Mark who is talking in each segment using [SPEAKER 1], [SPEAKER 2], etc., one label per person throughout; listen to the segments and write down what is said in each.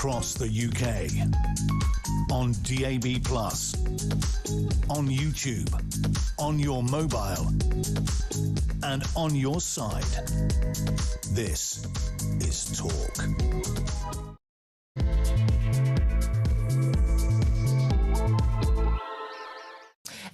[SPEAKER 1] across the UK, on DAB+, on YouTube, on your mobile, and on your side. This is Talk.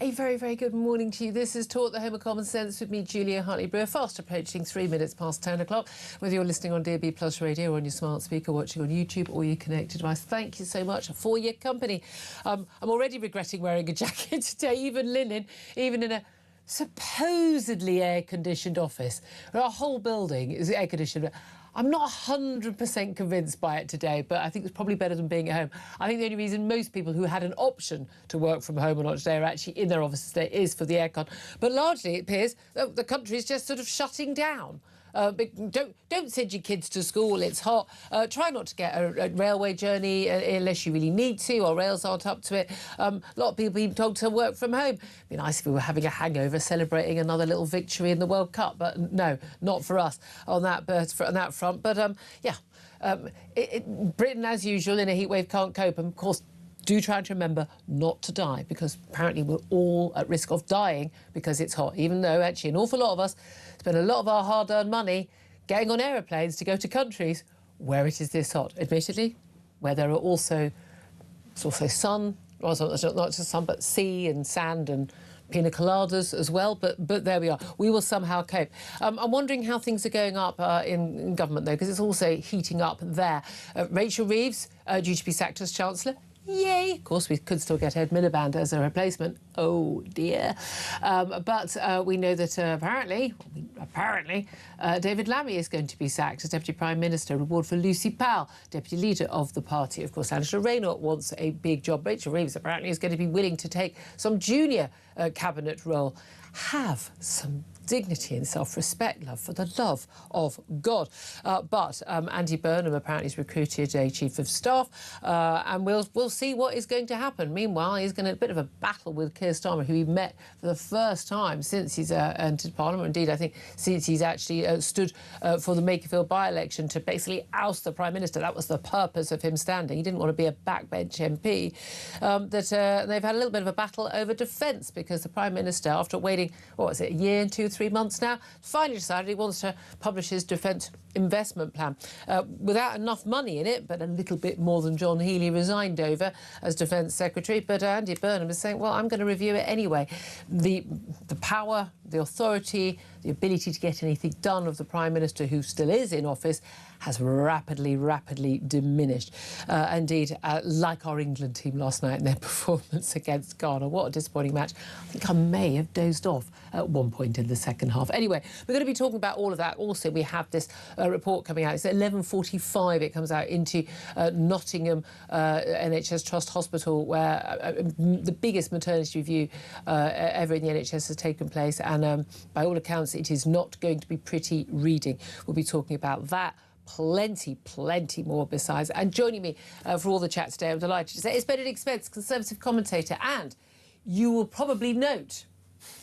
[SPEAKER 2] A very, very good morning to you. This is Talk, the Home of Common Sense, with me, Julia Hartley-Brewer, fast approaching 3 minutes past 10 o'clock. Whether you're listening on DAB Plus Radio or on your smart speaker, watching on YouTube or your connected device, thank you so much for your company. I'm already regretting wearing a jacket today, even linen, even in a supposedly air-conditioned office. Our whole building is air-conditioned. I'm not 100% convinced by it today, but I think it's probably better than being at home. I think the only reason most people who had an option to work from home or not today are actually in their offices today is for the aircon. But largely, it appears the country is just sort of shutting down. Don't send your kids to school, it's hot. Try not to get a railway journey unless you really need to, or rails aren't up to it. A lot of people being told to work from home. It'd be nice if we were having a hangover celebrating another little victory in the World Cup, but no, not for us on that front. But Britain, as usual, in a heatwave can't cope. And of course, do try to remember not to die, because apparently we're all at risk of dying because it's hot, even though actually an awful lot of us spend a lot of our hard-earned money getting on aeroplanes to go to countries where it is this hot, admittedly, where there are also, it's also sun, well, not just sun, but sea and sand and pina coladas as well, but there we are. We will somehow cope. I'm wondering how things are going up in government, though, because it's also heating up there. Rachel Reeves, due to be sacked as Chancellor. Yay! Of course, we could still get Ed Miliband as a replacement. Oh, dear. But we know that apparently, David Lammy is going to be sacked as Deputy Prime Minister. Reward for Lucy Powell, Deputy Leader of the party. Of course, Angela Rayner wants a big job. Rachel Reeves apparently is going to be willing to take some junior cabinet role. Have some dignity and self-respect, love, for the love of God. But Andy Burnham apparently has recruited a Chief of Staff, and we'll see what is going to happen. Meanwhile, he's going to have a bit of a battle with Keir Starmer, who he met for the first time since he's entered Parliament. Indeed, I think since he's actually stood for the Makerfield by-election to basically oust the Prime Minister. That was the purpose of him standing. He didn't want to be a backbench MP. They've had a little bit of a battle over defence, because the Prime Minister, after waiting, what was it, a year and 2 or 3 months now, finally decided he wants to publish his defence investment plan without enough money in it, but a little bit more than John Healey resigned over as Defence Secretary. But Andy Burnham is saying, well, I'm going to review it anyway. The power, the authority, the ability to get anything done of the Prime Minister, who still is in office, has rapidly diminished. Indeed, like our England team last night in their performance against Ghana. What a disappointing match. I think I may have dozed off at one point in the second half. Anyway, we're going to be talking about all of that. Also, we have this report coming out. It's at 11:45. It comes out into Nottingham NHS Trust Hospital, where the biggest maternity review ever in the NHS has taken place. And by all accounts, it is not going to be pretty reading. We'll be talking about that. Plenty more besides. And joining me for all the chat today, I'm delighted to say, is Benedict Spence, Conservative commentator. And you will probably note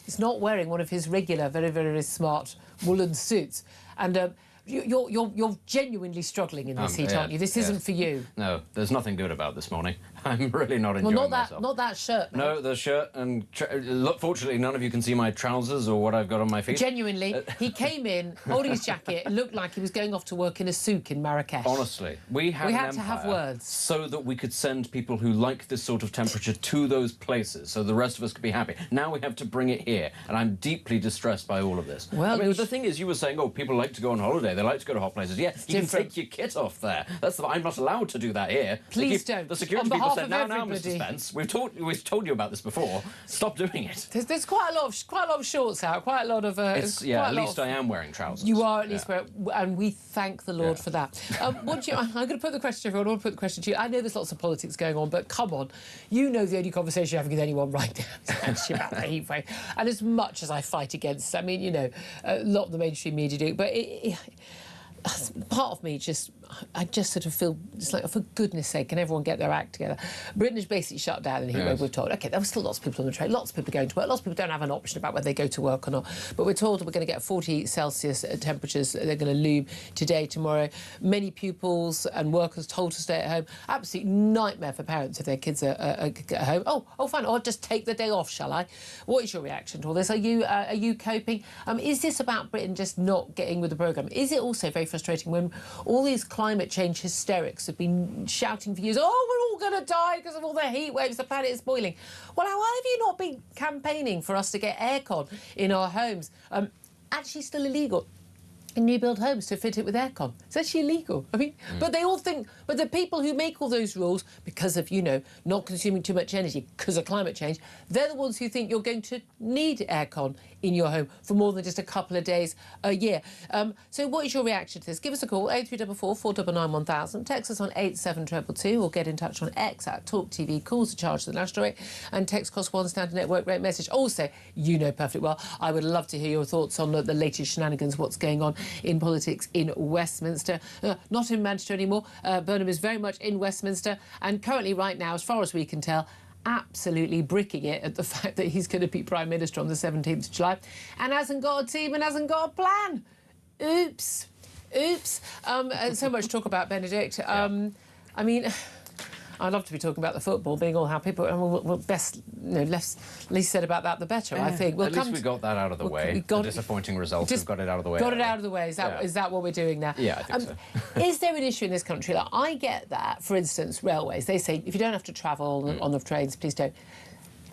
[SPEAKER 2] he's not wearing one of his regular, very smart woolen suits. And you're genuinely struggling in this heat, aren't you? This isn't for you.
[SPEAKER 3] No, there's nothing good about this morning. I'm really not enjoying myself.
[SPEAKER 2] Not that shirt.
[SPEAKER 3] No, the shirt, and look, fortunately, none of you can see my trousers or what I've got on my feet.
[SPEAKER 2] Genuinely, he came in holding his jacket. It looked like he was going off to work in a souk in Marrakesh.
[SPEAKER 3] Honestly, we had
[SPEAKER 2] to have words
[SPEAKER 3] so that we could send people who like this sort of temperature to those places, so the rest of us could be happy. Now we have to bring it here, and I'm deeply distressed by all of this.
[SPEAKER 2] Well,
[SPEAKER 3] I mean, the thing is, you were saying, oh, people like to go on holiday. They like to go to hot places. Yeah, you can take your kit off there. I'm not allowed to do that here.
[SPEAKER 2] Please don't.
[SPEAKER 3] The security people said, now, Mr. Spence, we've told you about this before. Stop doing it.
[SPEAKER 2] There's quite a lot of shorts out. Quite a lot of.
[SPEAKER 3] At least I am wearing trousers.
[SPEAKER 2] You are at least wearing, and we thank the Lord for that. I'm going to put the question to everyone. I want to put the question to you. I know there's lots of politics going on, but come on, you know the only conversation you're having with anyone right now is actually about the heat wave. And as much as I fight against, I mean, you know, a lot of the mainstream media do, but part of me I just sort of feel, it's like, for goodness sake, can everyone get their act together? Britain is basically shut down in a heat wave, we're told. OK, there were still lots of people on the train, lots of people going to work, lots of people don't have an option about whether they go to work or not. But we're told that we're going to get 40 Celsius temperatures. They're going to loom today, tomorrow. Many pupils and workers told to stay at home. Absolute nightmare for parents if their kids are at home. Oh, fine, I'll just take the day off, shall I? What is your reaction to all this? Are you coping? Is this about Britain just not getting with the programme? Is it also very frustrating when all these climate change hysterics have been shouting for years, oh, we're all going to die because of all the heat waves, the planet is boiling. Well, how have you not been campaigning for us to get aircon in our homes? Actually still illegal in new build homes to fit it with aircon. It's actually illegal. I mean, but they all think, but the people who make all those rules, because of, you know, not consuming too much energy because of climate change, they're the ones who think you're going to need aircon in your home for more than just a couple of days a year. So what is your reaction to this? Give us a call, 0344 499 1000, text us on 87222, or get in touch on X at talkTV, calls to charge the national rate, and text cost one standard network rate message. Also, you know perfectly well, I would love to hear your thoughts on the latest shenanigans, what's going on in politics in Westminster. Not in Manchester anymore. Burnham is very much in Westminster, and currently, right now, as far as we can tell, absolutely bricking it at the fact that he's going to be Prime Minister on the 17th of July and hasn't got a team and hasn't got a plan. Oops. So much talk about Benedict. I mean, I'd love to be talking about the football, being all happy, but least said about that, the better, I think.
[SPEAKER 3] At least we got that out of the way. The disappointing result, we've got it out of the way.
[SPEAKER 2] Got it out of the way. Is that what we're doing now?
[SPEAKER 3] Yeah, I think so.
[SPEAKER 2] Is there an issue in this country? Like, I get that, for instance, railways. They say, if you don't have to travel on the trains, please don't.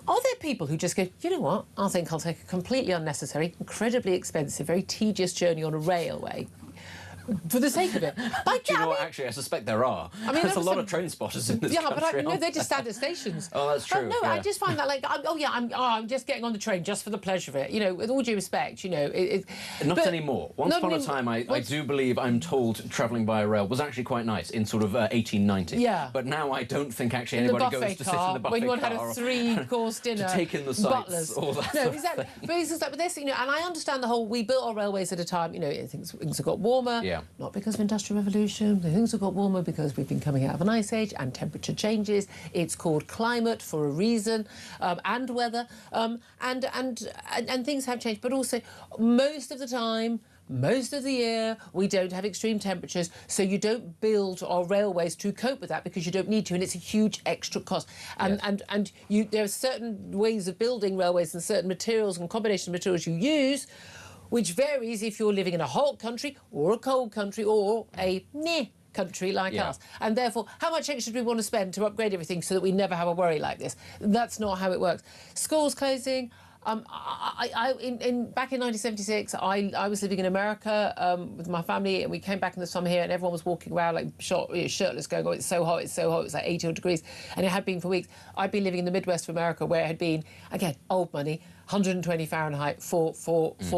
[SPEAKER 2] Are there people who just go, you know what, I think I'll take a completely unnecessary, incredibly expensive, very tedious journey on a railway for the sake of it?
[SPEAKER 3] Do you know what, actually, I suspect there are. I mean, there's a lot of train spotters in this country.
[SPEAKER 2] Yeah, but they're just stand at stations.
[SPEAKER 3] Oh, that's true.
[SPEAKER 2] No, I just find that, like, I'm just getting on the train just for the pleasure of it. You know, with all due respect, you know.
[SPEAKER 3] Not anymore. Once upon a time, I do believe, I'm told, travelling by rail was actually quite nice in sort of 1890.
[SPEAKER 2] Yeah.
[SPEAKER 3] But now I don't think actually anybody goes to sit in the buffet car.
[SPEAKER 2] When you had a 3-course dinner.
[SPEAKER 3] To take in the sights, all that
[SPEAKER 2] No, exactly. But it's just like, but this, you know, and I understand the whole, we built our railways at a time, you know, things have got warmer.
[SPEAKER 3] Yeah.
[SPEAKER 2] Not because of Industrial Revolution, things have got warmer because we've been coming out of an ice age and temperature changes. It's called climate for a reason, and weather, and things have changed. But also, most of the time, most of the year, we don't have extreme temperatures, so you don't build our railways to cope with that because you don't need to, and it's a huge extra cost. And there are certain ways of building railways and certain materials and combination of materials you use, which varies if you're living in a hot country or a cold country or a meh country like us. And therefore, how much extra do we want to spend to upgrade everything so that we never have a worry like this? That's not how it works. Schools closing. Back in 1976, I was living in America with my family, and we came back in the summer here, and everyone was walking around like shirtless, going, "Oh, it's so hot, it's so hot." It was like 80 degrees, and it had been for weeks. I'd been living in the Midwest of America, where it had been, again, old money, 120 Fahrenheit for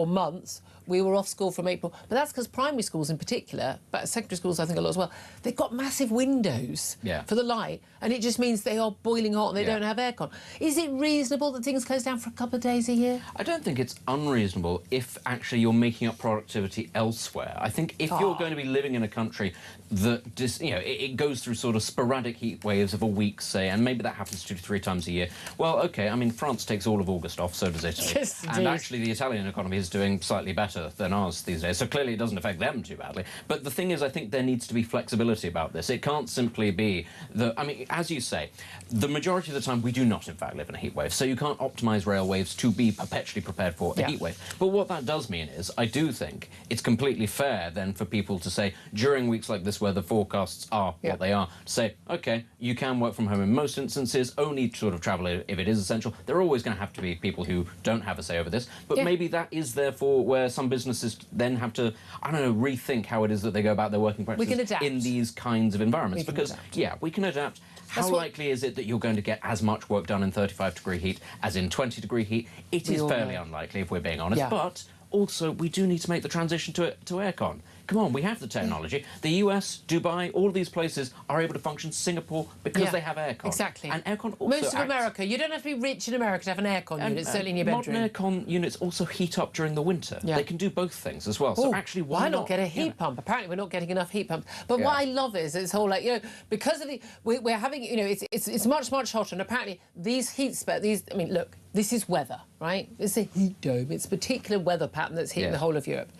[SPEAKER 2] months. We were off school from April. But that's because primary schools in particular, but secondary schools I think a lot as well, they've got massive windows for the light, and it just means they are boiling hot and they don't have aircon. Is it reasonable that things close down for a couple of days a year?
[SPEAKER 3] I don't think it's unreasonable if actually you're making up productivity elsewhere. I think if you're going to be living in a country that just, you know, it goes through sort of sporadic heat waves of a week, say, and maybe that happens 2 to 3 times a year. Well, OK, I mean, France takes all of August off, so does Italy.
[SPEAKER 2] Yes,
[SPEAKER 3] and actually the Italian economy is doing slightly better than ours these days, so clearly it doesn't affect them too badly. But the thing is, I think there needs to be flexibility about this. It can't simply be that, I mean, as you say, the majority of the time we do not, in fact, live in a heat wave, so you can't optimise rail waves to be perpetually prepared for a heat wave. But what that does mean is, I do think it's completely fair then for people to say, during weeks like this where the forecasts are what they are, to say, OK, you can work from home in most instances, only sort of travel if it is essential. There are always going to have to be people who don't have a say over this, but maybe that is therefore where some businesses then have to, I don't know, rethink how it is that they go about their working practices in these kinds of environments. Because, we can adapt. How likely is it that you're going to get as much work done in 35-degree heat as in 20-degree heat? It is fairly unlikely, if we're being honest. But Also, we do need to make the transition to aircon. Come on, we have the technology. The US, Dubai, all of these places are able to function. Singapore, because they have aircon.
[SPEAKER 2] Exactly.
[SPEAKER 3] And aircon also
[SPEAKER 2] Most of America, you don't have to be rich in America to have an aircon unit, certainly in your bedroom.
[SPEAKER 3] Modern aircon units also heat up during the winter.
[SPEAKER 2] Yeah.
[SPEAKER 3] They can do both things as well. So actually,
[SPEAKER 2] why not get a heat pump? Apparently, we're not getting enough heat pumps. But what I love is this whole, like, you know, because of the we're having, you know, it's much hotter, and apparently these I mean, look, this is weather, right? It's a heat dome. It's a particular weather pattern that's hitting the whole of Europe,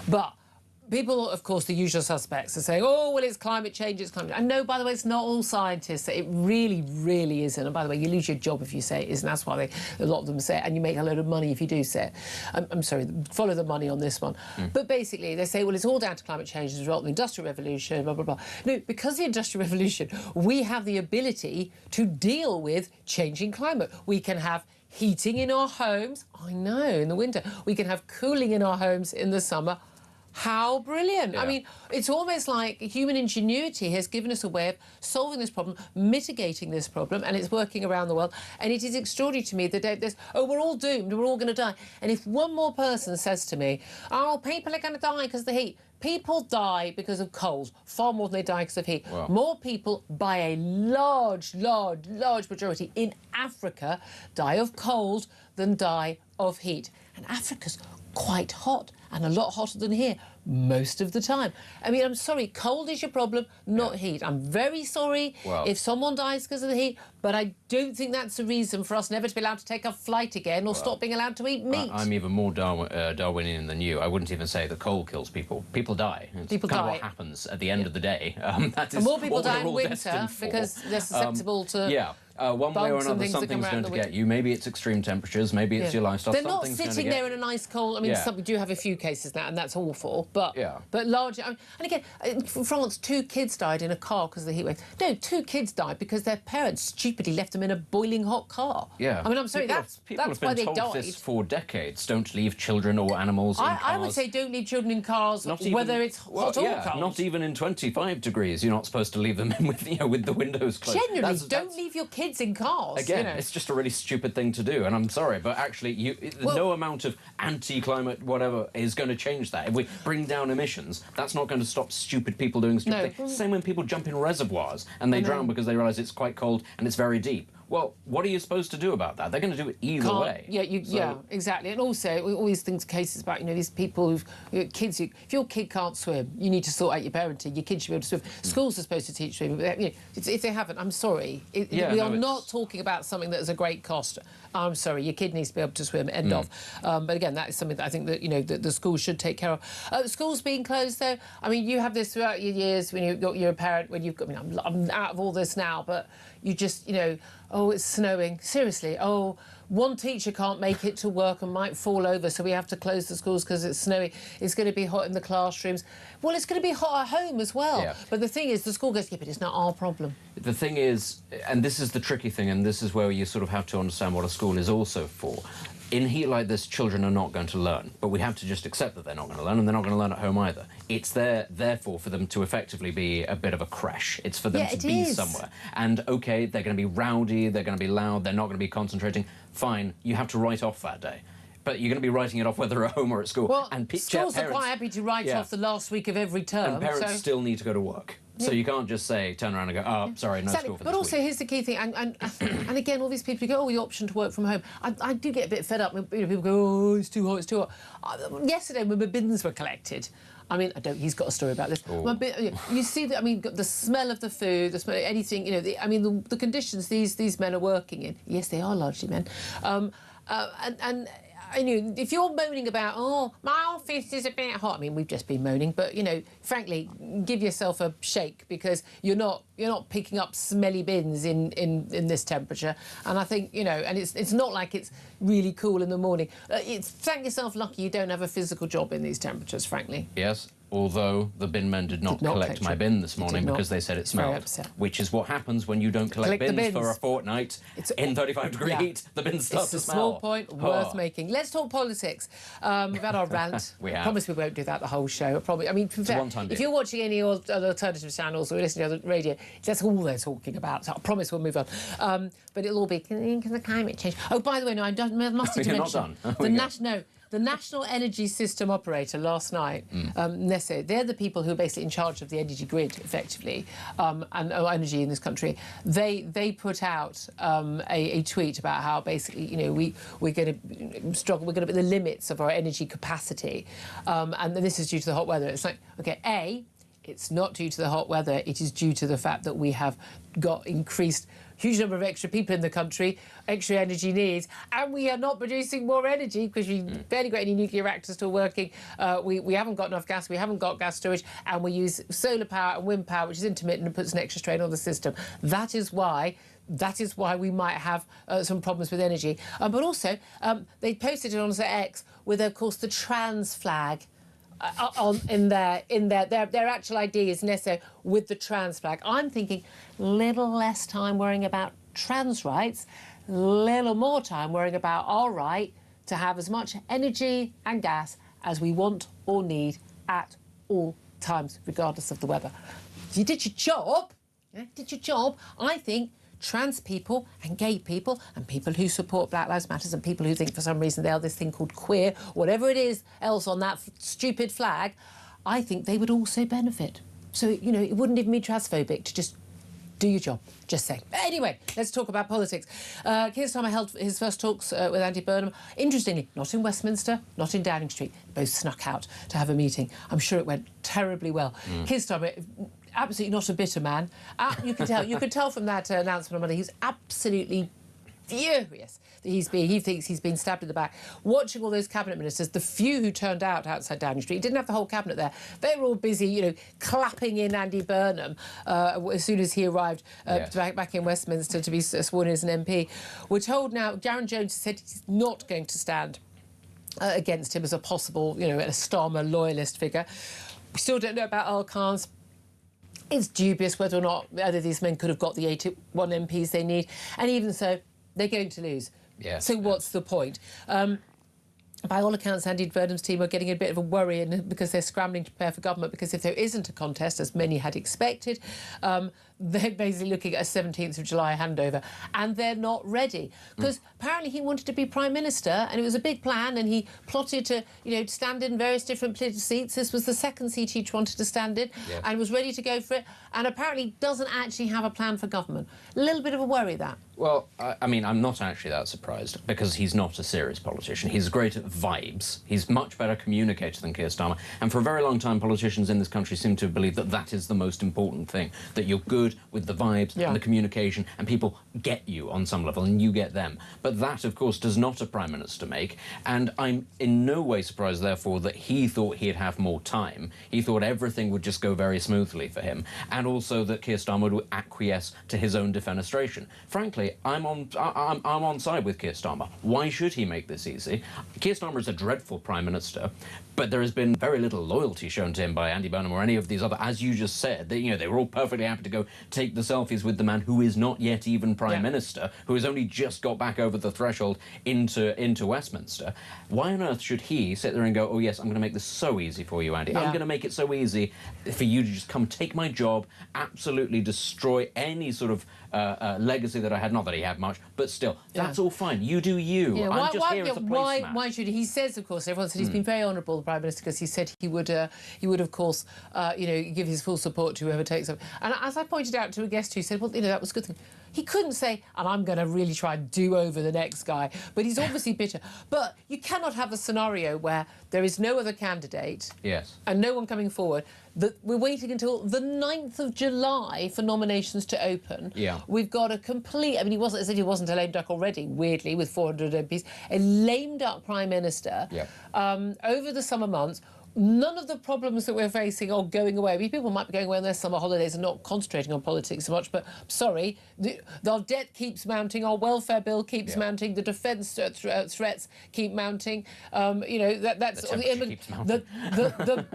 [SPEAKER 2] but. People, of course, the usual suspects are saying, oh, well, it's climate change, it's climate change. And no, by the way, it's not all scientists. It really, really isn't. And by the way, you lose your job if you say it isn't. That's why a lot of them say it. And you make a load of money if you do say it. I'm sorry, follow the money on this one. But basically, they say, well, it's all down to climate change as a result of the Industrial Revolution, blah, blah, blah. No, because of the Industrial Revolution, we have the ability to deal with changing climate. We can have heating in our homes. I know, in the winter. We can have cooling in our homes in the summer. How brilliant. I mean, it's almost like human ingenuity has given us a way of solving this problem, mitigating this problem, and it's working around the world. And it is extraordinary to me that there's, oh, we're all doomed, we're all going to die. And if one more person says to me, oh, people are going to die because of the heat. People die because of cold, far more than they die because of heat. Wow. More people, by a large majority in Africa, die of cold than die of heat. And Africa's quite hot, and a lot hotter than here most of the time. I mean, I'm sorry, cold is your problem, not heat. I'm very sorry if someone dies because of the heat, but I don't think that's a reason for us never to be allowed to take a flight again or stop being allowed to eat meat.
[SPEAKER 3] I'm even more Darwinian than you. I wouldn't even say that cold kills people. People die. It's
[SPEAKER 2] people
[SPEAKER 3] kind
[SPEAKER 2] die.
[SPEAKER 3] of what happens at the end of the day. That is
[SPEAKER 2] and more people
[SPEAKER 3] what
[SPEAKER 2] die
[SPEAKER 3] we're
[SPEAKER 2] in
[SPEAKER 3] all
[SPEAKER 2] winter
[SPEAKER 3] destined for.
[SPEAKER 2] because they're susceptible to...
[SPEAKER 3] one way or
[SPEAKER 2] bugs and
[SPEAKER 3] another,
[SPEAKER 2] things that
[SPEAKER 3] something's
[SPEAKER 2] come around
[SPEAKER 3] going
[SPEAKER 2] the
[SPEAKER 3] to get you. Maybe it's extreme temperatures, maybe it's your lifestyle.
[SPEAKER 2] They're not
[SPEAKER 3] Something's
[SPEAKER 2] sitting there in a nice cold... I mean, we do have a few cases now, and that's awful, but largely... and again, in France, 2 kids died in a car because of the heat wave. No, 2 kids died because their parents stupidly left them in a boiling hot car.
[SPEAKER 3] Yeah.
[SPEAKER 2] I mean, I'm sorry, that's why they died.
[SPEAKER 3] People have been told this for decades. Don't leave children or animals in cars.
[SPEAKER 2] I would say don't leave children in cars, whether it's hot or cold.
[SPEAKER 3] Not even in 25 degrees. You're not supposed to leave them in with the windows closed.
[SPEAKER 2] Generally, don't leave your kids in cars.
[SPEAKER 3] Again, it's just a really stupid thing to do, and I'm sorry, but actually, no amount of anti-climate whatever is going to change that. If we bring down emissions, that's not going to stop stupid people doing stupid things. Same when people jump in reservoirs and they drown because they realise it's quite cold and it's very deep. Well, what are you supposed to do about that? They're going to do it either way.
[SPEAKER 2] Yeah, exactly. And also, we always think cases about, these people kids who, if your kid can't swim, you need to sort out your parenting. Your kid should be able to swim. Schools are supposed to teach swimming, but if they haven't, I'm sorry. We are not talking about something that is a great cost. I'm sorry, your kid needs to be able to swim, end of. But again, that is something that I think that, the schools should take care of. Schools being closed, though, I mean, you have this throughout your years when you're a parent, when you've got, I'm out of all this now, but you just, oh, it's snowing. Seriously, oh, one teacher can't make it to work and might fall over, so we have to close the schools because it's snowing. It's going to be hot in the classrooms. Well, it's going to be hot at home as well. Yeah. But the thing is, the school goes, but it's not our problem.
[SPEAKER 3] The thing is, and this is the tricky thing, and this is where you sort of have to understand what a school is also for. In heat like this, children are not going to learn, but we have to just accept that they're not going to learn, and they're not going to learn at home either. It's there, therefore, for them to effectively be a bit of a creche. It's for them to be somewhere. And, OK, they're going to be rowdy, they're going to be loud, they're not going to be concentrating. Fine, you have to write off that day. But you're going to be writing it off whether at home or at school.
[SPEAKER 2] Well,
[SPEAKER 3] and
[SPEAKER 2] schools are quite happy to write off the last week of every term.
[SPEAKER 3] And parents still need to go to work. So you can't just turn around and go, oh, sorry, no school for this
[SPEAKER 2] But also,
[SPEAKER 3] week.
[SPEAKER 2] here's the key thing, and again, all these people who go, oh, the option to work from home. I do get a bit fed up when people go, oh, it's too hot, it's too hot. Yesterday, when my bins were collected, I mean, he's got a story about this. You see, the smell of the food, the smell of anything, the conditions these men are working in. Yes, they are largely men. If you're moaning about, oh, my office is a bit hot, I mean, we've just been moaning, but, frankly, give yourself a shake because you're not picking up smelly bins in this temperature. And I think, and it's not like it's really cool in the morning. Thank yourself lucky you don't have a physical job in these temperatures, frankly.
[SPEAKER 3] Yes. Although the bin men did not collect my bin this morning because they said it smelled, which is what happens when you don't collect bins for a fortnight in 35-degree heat. The bins start to smell.
[SPEAKER 2] It's a small point worth making. Let's talk politics. We've had our rant.
[SPEAKER 3] We have.
[SPEAKER 2] I promise we won't do that the whole show. If you're watching any other alternative channels or listening to the radio, that's all they're talking about. So I promise we'll move on. But it'll all be the climate change. Oh, by the way, no, I must mention
[SPEAKER 3] You're not done.
[SPEAKER 2] the National Energy System Operator last night, NESO, they're the people who are basically in charge of the energy grid, effectively, and energy in this country. They put out a tweet about how basically, you know, we're going to struggle, we're going to be the limits of our energy capacity, and this is due to the hot weather. It's like, okay, it's not due to the hot weather, it is due to the fact that we have got increased huge number of extra people in the country, extra energy needs, and we are not producing more energy because we barely got any nuclear reactors still working. We haven't got enough gas, we haven't got gas storage, and we use solar power and wind power, which is intermittent and puts an extra strain on the system. That is why we might have some problems with energy. But also, they posted it on X with, of course, the trans flag in their actual ID is NESO with the trans flag. I'm thinking little less time worrying about trans rights, little more time worrying about our right to have as much energy and gas as we want or need at all times, regardless of the weather. You did your job. Yeah, did your job. I think trans people and gay people and people who support Black Lives Matter and people who think for some reason they are this thing called queer, whatever it is else on that stupid flag, I think they would also benefit. So, you know, it wouldn't even be transphobic to just do your job, just saying. Anyway, let's talk about politics. Keir Starmer held his first talks with Andy Burnham. Interestingly, not in Westminster, not in Downing Street. Both snuck out to have a meeting. I'm sure it went terribly well. Keir Starmer, absolutely not a bitter man. You can tell from that announcement on Monday, he's absolutely furious that he thinks he's been stabbed in the back. Watching all those cabinet ministers, the few who turned out outside Downing Street, he didn't have the whole cabinet there. They were all busy, you know, clapping in Andy Burnham as soon as he arrived back in Westminster to be sworn in as an MP. We're told now, Garen Jones said he's not going to stand against him as a possible, you know, a Starmer loyalist figure. We still don't know about Earl Carnes. It's dubious whether or not either of these men could have got the 81 MPs they need. And even so, they're going to lose.
[SPEAKER 3] Yes,
[SPEAKER 2] so what's the point? By all accounts, Andy Burnham's team are getting a bit of a worry because they're scrambling to prepare for government, because if there isn't a contest, as many had expected, they're basically looking at a 17th of July handover, and they're not ready. Because apparently he wanted to be Prime Minister, and it was a big plan, and he plotted to, you know, stand in various different political seats. This was the second seat he wanted to stand in, and was ready to go for it, and apparently doesn't actually have a plan for government. A little bit of a worry, that.
[SPEAKER 3] Well, I mean, I'm not actually that surprised, because he's not a serious politician. He's great at vibes. He's much better communicator than Keir Starmer. And for a very long time, politicians in this country seem to believe that that is the most important thing, that you're good with the vibes and the communication, and people get you on some level, and you get them. But that, of course, does not a Prime Minister make. And I'm in no way surprised, therefore, that he thought he'd have more time. He thought everything would just go very smoothly for him. And also that Keir Starmer would acquiesce to his own defenestration. Frankly, I'm on side with Keir Starmer. Why should he make this easy? Keir Starmer is a dreadful Prime Minister, but there has been very little loyalty shown to him by Andy Burnham or any of these other, as you just said, they were all perfectly happy to go take the selfies with the man who is not yet even Prime Minister, who has only just got back over the threshold into Westminster. Why on earth should he sit there and go, oh yes, I'm going to make this so easy for you, Andy. I'm going to make it so easy for you to just come take my job, absolutely destroy any sort of legacy that I had. Not that he had much, but still, that's all fine. You do you.
[SPEAKER 2] Yeah,
[SPEAKER 3] I'm just here as a placemat.
[SPEAKER 2] Why should he? Says, of course, everyone said he's been very honourable, the Prime Minister, because he said he would, of course, give his full support to whoever takes up. And as I pointed out to a guest who said, well, that was a good thing. He couldn't say, and I'm going to really try and do over the next guy, but he's obviously bitter. But you cannot have a scenario where there is no other candidate and no one coming forward, that we're waiting until the 9th of July for nominations to open. We've got a complete... I mean, as if he wasn't a lame duck already, weirdly, with 400 MPs, a lame duck Prime Minister over the summer months. None of the problems that we're facing are going away. I mean, people might be going away on their summer holidays and not concentrating on politics so much, but sorry, our debt keeps mounting, our welfare bill keeps mounting, the defence threats keep mounting. That's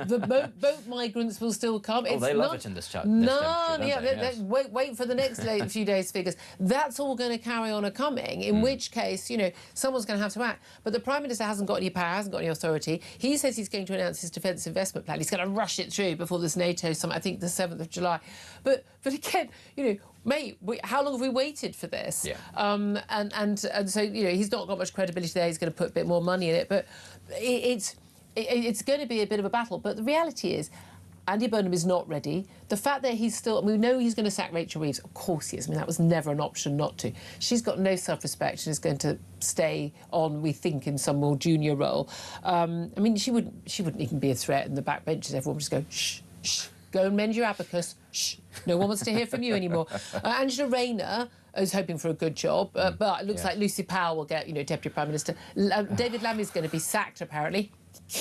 [SPEAKER 2] the boat migrants will still come.
[SPEAKER 3] Oh, they love it in this chat.
[SPEAKER 2] Wait for the next few days' figures. That's all going to carry on coming. In which case, someone's going to have to act. But the Prime Minister hasn't got any power, hasn't got any authority. He says he's going to announce his latest defence investment plan. He's going to rush it through before this NATO summit, I think the 7th of July. But again, mate, how long have we waited for this?
[SPEAKER 3] Yeah.
[SPEAKER 2] And so, he's not got much credibility there. He's going to put a bit more money in it. But it's going to be a bit of a battle. But the reality is, Andy Burnham is not ready. The fact that we know he's going to sack Rachel Reeves. Of course he is. I mean, that was never an option not to. She's got no self-respect and is going to stay on, we think, in some more junior role. I mean, she wouldn't even be a threat in the backbenches. Everyone would just go, shh, shh, go and mend your abacus. Shh, no one wants to hear from you anymore. Angela Rayner is hoping for a good job, but it looks like Lucy Powell will get, Deputy Prime Minister. David Lammy's going to be sacked, apparently.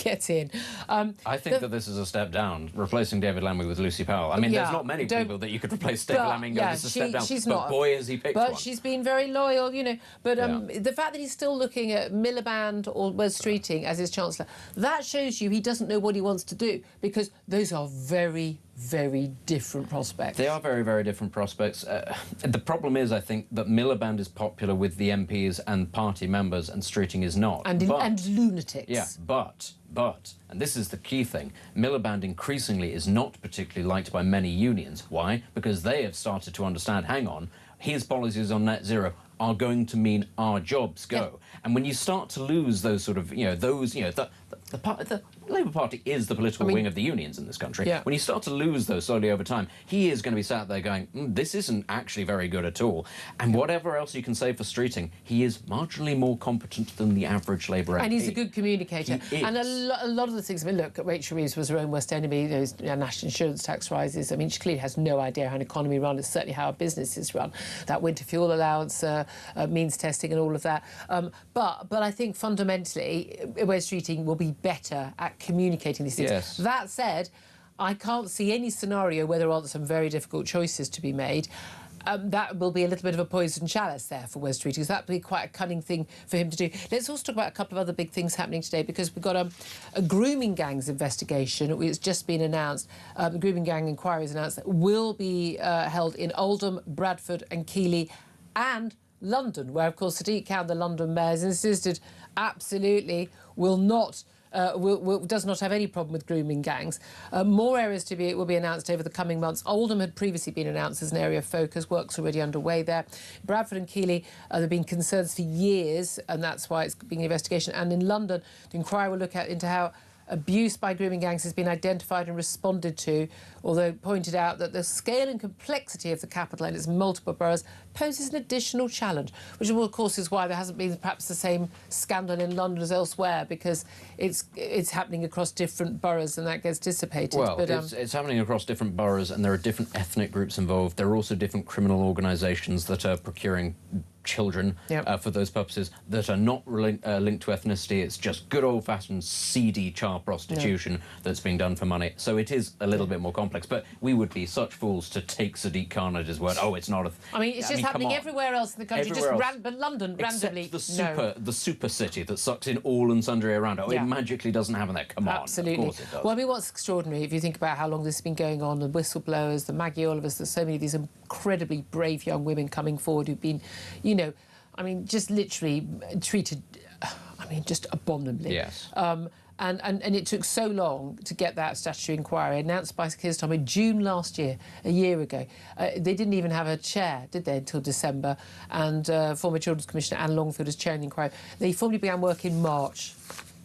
[SPEAKER 2] Get in.
[SPEAKER 3] I think that this is a step down, replacing David Lammy with Lucy Powell. I mean, there's not many people that you could replace David Lammy and go, this is a step down.
[SPEAKER 2] She's
[SPEAKER 3] but
[SPEAKER 2] not.
[SPEAKER 3] Boy, has he picked one.
[SPEAKER 2] But she's been very loyal, But the fact that he's still looking at Miliband or Wes Streeting as his Chancellor, that shows you he doesn't know what he wants to do, because those are very, very different prospects.
[SPEAKER 3] They are very, very different prospects. The problem is, I think, that Miliband is popular with the MPs and party members and Streeting is not.
[SPEAKER 2] And lunatics.
[SPEAKER 3] Yeah, but, and this is the key thing, Miliband increasingly is not particularly liked by many unions. Why? Because they have started to understand, hang on, his policies on net zero are going to mean our jobs go. Yeah. And when you start to lose those sort of, the Labour Party is the political wing of the unions in this country. Yeah. When you start to lose those slowly over time, he is going to be sat there going, this isn't actually very good at all. And whatever else you can say for Streeting, he is marginally more competent than the average Labour MP.
[SPEAKER 2] And he's a good communicator. And a lot of the things, I mean, look, Rachel Reeves was her own worst enemy, those national insurance tax rises. I mean, she clearly has no idea how an economy runs. It's certainly how a business is run. That winter fuel allowance, means testing and all of that. But I think fundamentally, Wes Streeting will be better at communicating these things.
[SPEAKER 3] Yes.
[SPEAKER 2] That said, I can't see any scenario where there aren't some very difficult choices to be made. That will be a little bit of a poison chalice there for Wes Streeting, because that will be quite a cunning thing for him to do. Let's also talk about a couple of other big things happening today, because we've got a grooming gangs investigation. It's just been announced. The grooming gang inquiry is announced that will be held in Oldham, Bradford and Keighley and London, where, of course, Sadiq Khan, the London mayor, has insisted absolutely will not does not have any problem with grooming gangs. More areas will be announced over the coming months. Oldham had previously been announced as an area of focus. Work's already underway there. Bradford and Keighley, there have been concerns for years, and that's why it's being an investigation. And in London, the inquiry will look into how abuse by grooming gangs has been identified and responded to, although pointed out that the scale and complexity of the capital and its multiple boroughs poses an additional challenge, which of course is why there hasn't been perhaps the same scandal in London as elsewhere, because it's happening across different boroughs and that gets dissipated.
[SPEAKER 3] Well, but, it's happening across different boroughs and there are different ethnic groups involved. There are also different criminal organisations that are procuring children for those purposes that are not linked to ethnicity. It's just good old-fashioned seedy child prostitution that's being done for money. So it is a little bit more complex. But we would be such fools to take Sadiq Khan at his word. Oh, it's not a...
[SPEAKER 2] I mean, it's just happening everywhere else in the country. But London, randomly...
[SPEAKER 3] Except the super city that sucks in all and sundry around it. Oh, it magically doesn't happen there. Come on.
[SPEAKER 2] Absolutely.
[SPEAKER 3] Of course it does.
[SPEAKER 2] Well, I mean, what's extraordinary, if you think about how long this has been going on, the whistleblowers, the Maggie Olivers, there's so many of these incredibly brave young women coming forward who've been, I mean, just literally treated, just abominably.
[SPEAKER 3] Yes.
[SPEAKER 2] And it took so long to get that statutory inquiry announced by Keir Starmer in June last year, a year ago. They didn't even have a chair, did they, until December. And former Children's Commissioner Anne Longfield is chairing the inquiry. They formally began work in March.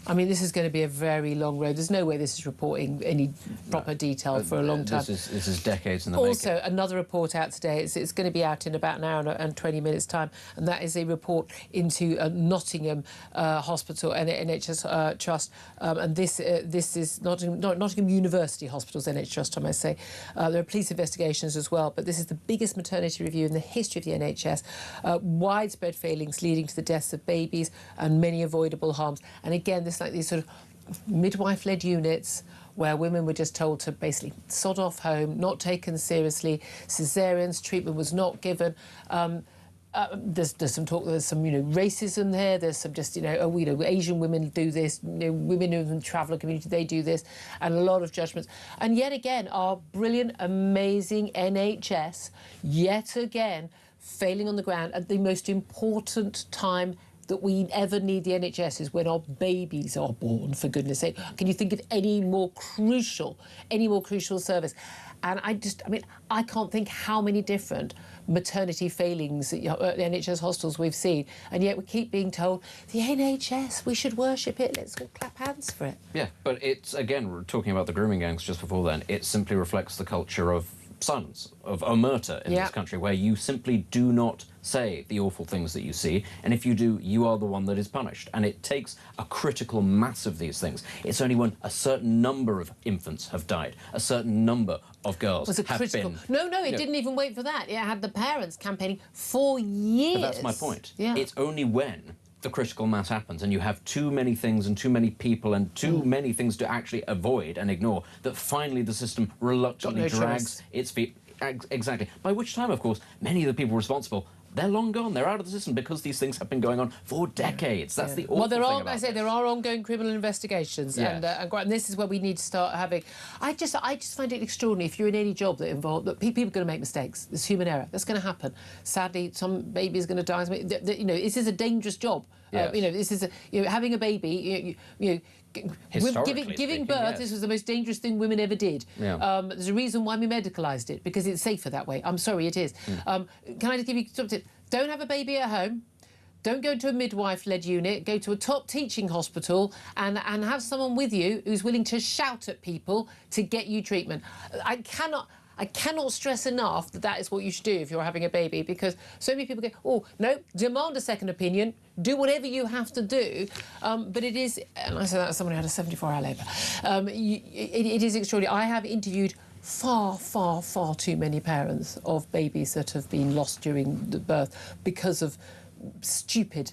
[SPEAKER 2] I mean, this is going to be a very long road. There's no way this is reporting any proper detail for a long time.
[SPEAKER 3] This is decades in the making.
[SPEAKER 2] Also, another report out today. It's going to be out in about an hour and 20 minutes' time, and that is a report into Nottingham Hospital and NHS Trust. And this is Nottingham University Hospital's NHS Trust, I must say. There are police investigations as well, but this is the biggest maternity review in the history of the NHS. Widespread failings leading to the deaths of babies and many avoidable harms. And again, like these sort of midwife-led units where women were just told to basically sod off home, not taken seriously. Caesareans, treatment was not given. There's some talk. There's some racism there. There's some just Asian women do this. Women in the traveller community, they do this, and a lot of judgments. And yet again, our brilliant, amazing NHS yet again failing on the ground at the most important time that we ever need the NHS is when our babies are born, for goodness sake. Can you think of any more crucial service? And I can't think how many different maternity failings at the NHS hospitals we've seen, and yet we keep being told, the NHS, we should worship it, let's all clap hands for it.
[SPEAKER 3] Yeah, but it's, again, we're talking about the grooming gangs just before then, it simply reflects the culture of silence, of omerta in this country, where you simply do not say the awful things that you see, and if you do, you are the one that is punished. And it takes a critical mass of these things. It's only when a certain number of infants have died, a certain number of girls have been...
[SPEAKER 2] No, it didn't even wait for that. It had the parents campaigning for years.
[SPEAKER 3] But that's my point.
[SPEAKER 2] Yeah.
[SPEAKER 3] It's only when the critical mass happens and you have too many things and too many people and too many things to actually avoid and ignore that finally the system reluctantly drags its feet. Exactly. By which time, of course, many of the people responsible, they're long gone. They're out of the system because these things have been going on for decades. That's the awful thing about it.
[SPEAKER 2] There are ongoing criminal investigations, and this is where we need to start having. I just find it extraordinary. If you're in any job that people are going to make mistakes. There's human error. That's going to happen. Sadly, some baby is going to die. This is a dangerous job.
[SPEAKER 3] Yes.
[SPEAKER 2] This is having a baby. Giving birth, this was the most dangerous thing women ever did.
[SPEAKER 3] Yeah.
[SPEAKER 2] There's a reason why we medicalised it, because it's safer that way. I'm sorry, it is. Can I just give you some tips? Don't have a baby at home. Don't go to a midwife-led unit. Go to a top teaching hospital and have someone with you who's willing to shout at people to get you treatment. I cannot stress enough that that is what you should do if you're having a baby, because so many people go, oh, no, demand a second opinion, do whatever you have to do. But it is, and I say that as someone who had a 74-hour labour, it is extraordinary. I have interviewed far too many parents of babies that have been lost during the birth because of stupid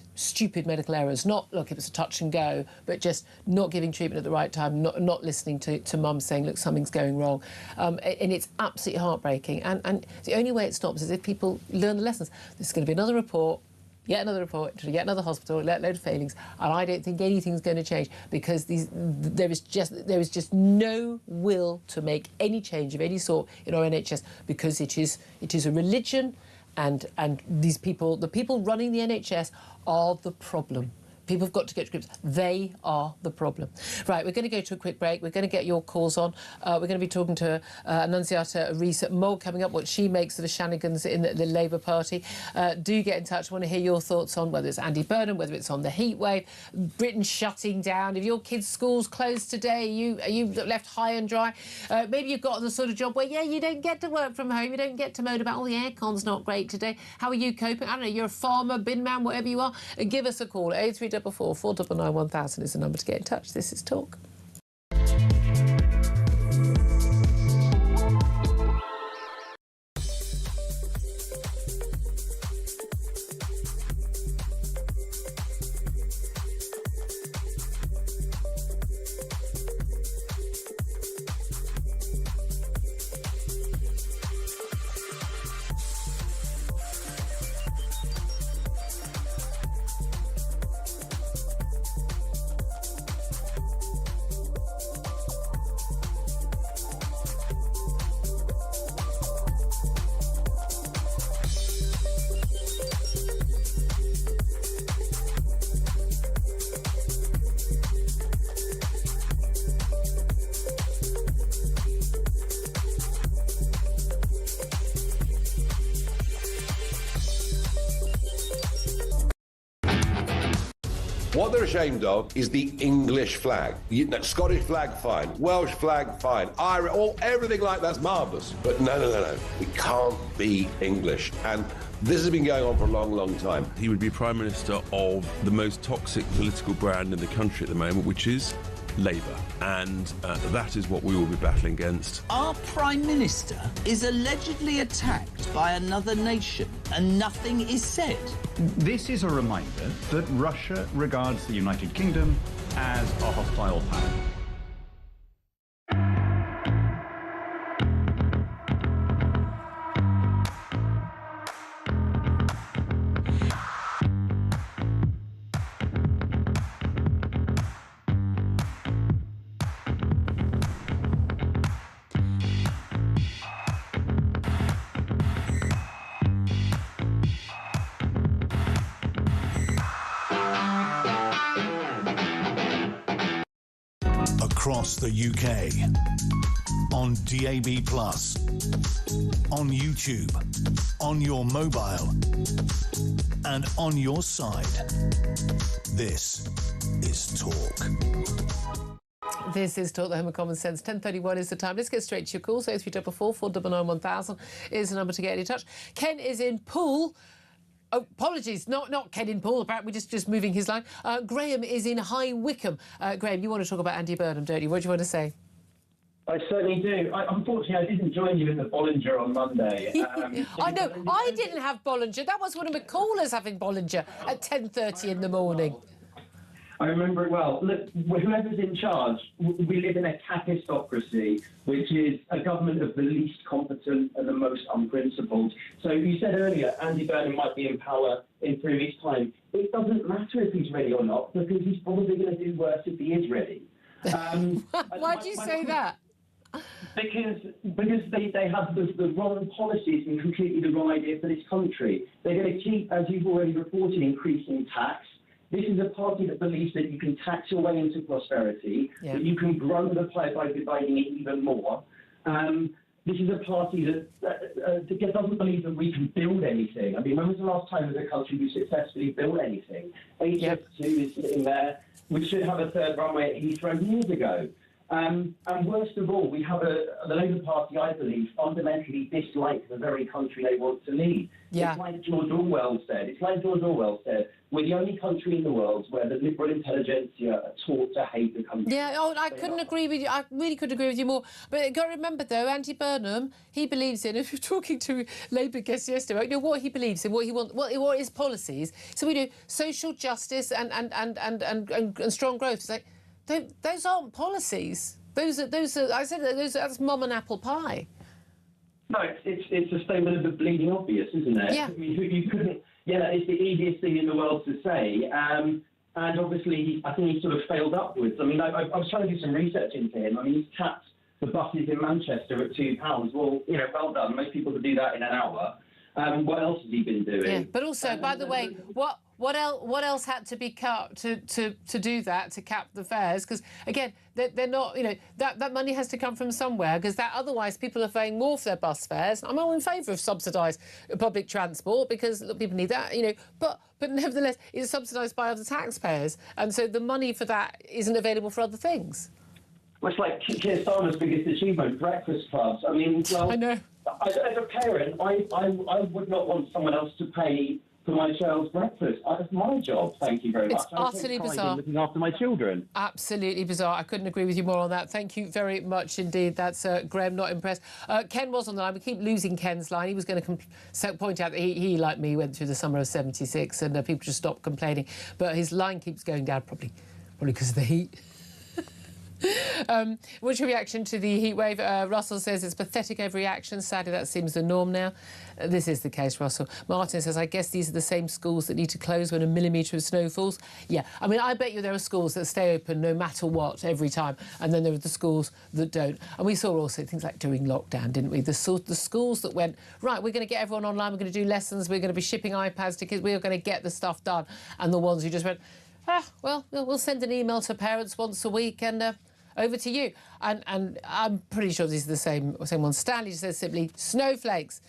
[SPEAKER 2] medical errors. Not, look, it was a touch and go, but just not giving treatment at the right time, not listening to mum saying, look, something's going wrong. And it's absolutely heartbreaking. And the only way it stops is if people learn the lessons. There's going to be another report, yet another report, to yet another hospital, load of failings, and I don't think anything's going to change, because there is just no will to make any change of any sort in our NHS, because it is a religion. And these people, the people running the NHS, are the problem. People have got to get to grips. They are the problem. Right, we're going to go to a quick break. We're going to get your calls on. We're going to be talking to Annunziata Rees-Mogg coming up, what she makes of the shenanigans in the Labour Party. Do get in touch. I want to hear your thoughts on whether it's Andy Burnham, whether it's on the heat wave, Britain shutting down. If your kids' school's closed today, are you left high and dry? Maybe you've got the sort of job where, you don't get to work from home. You don't get to moan about, the aircon's not great today. How are you coping? I don't know, you're a farmer, bin man, whatever you are. Give us a call. 0344 499 1000 is the number to get in touch. This is Talk.
[SPEAKER 4] What they're ashamed of is the English flag. Scottish flag, fine. Welsh flag, fine. Irish, everything like that's marvellous. But no. We can't be English. And this has been going on for a long time.
[SPEAKER 5] He would be Prime Minister of the most toxic political brand in the country at the moment, which is Labour. And that is what we will be battling against.
[SPEAKER 6] Our Prime Minister is allegedly attacked by another nation and nothing is said.
[SPEAKER 7] This is a reminder that Russia regards the United Kingdom as a hostile power.
[SPEAKER 1] across the UK. On DAB+, on YouTube, on your mobile, and on your side. This is Talk.
[SPEAKER 2] This is Talk, the home of common sense. 10:31 is the time. Let's get straight to your calls. 0344 499 1000 is the number to get in touch. Ken is in Poole. Oh, apologies, not Ken in Poole. Apparently, just moving his line. Graham is in High Wycombe. Graham, you want to talk about Andy Burnham, don't you? What do you want to say?
[SPEAKER 8] I certainly do. Unfortunately, I didn't join you in the Bollinger on Monday.
[SPEAKER 2] I know, I didn't have Bollinger. That was one of my callers having Bollinger at 10:30 in the morning.
[SPEAKER 8] I remember it well. Look, whoever's in charge, we live in a capistocracy, which is a government of the least competent and the most unprincipled. So you said earlier, Andy Burnham might be in power in 3 weeks' time. It doesn't matter if he's ready or not, because he's probably going to do worse if he is ready.
[SPEAKER 2] Why do you say that?
[SPEAKER 8] Because they have the wrong policies and completely the wrong idea for this country. They're going to keep, as you've already reported, increasing tax. This is a party that believes that you can tax your way into prosperity, that you can grow the pie by dividing it even more. This is a party that doesn't believe that we can build anything. I mean, when was the last time as a country we successfully built anything? HS2 is sitting there. We should have a third runway at Heathrow years ago. And worst of all, we have the Labour Party, I believe, fundamentally dislike the very country they want to lead.
[SPEAKER 2] Yeah.
[SPEAKER 8] It's like George Orwell said, we're the only country in the world where the liberal intelligentsia are taught to hate the country.
[SPEAKER 2] Yeah, I couldn't agree with you. I really couldn't agree with you more. But you've got to remember, though, Andy Burnham, he believes in, if you're talking to Labour guests yesterday, you know what he believes in, what he wants, what his policies. So we do social justice and strong growth. It's like, those aren't policies. That's mum and apple pie.
[SPEAKER 8] No, it's a statement of the bleeding obvious, isn't it?
[SPEAKER 2] Yeah.
[SPEAKER 8] I mean, you couldn't. Yeah, it's the easiest thing in the world to say. And obviously, I think he sort of failed upwards. I mean, I was trying to do some research into him. I mean, he's tapped the buses in Manchester at £2. Well, well done. Most people could do that in an hour. What else has he been doing?
[SPEAKER 2] Yeah, but also, by the way, what else had to be cut to do that, to cap the fares? Because again, they're not, that money has to come from somewhere, because otherwise people are paying more for their bus fares. I'm all in favour of subsidised public transport, because people need that, but nevertheless, it's subsidised by other taxpayers, and so the money for that isn't available for other things.
[SPEAKER 8] Well, it's like Keir Starmer's biggest achievement, breakfast clubs. I mean, well,
[SPEAKER 2] I know.
[SPEAKER 8] As a parent, I would not want someone else to pay for my child's breakfast. That's my job, thank you very much.
[SPEAKER 2] It's utterly bizarre.
[SPEAKER 8] Looking after my children.
[SPEAKER 2] Absolutely bizarre. I couldn't agree with you more on that. Thank you very much indeed. That's Graham, not impressed. Ken was on the line. We keep losing Ken's line. He was going to point out that he, like me, went through the summer of 76 and people just stopped complaining. But his line keeps going down, probably because of the heat. What's your reaction to the heat wave? Russell says it's pathetic overreaction. Sadly, that seems the norm now. This is the case, Russell. Martin says, I guess these are the same schools that need to close when a millimetre of snow falls. Yeah, I mean, I bet you there are schools that stay open no matter what every time, and then there are the schools that don't. And we saw also things like during lockdown, didn't we? The schools that went, right, we're going to get everyone online, we're going to do lessons, we're going to be shipping iPads to kids, we're going to get the stuff done. And the ones who just went, well, we'll send an email to parents once a week and over to you. And I'm pretty sure these are the same ones. Stanley says simply, snowflakes.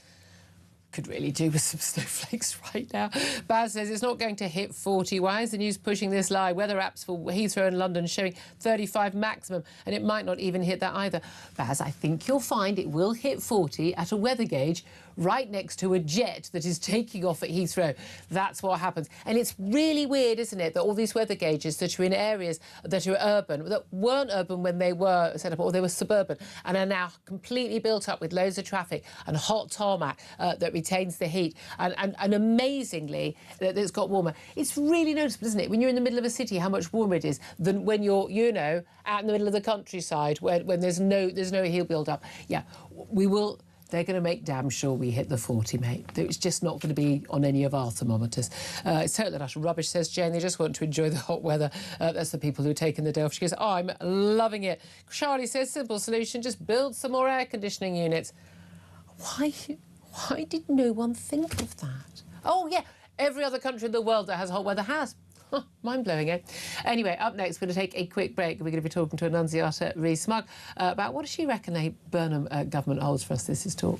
[SPEAKER 2] Could really do with some snowflakes right now. Baz says it's not going to hit 40. Why is the news pushing this lie? Weather apps for Heathrow and London showing 35 maximum, and it might not even hit that either. Baz, I think you'll find it will hit 40 at a weather gauge right next to a jet that is taking off at Heathrow. That's what happens. And it's really weird, isn't it, that all these weather gauges that are in areas that are urban, that weren't urban when they were set up, or they were suburban, and are now completely built up with loads of traffic and hot tarmac that retains the heat. And amazingly, that it's got warmer. It's really noticeable, isn't it, when you're in the middle of a city, how much warmer it is than when you're, out in the middle of the countryside when there's no heat build up. Yeah, we will. They're going to make damn sure we hit the 40, mate. It's just not going to be on any of our thermometers. It's totally utter rubbish, says Jane. They just want to enjoy the hot weather. That's the people who are taking the day off. She goes, I'm loving it. Charlie says, simple solution, just build some more air conditioning units. Why did no one think of that? Oh, yeah, every other country in the world that has hot weather has. Mind-blowing, eh? Anyway, up next, we're going to take a quick break. We're going to be talking to Annunziata Rees-Mogg about what does she reckon a Burnham government holds for us. This is Talk.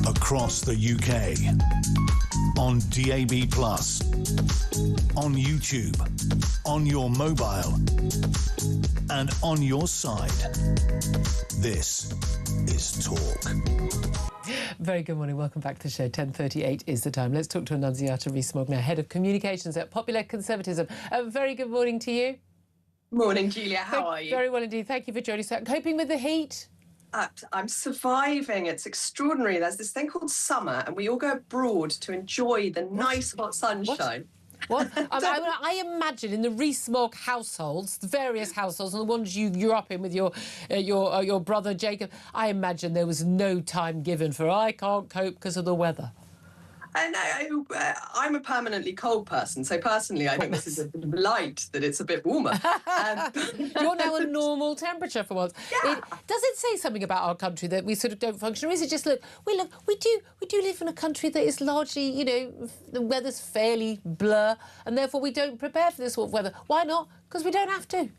[SPEAKER 1] Across the UK, on DAB+, on YouTube, on your mobile, and on your side. This is Talk.
[SPEAKER 2] Very good morning. Welcome back to the show. 10:38 is the time. Let's talk to Annunziata Rees-Mogg now, Head of Communications at Popular Conservatism. Very good morning to you.
[SPEAKER 9] Morning, Julia. How are you?
[SPEAKER 2] Very well indeed. Thank you for joining us. Coping with the heat?
[SPEAKER 9] I'm surviving. It's extraordinary. There's this thing called summer, and we all go abroad to enjoy the nice hot sunshine.
[SPEAKER 2] What? I imagine in the Rees-Mogg households, the various households, and the ones you grew up in with your brother Jacob, I imagine there was no time given for I can't cope because of the weather.
[SPEAKER 9] And I'm a permanently cold person, so personally I think this is a delight that it's a bit warmer.
[SPEAKER 2] You're now a normal temperature for once.
[SPEAKER 9] Yeah.
[SPEAKER 2] Does it say something about our country that we sort of don't function, or is it just we do live in a country that is largely, you know, the weather's fairly blur, and therefore we don't prepare for this sort of weather. Why not? Because we don't have to.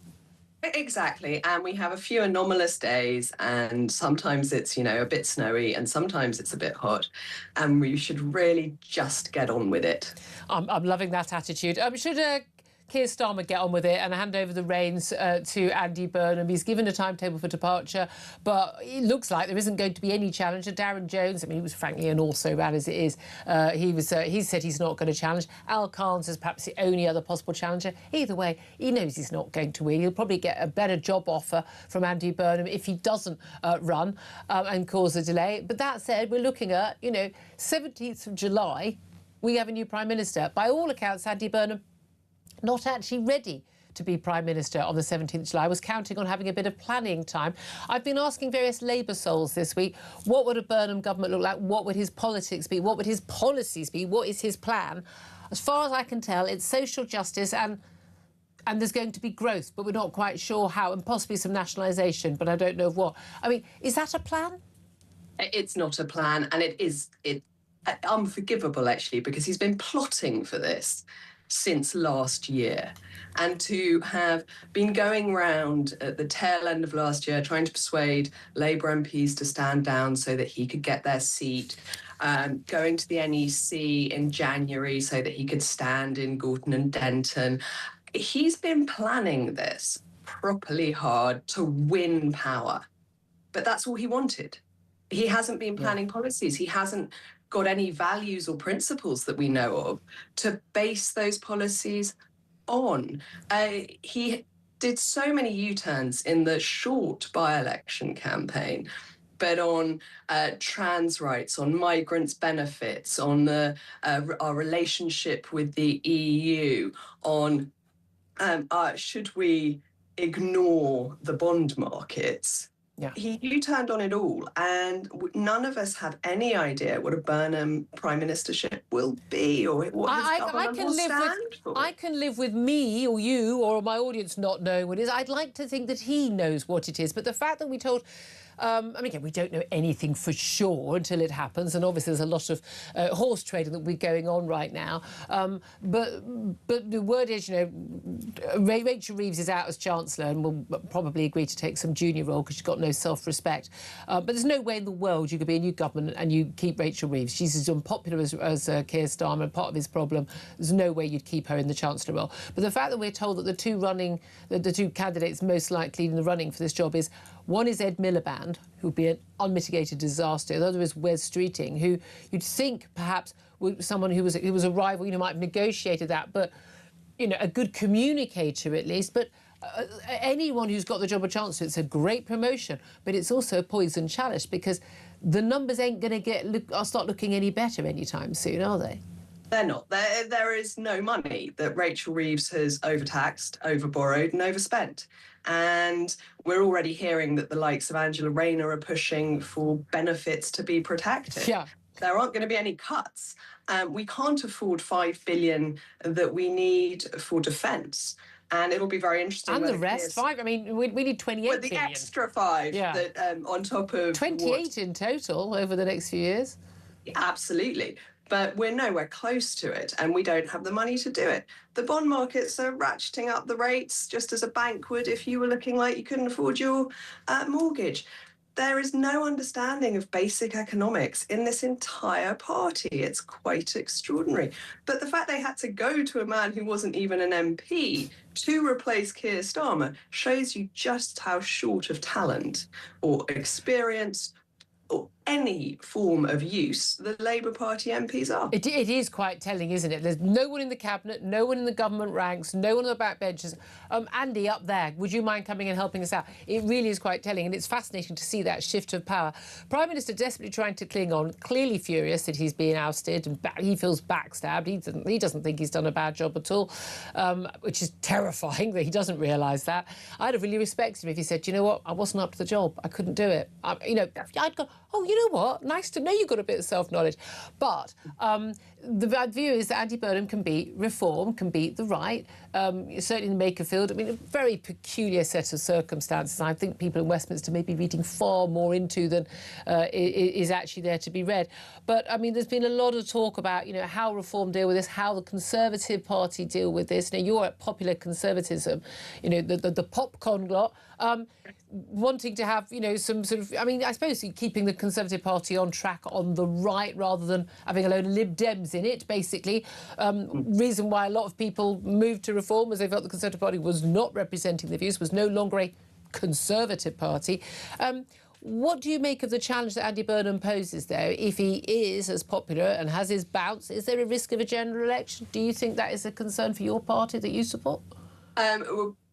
[SPEAKER 9] Exactly, and we have a few anomalous days, and sometimes it's, you know, a bit snowy, and sometimes it's a bit hot, and we should really just get on with it.
[SPEAKER 2] I'm loving that attitude. Should Keir Starmer get on with it and hand over the reins to Andy Burnham? He's given a timetable for departure, but it looks like there isn't going to be any challenge. Darren Jones, I mean, he was frankly an also-ran as it is. He said he's not going to challenge. Al Khan's is perhaps the only other possible challenger. Either way, he knows he's not going to win. He'll probably get a better job offer from Andy Burnham if he doesn't run and cause a delay. But that said, we're looking at, you know, 17th of July, we have a new Prime Minister. By all accounts, Andy Burnham not actually ready to be Prime Minister on the 17th of July. I was counting on having a bit of planning time. I've been asking various Labour souls this week, what would a Burnham government look like? What would his politics be? What would his policies be? What is his plan? As far as I can tell, it's social justice and there's going to be growth, but we're not quite sure how, and possibly some nationalisation, but I don't know of what. I mean, is that a plan?
[SPEAKER 9] It's not a plan, and it's unforgivable, actually, because he's been plotting for this since last year, and to have been going round at the tail end of last year trying to persuade Labour MPs to stand down so that he could get their seat, going to the NEC in January so that he could stand in Gorton and Denton. He's been planning this properly hard to win power, but that's all he wanted. He hasn't been planning policies. He hasn't got any values or principles that we know of to base those policies on. He did so many U-turns in the short by-election campaign, but on trans rights, on migrants' benefits, on our relationship with the EU, on should we ignore the bond markets.
[SPEAKER 2] Yeah.
[SPEAKER 9] He U-turned on it all, and none of us have any idea what a Burnham prime ministership will be or what his government will stand for.
[SPEAKER 2] I can live with me or you or my audience not knowing what it is. I'd like to think that he knows what it is, but the fact that we told I mean, again, we don't know anything for sure until it happens, and obviously there's a lot of horse trading that will be going on right now. But the word is, Rachel Reeves is out as Chancellor and will probably agree to take some junior role because she's got no self-respect. But there's no way in the world you could be a new government and you keep Rachel Reeves. She's as unpopular as Keir Starmer, and part of his problem. There's no way you'd keep her in the Chancellor role. But the fact that we're told that the two candidates most likely in the running for this job is, one is Ed Miliband, who'd be an unmitigated disaster. The other is Wes Streeting, who you'd think perhaps was someone who was a rival, might have negotiated that, but a good communicator at least. But anyone who's got the job of Chancellor, it's a great promotion, but it's also a poison chalice because the numbers ain't going to start looking any better anytime soon, are they?
[SPEAKER 9] They're not. There is no money that Rachel Reeves has overtaxed, overborrowed and overspent. And we're already hearing that the likes of Angela Rayner are pushing for benefits to be protected.
[SPEAKER 2] Yeah.
[SPEAKER 9] There aren't going to be any cuts. We can't afford $5 billion that we need for defence. And it'll be very interesting.
[SPEAKER 2] And the rest, $5. I mean, we need 28
[SPEAKER 9] billion. The extra $5 that on top of
[SPEAKER 2] 28 in total over the next few years.
[SPEAKER 9] Absolutely. But we're nowhere close to it, and we don't have the money to do it. The bond markets are ratcheting up the rates just as a bank would if you were looking like you couldn't afford your mortgage. There is no understanding of basic economics in this entire party. It's quite extraordinary. But the fact they had to go to a man who wasn't even an MP to replace Keir Starmer shows you just how short of talent or experience or any form of use the Labour Party MPs are.
[SPEAKER 2] It is quite telling, isn't it? There's no one in the cabinet, no one in the government ranks, no one on the backbenches. Andy, up there, would you mind coming and helping us out? It really is quite telling, and it's fascinating to see that shift of power. Prime Minister desperately trying to cling on, clearly furious that he's being ousted, and he feels backstabbed. He doesn't think he's done a bad job at all, which is terrifying that he doesn't realise that. I'd have really respected him if he said, you know what, I wasn't up to the job, I couldn't do it. I'd go, oh, you know what? Nice to know you've got a bit of self-knowledge. But the bad view is that Andy Burnham can beat reform, can beat the right, certainly in the Makerfield. I mean, a very peculiar set of circumstances. I think people in Westminster may be reading far more into than is actually there to be read. But, I mean, there's been a lot of talk about, how Reform deal with this, how the Conservative Party deal with this. Now, you're at Popular Conservatism, the popcorn lot. Wanting to have, some sort of... I mean, I suppose keeping the Conservative Party on track on the right rather than having a load of Lib Dems in it, basically. Reason why a lot of people moved to Reform was they felt the Conservative Party was not representing their views, was no longer a Conservative Party. What do you make of the challenge that Andy Burnham poses there? If he is as popular and has his bounce, is there a risk of a general election? Do you think that is a concern for your party that you support?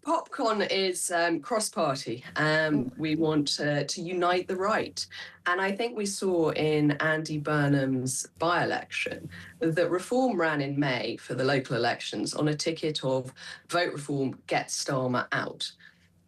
[SPEAKER 9] Popcorn is cross-party. We want to unite the right. And I think we saw in Andy Burnham's by-election that Reform ran in May for the local elections on a ticket of vote Reform, get Starmer out.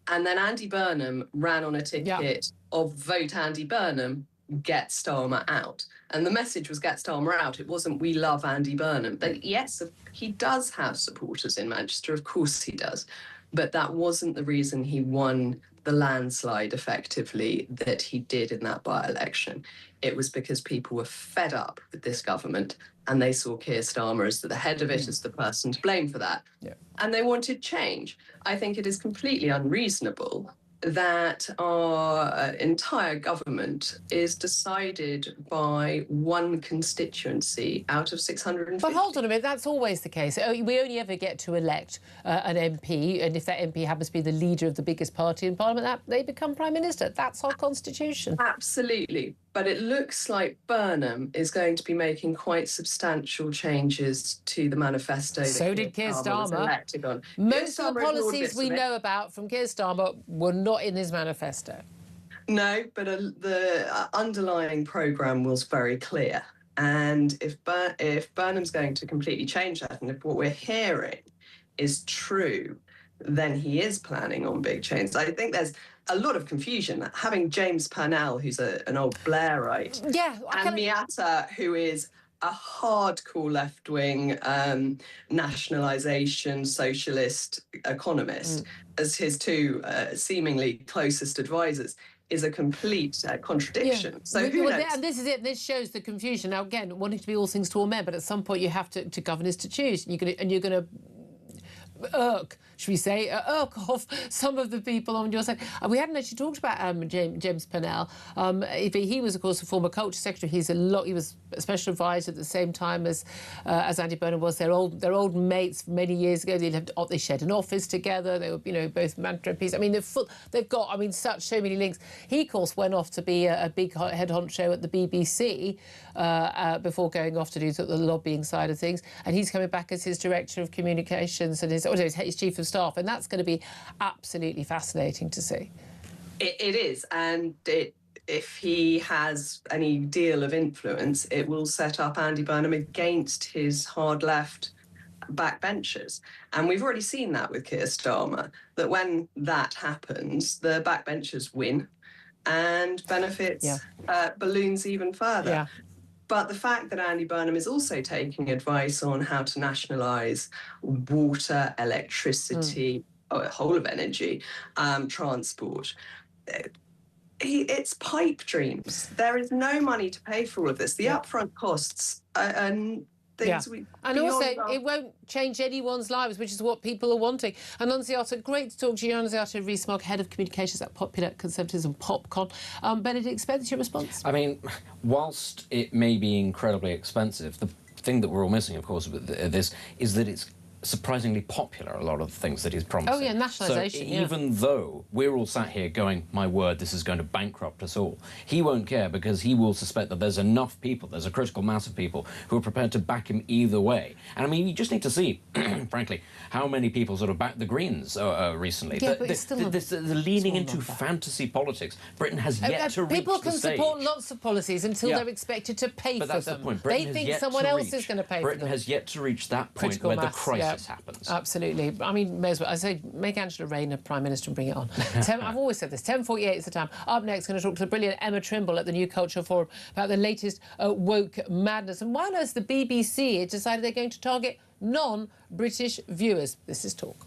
[SPEAKER 9] And then Andy Burnham ran on a ticket of vote Andy Burnham, get Starmer out. And the message was get Starmer out. It wasn't we love Andy Burnham. But yes, he does have supporters in Manchester. Of course he does. But that wasn't the reason he won the landslide effectively that he did in that by-election. It was because people were fed up with this government and they saw Keir Starmer as the head of it, as the person to blame for that. Yeah. And they wanted change. I think it is completely unreasonable that our entire government is decided by one constituency out of 650.
[SPEAKER 2] But hold on a minute, that's always the case. We only ever get to elect an MP, and if that MP happens to be the leader of the biggest party in Parliament, they become Prime Minister. That's our constitution.
[SPEAKER 9] Absolutely. But it looks like Burnham is going to be making quite substantial changes to the manifesto.
[SPEAKER 2] So did Keir Starmer. Most of the policies we know about from Keir Starmer were not in his manifesto.
[SPEAKER 9] No, but the underlying programme was very clear. And if Burnham's going to completely change that, and if what we're hearing is true, then he is planning on big changes. I think there's a lot of confusion. Having James Purnell, who's an old Blairite, and Miata, who is a hardcore left-wing nationalisation socialist economist, as his two seemingly closest advisors, is a complete contradiction.
[SPEAKER 2] Yeah.
[SPEAKER 9] So who knows?
[SPEAKER 2] And this is it. This shows the confusion. Now, again, wanting to be all things to all men, but at some point you have to govern is to choose. And you're going to irk off some of the people on your side. We hadn't actually talked about James Pennell. He was, of course, a former culture secretary. He was a special advisor at the same time as Andy Burnham was. They're old mates many years ago. They shared an office together. They were, both mantra MPs. I mean, they've got, so many links. He, of course, went off to be a big head honcho at the BBC before going off to do the lobbying side of things. And he's coming back as his director of communications and his chief of staff, and that's going to be absolutely fascinating to see.
[SPEAKER 9] It is, and if he has any deal of influence, it will set up Andy Burnham against his hard left backbenchers. And we've already seen that with Keir Starmer, that when that happens, the backbenchers win and benefits balloons even further.
[SPEAKER 2] Yeah.
[SPEAKER 9] But the fact that Andy Burnham is also taking advice on how to nationalise water, electricity, a whole of energy, transport, it's pipe dreams. There is no money to pay for all of this. The upfront costs and things
[SPEAKER 2] and also it won't change anyone's lives, which is what people are wanting. Annunziata, great to talk to you. Annunziata Rees-Mogg, Head of Communications at Popular Conservatism, Popcon. Benedict Spence, your response?
[SPEAKER 3] I mean, whilst it may be incredibly expensive, the thing that we're all missing, of course, with this is that it's surprisingly popular, a lot of the things that he's promising.
[SPEAKER 2] Oh, yeah, nationalisation,
[SPEAKER 3] So even though we're all sat here going, my word, this is going to bankrupt us all, he won't care because he will suspect that there's enough people, there's a critical mass of people who are prepared to back him either way. And I mean, you just need to see, frankly, how many people sort of backed the Greens recently.
[SPEAKER 2] Yeah, but it's still
[SPEAKER 3] the leaning into fantasy politics. Britain has yet to reach
[SPEAKER 2] people
[SPEAKER 3] the
[SPEAKER 2] can
[SPEAKER 3] stage.
[SPEAKER 2] Support lots of policies until they're expected to pay for them.
[SPEAKER 3] But that's the point. Britain
[SPEAKER 2] they think
[SPEAKER 3] has yet
[SPEAKER 2] someone
[SPEAKER 3] to
[SPEAKER 2] else
[SPEAKER 3] reach,
[SPEAKER 2] is going to pay for them.
[SPEAKER 3] Britain has yet to reach that point
[SPEAKER 2] Critical
[SPEAKER 3] where
[SPEAKER 2] mass,
[SPEAKER 3] the crisis happens.
[SPEAKER 2] Absolutely. I mean, may as well. I say, make Angela Rayner Prime Minister and bring it on. I've always said this. 10:48 is the time. Up next, going to talk to the brilliant Emma Trimble at the New Culture Forum about the latest woke madness and why on earth the BBC has decided they're going to target non-British viewers. This is Talk.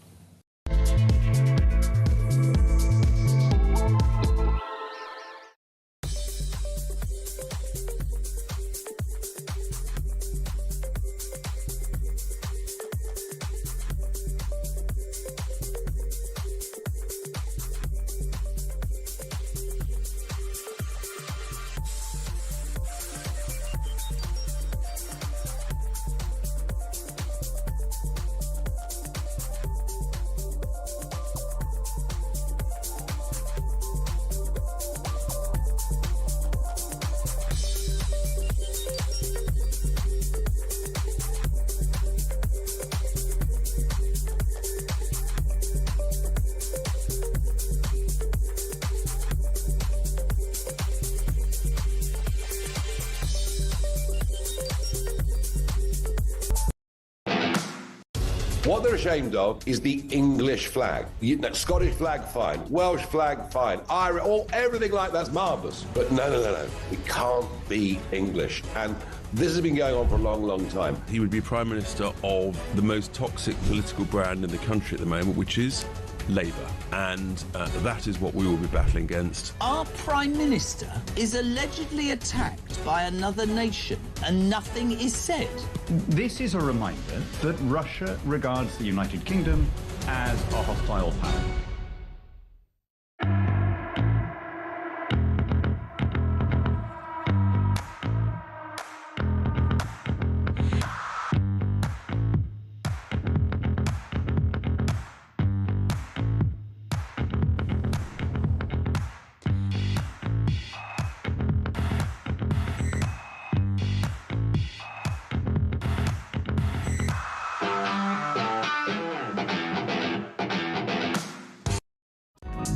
[SPEAKER 4] What they're ashamed of is the English flag. Scottish flag, fine. Welsh flag, fine. Irish, everything like that's marvellous. But no. We can't be English. And this has been going on for a long, long time.
[SPEAKER 5] He would be Prime Minister of the most toxic political brand in the country at the moment, which is Labour. And that is what we will be battling against.
[SPEAKER 6] Our Prime Minister is allegedly attacked by another nation and nothing is said.
[SPEAKER 7] This is a reminder that Russia regards the United Kingdom as a hostile power.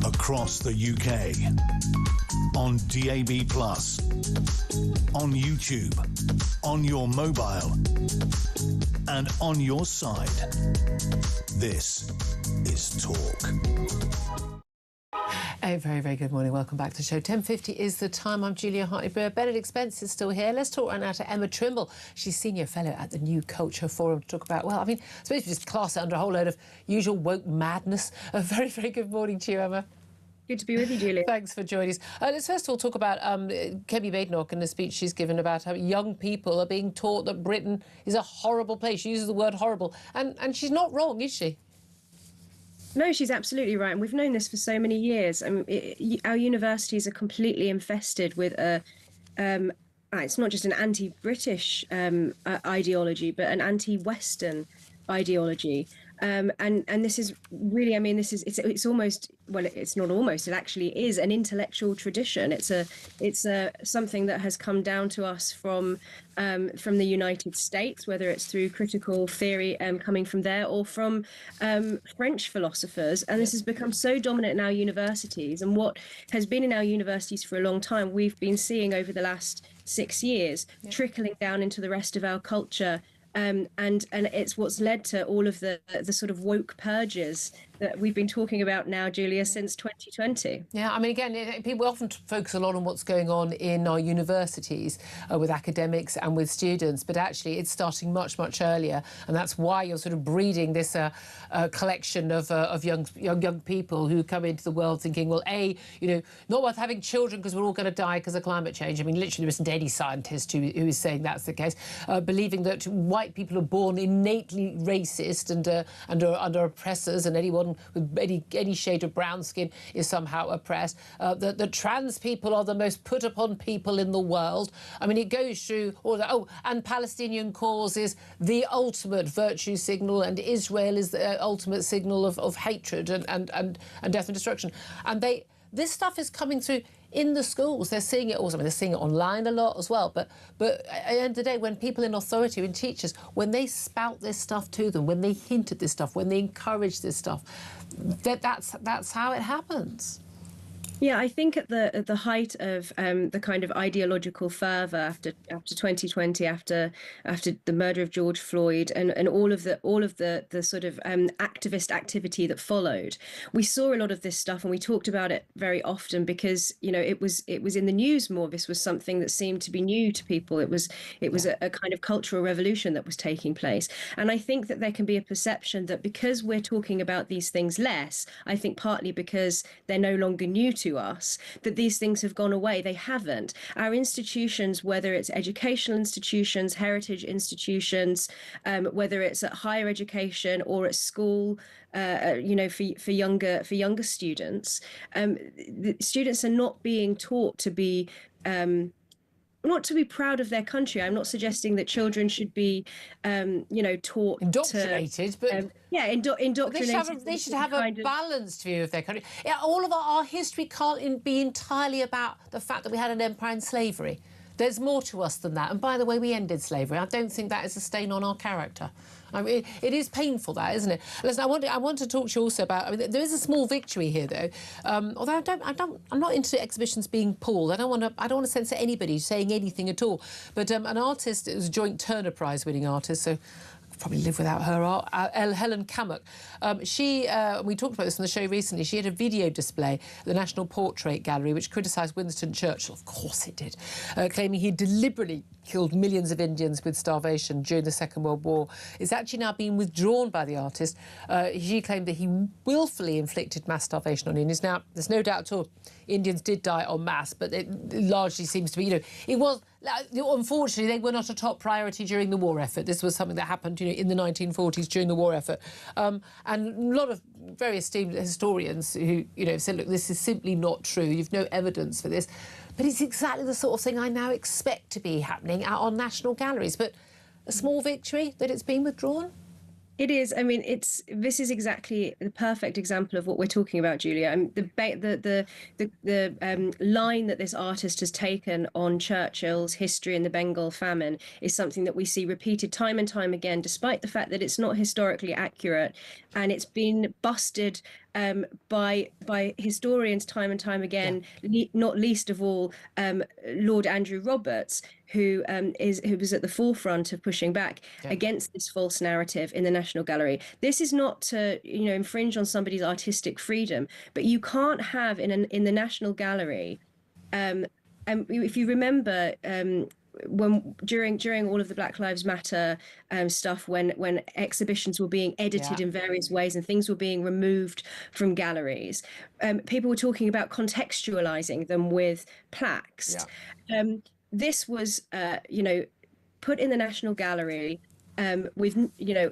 [SPEAKER 1] Across the UK, on DAB+, on YouTube, on your mobile, and on your side. This is Talk.
[SPEAKER 2] A very, very good morning. Welcome back to the show. 10:50 is the time. I'm Julia Hartley-Brewer. Benedict Spence is still here. Let's talk right now to Emma Trimble. She's Senior Fellow at the New Culture Forum to talk about, well, I mean, I suppose we just class it under a whole load of usual woke madness. A very, very good morning to you, Emma.
[SPEAKER 10] Good to be with you, Julia.
[SPEAKER 2] Thanks for joining us. Let's first of all talk about Kemi Badenoch and the speech she's given about how young people are being taught that Britain is a horrible place. She uses the word horrible. And she's not wrong, is she?
[SPEAKER 10] No, she's absolutely right. And we've known this for so many years. Our universities are completely infested with it's not just an anti-British ideology, but an anti-Western ideology. And this is really, it's almost, well, it's not almost, it actually is an intellectual tradition. It's something that has come down to us from the United States, whether it's through critical theory coming from there or from French philosophers. And this has become so dominant in our universities. And what has been in our universities for a long time, we've been seeing over the last 6 years, trickling down into the rest of our culture. And it's what's led to all of the sort of woke purges that we've been talking about now, Julia, since 2020.
[SPEAKER 2] Yeah, I mean, again, people often focus a lot on what's going on in our universities with academics and with students, but actually it's starting much, much earlier. And that's why you're sort of breeding this collection of young people who come into the world thinking, well, not worth having children because we're all going to die because of climate change. I mean, literally there isn't any scientist who is saying that's the case. Believing that white people are born innately racist and under oppressors, and anyone with any shade of brown skin is somehow oppressed. The trans people are the most put upon people in the world. I mean, it goes through all and Palestinian cause is the ultimate virtue signal, and Israel is the ultimate signal of hatred and death and destruction. And this stuff is coming through in the schools. They're seeing it also. I mean, they're seeing it online a lot as well. But at the end of the day, when people in authority, when teachers, when they spout this stuff to them, when they hint at this stuff, when they encourage this stuff, that's how it happens.
[SPEAKER 10] Yeah, I think at the height of the kind of ideological fervour after 2020, after the murder of George Floyd, and all of the sort of activist activity that followed, we saw a lot of this stuff, and we talked about it very often because it was in the news more. This was something that seemed to be new to people. It was a kind of cultural revolution that was taking place, and I think that there can be a perception that because we're talking about these things less, I think partly because they're no longer new to us, that these things have gone away. They haven't. Our institutions, whether it's educational institutions, heritage institutions, whether it's at higher education or at school, for younger students, the students are not being taught to be not to be proud of their country. I'm not suggesting that children should be, taught
[SPEAKER 2] indoctrinated,
[SPEAKER 10] indoctrinated.
[SPEAKER 2] They should have a balanced view of their country. Yeah, all of our history can't be entirely about the fact that we had an empire and slavery. There's more to us than that. And by the way, we ended slavery. I don't think that is a stain on our character. I mean, it is painful, that, isn't it? Listen, I want to talk to you also about. I mean, there is a small victory here, though. Although I'm not into exhibitions being pulled. I don't want to censor anybody saying anything at all. But an artist, it was a joint Turner Prize winning artist, so probably live without her art. Helen Cammock. We talked about this on the show recently. She had a video display at the National Portrait Gallery which criticised Winston Churchill. Of course it did, claiming he deliberately killed millions of Indians with starvation during the Second World War. It's actually now been withdrawn by the artist. She claimed that he willfully inflicted mass starvation on Indians. Now, there's no doubt at all Indians did die en masse, but it largely seems to be, it was. Unfortunately, they were not a top priority during the war effort. This was something that happened, in the 1940s during the war effort. And a lot of very esteemed historians who, said, look, this is simply not true. You've no evidence for this. But it's exactly the sort of thing I now expect to be happening out on national galleries. But a small victory that it's been withdrawn?
[SPEAKER 10] It is. I mean, this is exactly the perfect example of what we're talking about, Julia. The line that this artist has taken on Churchill's history in the Bengal famine is something that we see repeated time and time again, despite the fact that it's not historically accurate, and it's been busted by historians time and time again. Not least of all Lord Andrew Roberts, who was at the forefront of pushing back against this false narrative in the National Gallery. This is not to infringe on somebody's artistic freedom, but you can't have in the National Gallery. If you remember, during all of the Black Lives Matter stuff, when exhibitions were being edited in various ways and things were being removed from galleries, people were talking about contextualizing them with plaques. This was, put in the National Gallery with,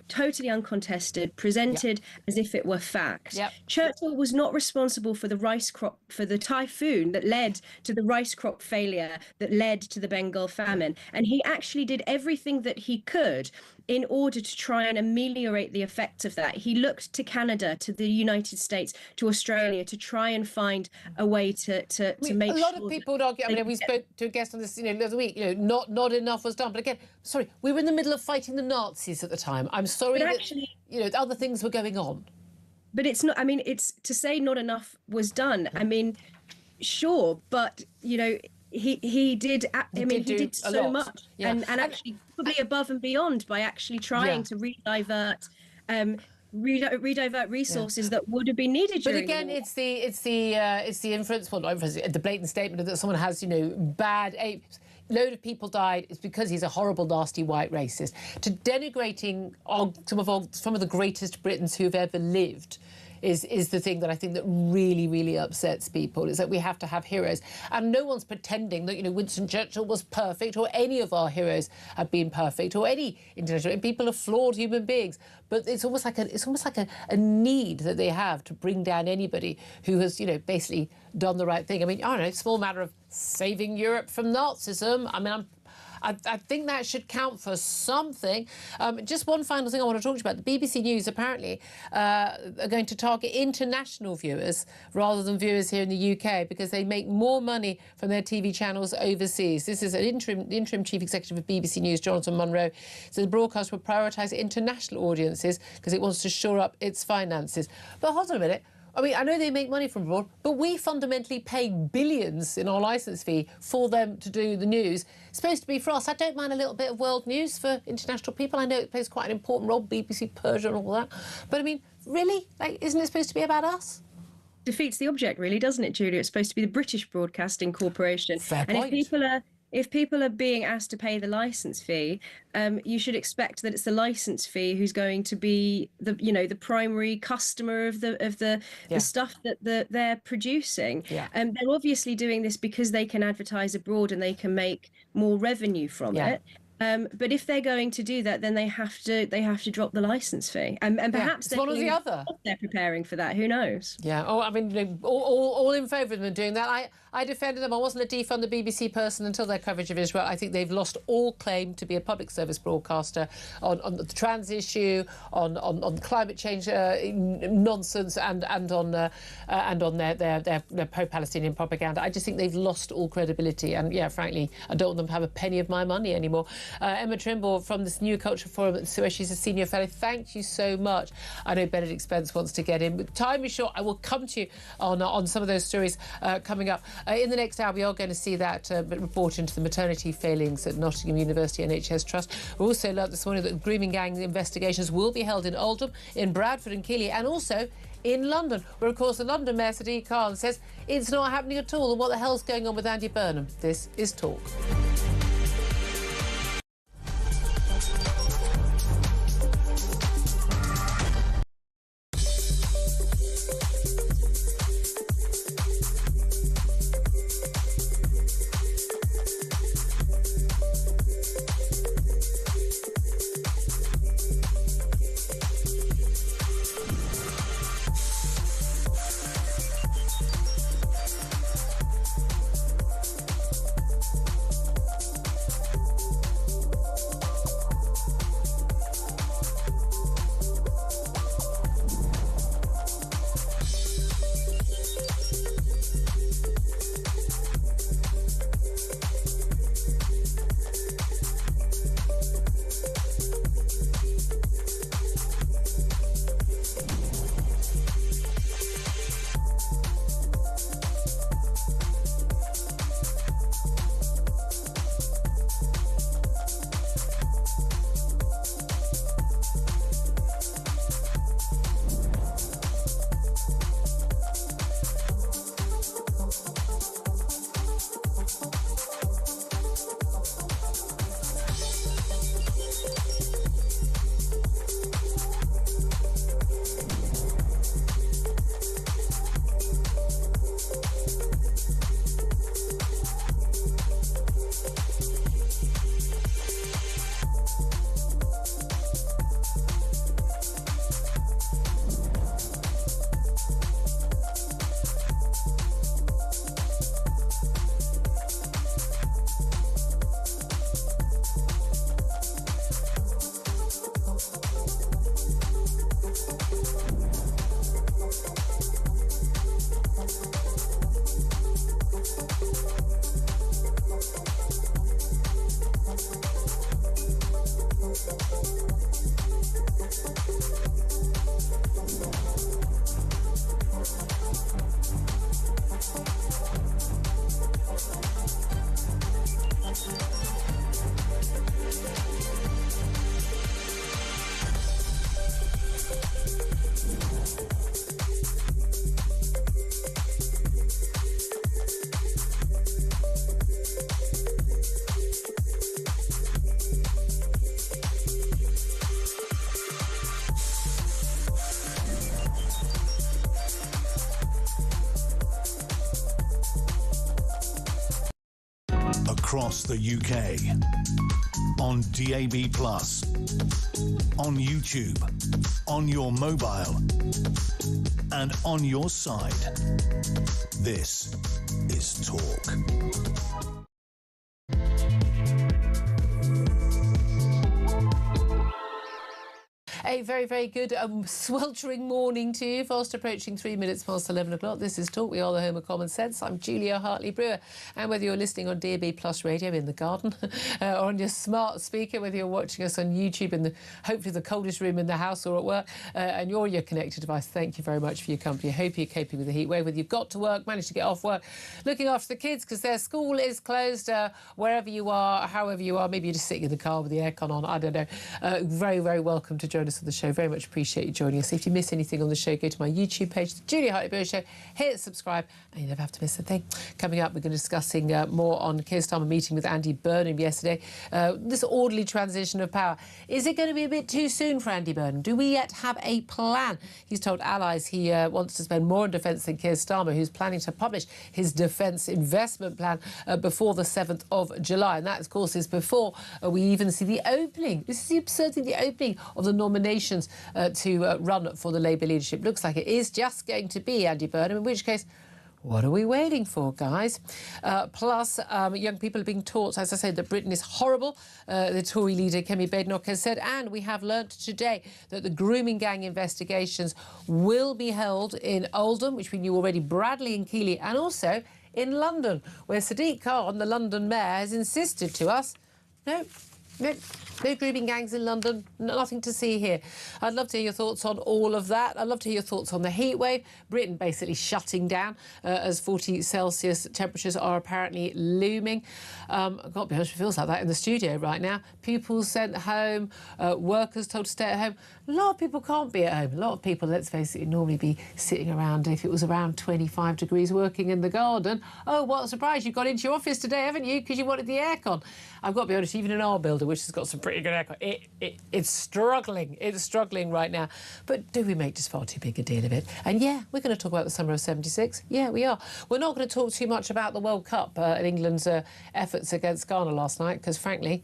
[SPEAKER 10] totally uncontested, presented as if it were fact. Churchill was not responsible for the rice crop, for the typhoon that led to the rice crop failure that led to the Bengal famine. And he actually did everything that he could in order to try and ameliorate the effects of that. He looked to Canada, to the United States, to Australia to try and find a way to make sure.
[SPEAKER 2] A lot of people would argue, we spoke to a guest on this, the other week, not enough was done. But again, sorry, we were in the middle of fighting the Nazis at the time. I'm sorry that, actually, other things were going on.
[SPEAKER 10] But it's not, it's to say not enough was done. Sure, but, he did so much, and actually probably above and beyond by actually trying to redivert resources that would have been needed.
[SPEAKER 2] But again, it's the inference, well, not inference, the blatant statement that someone has, bad apes. Load of people died. It's because he's a horrible, nasty white racist. To denigrating some of the greatest Britons who've ever lived is the thing that I think that really, really upsets people, is that we have to have heroes. And no one's pretending that, Winston Churchill was perfect, or any of our heroes have been perfect, or any international. People are flawed human beings. But it's almost like a need that they have to bring down anybody who has, basically done the right thing. I don't know, small matter of saving Europe from Nazism. I think that should count for something. Just one final thing I want to talk to you about. The BBC News apparently are going to target international viewers rather than viewers here in the UK, because they make more money from their TV channels overseas. This is the interim chief executive of BBC News, Jonathan Munro, says the broadcast will prioritise international audiences because it wants to shore up its finances. But hold on a minute. I know they make money from abroad, but we fundamentally pay billions in our licence fee for them to do the news. It's supposed to be for us. I don't mind a little bit of world news for international people. I know it plays quite an important role, BBC Persia and all that. But, really? Isn't it supposed to be about us?
[SPEAKER 10] Defeats the object, really, doesn't it, Julia? It's supposed to be the British Broadcasting Corporation.
[SPEAKER 2] Fair point.
[SPEAKER 10] If people are being asked to pay the licence fee, you should expect that it's the licence fee who's going to be the primary customer of the stuff that they're producing. They're obviously doing this because they can advertise abroad and they can make more revenue from it. But if they're going to do that, then they have to drop the licence fee, and perhaps
[SPEAKER 2] one or the other.
[SPEAKER 10] They're preparing for that. Who knows?
[SPEAKER 2] All in favour of them doing that. I defended them. I wasn't a defund the BBC person until their coverage of Israel. I think they've lost all claim to be a public service broadcaster on the trans issue, on climate change nonsense, and on their pro-Palestinian propaganda. I just think they've lost all credibility, and frankly, I don't want them to have a penny of my money anymore. Emma Trimble from this New Culture Forum at Suez, she's a senior fellow. Thank you so much. I know Benedict Spence wants to get in, but time is short. I will come to you on some of those stories coming up. In the next hour, we are going to see that report into the maternity failings at Nottingham University NHS Trust. We also learnt this morning that grooming gang investigations will be held in Oldham, in Bradford and Keighley, and also in London, where, of course, the London Mayor, Sadiq Khan, says it's not happening at all. And what the hell's going on with Andy Burnham? This is Talk.
[SPEAKER 1] across the UK, on DAB+, on YouTube, on your mobile, and on your side. This is Talk.
[SPEAKER 2] A very, very good sweltering morning to you. Fast approaching 3 minutes past 11 o'clock. This is Talk. We are the home of common sense. I'm Julia Hartley-Brewer. And whether you're listening on DAB Plus radio in the garden or on your smart speaker, whether you're watching us on YouTube in hopefully the coldest room in the house or at work, and you're your connected device, thank you very much for your company. I hope you're coping with the heat wave. Whether you've got to work, managed to get off work, looking after the kids because their school is closed, wherever you are, however you are, maybe you're just sitting in the car with the aircon on, I don't know. Very, very welcome to join us on the show. Very much appreciate you joining us. If you miss anything on the show, go to my YouTube page, The Julia Hartley-Brewer Show, hit subscribe, and you never have to miss a thing. Coming up, we're going to be discussing more on Keir Starmer meeting with Andy Burnham yesterday. This orderly transition of power. Is it going to be a bit too soon for Andy Burnham? Do we yet have a plan? He's told allies he wants to spend more on defence than Keir Starmer, who's planning to publish his defence investment plan before the 7th of July. And that, of course, is before we even see the opening. This is the absurd thing, the opening of the nominations to run for the Labour leadership. Looks like it is just going to be Andy Burnham, in which case, what are we waiting for, guys? Plus, young people are being taught, as I said, that Britain is horrible. The Tory leader, Kemi Badenoch, has said, and we have learnt today that the grooming gang investigations will be held in Oldham, which we knew already, Bradley and Keighley, and also in London, where Sadiq Khan, the London mayor, has insisted to us, no grooming gangs in London, nothing to see here. I'd love to hear your thoughts on all of that. I'd love to hear your thoughts on the heat wave. Britain basically shutting down as 40 Celsius temperatures are apparently looming. I've got to be honest, it feels like that in the studio right now. Pupils sent home, workers told to stay at home. A lot of people can't be at home. A lot of people, let's face it, would normally be sitting around, if it was around 25 degrees, working in the garden. Oh, what a surprise, you got into your office today, haven't you, because you wanted the aircon. I've got to be honest, even in our building, which has got some pretty good aircon, it's struggling. It's struggling right now. But do we make just far too big a deal of it? And yeah, we're going to talk about the summer of '76. Yeah, we are. We're not going to talk too much about the World Cup and England's efforts against Ghana last night, because frankly,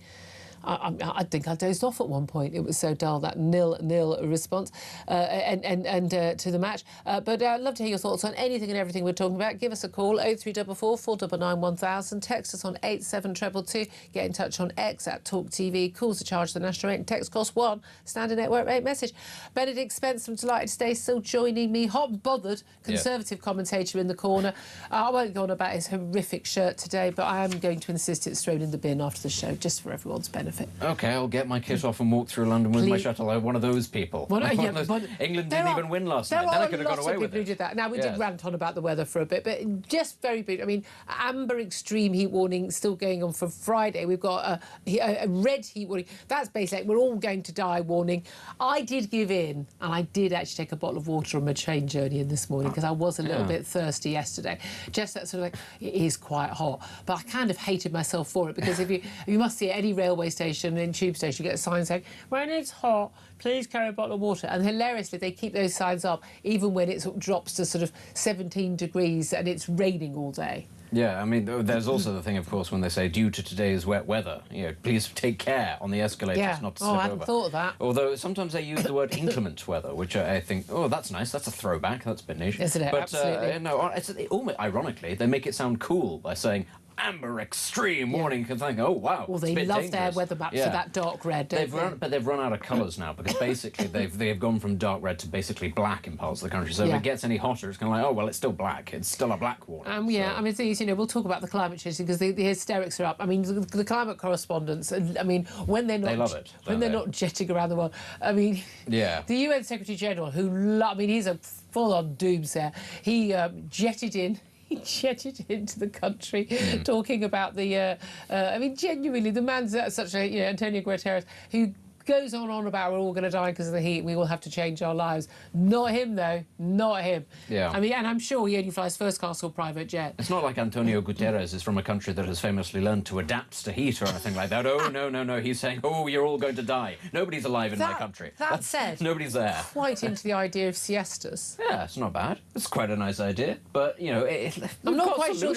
[SPEAKER 2] I think I dozed off at one point. It was so dull, that 0-0 response to the match. But I'd love to hear your thoughts on anything and everything we're talking about. Give us a call, 0344 499 1000. Text us on 87222. Get in touch on X at talkTV. Calls are charged the national rate and text cost £1. Standard network rate message. Benedict Spence from Delighted Today still joining me. Hot bothered Conservative commentator in the corner. I won't go on about his horrific shirt today, but I am going to insist it's thrown in the bin after the show, just for everyone's benefit.
[SPEAKER 3] OK, I'll get my kit off and walk through London with my shuttle. I'm one of those people. England didn't even win last night. Then I could have got away with it. Who did that.
[SPEAKER 2] Now, we did rant on about the weather for a bit, but just very brief. I mean, amber extreme heat warning still going on for Friday. We've got a red heat warning. That's basically we're all going to die warning. I did give in, and I did actually take a bottle of water on my train journey in this morning because I was a little bit thirsty yesterday. Just that sort of it is quite hot. But I kind of hated myself for it because if you must see at any railway station and tube station, you get a sign saying, when it's hot, please carry a bottle of water. And hilariously, they keep those signs up even when it drops to sort of 17 degrees and it's raining all day.
[SPEAKER 3] Yeah, I mean, there's also the thing, of course, when they say, due to today's wet weather, please take care on the escalators not to slip over.
[SPEAKER 2] I hadn't thought of that.
[SPEAKER 3] Although sometimes they use the word inclement weather, which I think, that's nice, that's a throwback, that's a bit niche.
[SPEAKER 2] Isn't it?
[SPEAKER 3] But,
[SPEAKER 2] absolutely.
[SPEAKER 3] almost ironically, they make it sound cool by saying, amber extreme warning, and think, oh wow.
[SPEAKER 2] Well, they love their weather maps for that dark red, don't they?
[SPEAKER 3] But they've run out of colours now because basically they've gone from dark red to basically black in parts of the country. So if it gets any hotter, it's kind of like, oh well, it's still black. It's still a black warning.
[SPEAKER 2] I mean, we'll talk about the climate change because the hysterics are up. I mean, the climate correspondents. I mean, when they're not,
[SPEAKER 3] they love it.
[SPEAKER 2] When they're not jetting around the world. I mean, the UN Secretary General, he's a full-on doomsayer. He jetted in. He jetted into the country talking about the... I mean, genuinely, the man's such a... Antonio Guterres, who goes on about we're all going to die because of the heat, we will have to change our lives. Not him, though. Not him.
[SPEAKER 3] Yeah.
[SPEAKER 2] I mean, and I'm sure he only flies first class or private jet.
[SPEAKER 3] It's not like Antonio Guterres is from a country that has famously learned to adapt to heat or anything like that. Oh, no. He's saying, oh, you're all going to die. Nobody's alive in my country.
[SPEAKER 2] That said,
[SPEAKER 3] nobody's there.
[SPEAKER 2] Quite into the idea of siestas.
[SPEAKER 3] Yeah, it's not bad. It's quite a nice idea. But, you know,
[SPEAKER 2] I'm not quite sure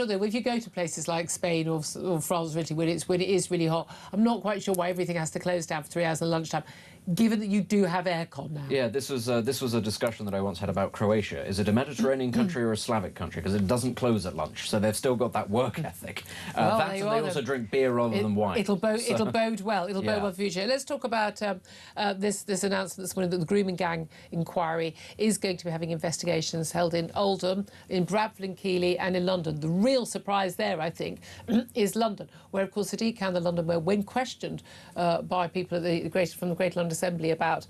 [SPEAKER 2] that if you go to places like Spain or France, really, when it is really hot, I'm not quite sure why everything has to close down for 3 hours at lunchtime, given that you do have aircon now.
[SPEAKER 3] Yeah, this was a discussion that I once had about Croatia. Is it a Mediterranean country or a Slavic country? Because it doesn't close at lunch, so they've still got that work ethic. That, and they also drink beer rather than wine.
[SPEAKER 2] It'll bode well. It'll bode well for the future. Let's talk about this announcement this morning that the grooming gang inquiry is going to be having investigations held in Oldham, in Bradford and Keighley, and in London. The real surprise there, I think, is London, where, of course, Sadiq Khan, the London mayor, when questioned by people at from the Greater London Assembly about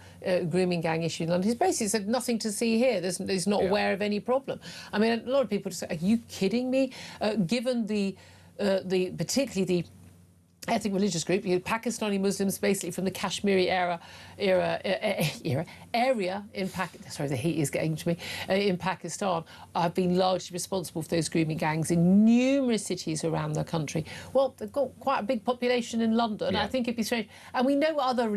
[SPEAKER 2] grooming gang issue in London, he's basically said nothing to see here. He's not aware of any problem. I mean, a lot of people just say, are you kidding me? Given particularly the ethnic religious group, Pakistani Muslims, basically from the Kashmiri area in Pakistan. Sorry, the heat is getting to me. In Pakistan, have been largely responsible for those grooming gangs in numerous cities around the country. Well, they've got quite a big population in London. Yeah. I think it'd be strange. And we know other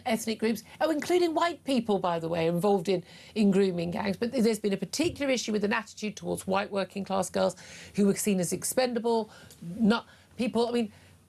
[SPEAKER 2] ethnic groups, including white people, by the way, are involved in grooming gangs. But there's been a particular issue with an attitude towards white working class girls who were seen as expendable,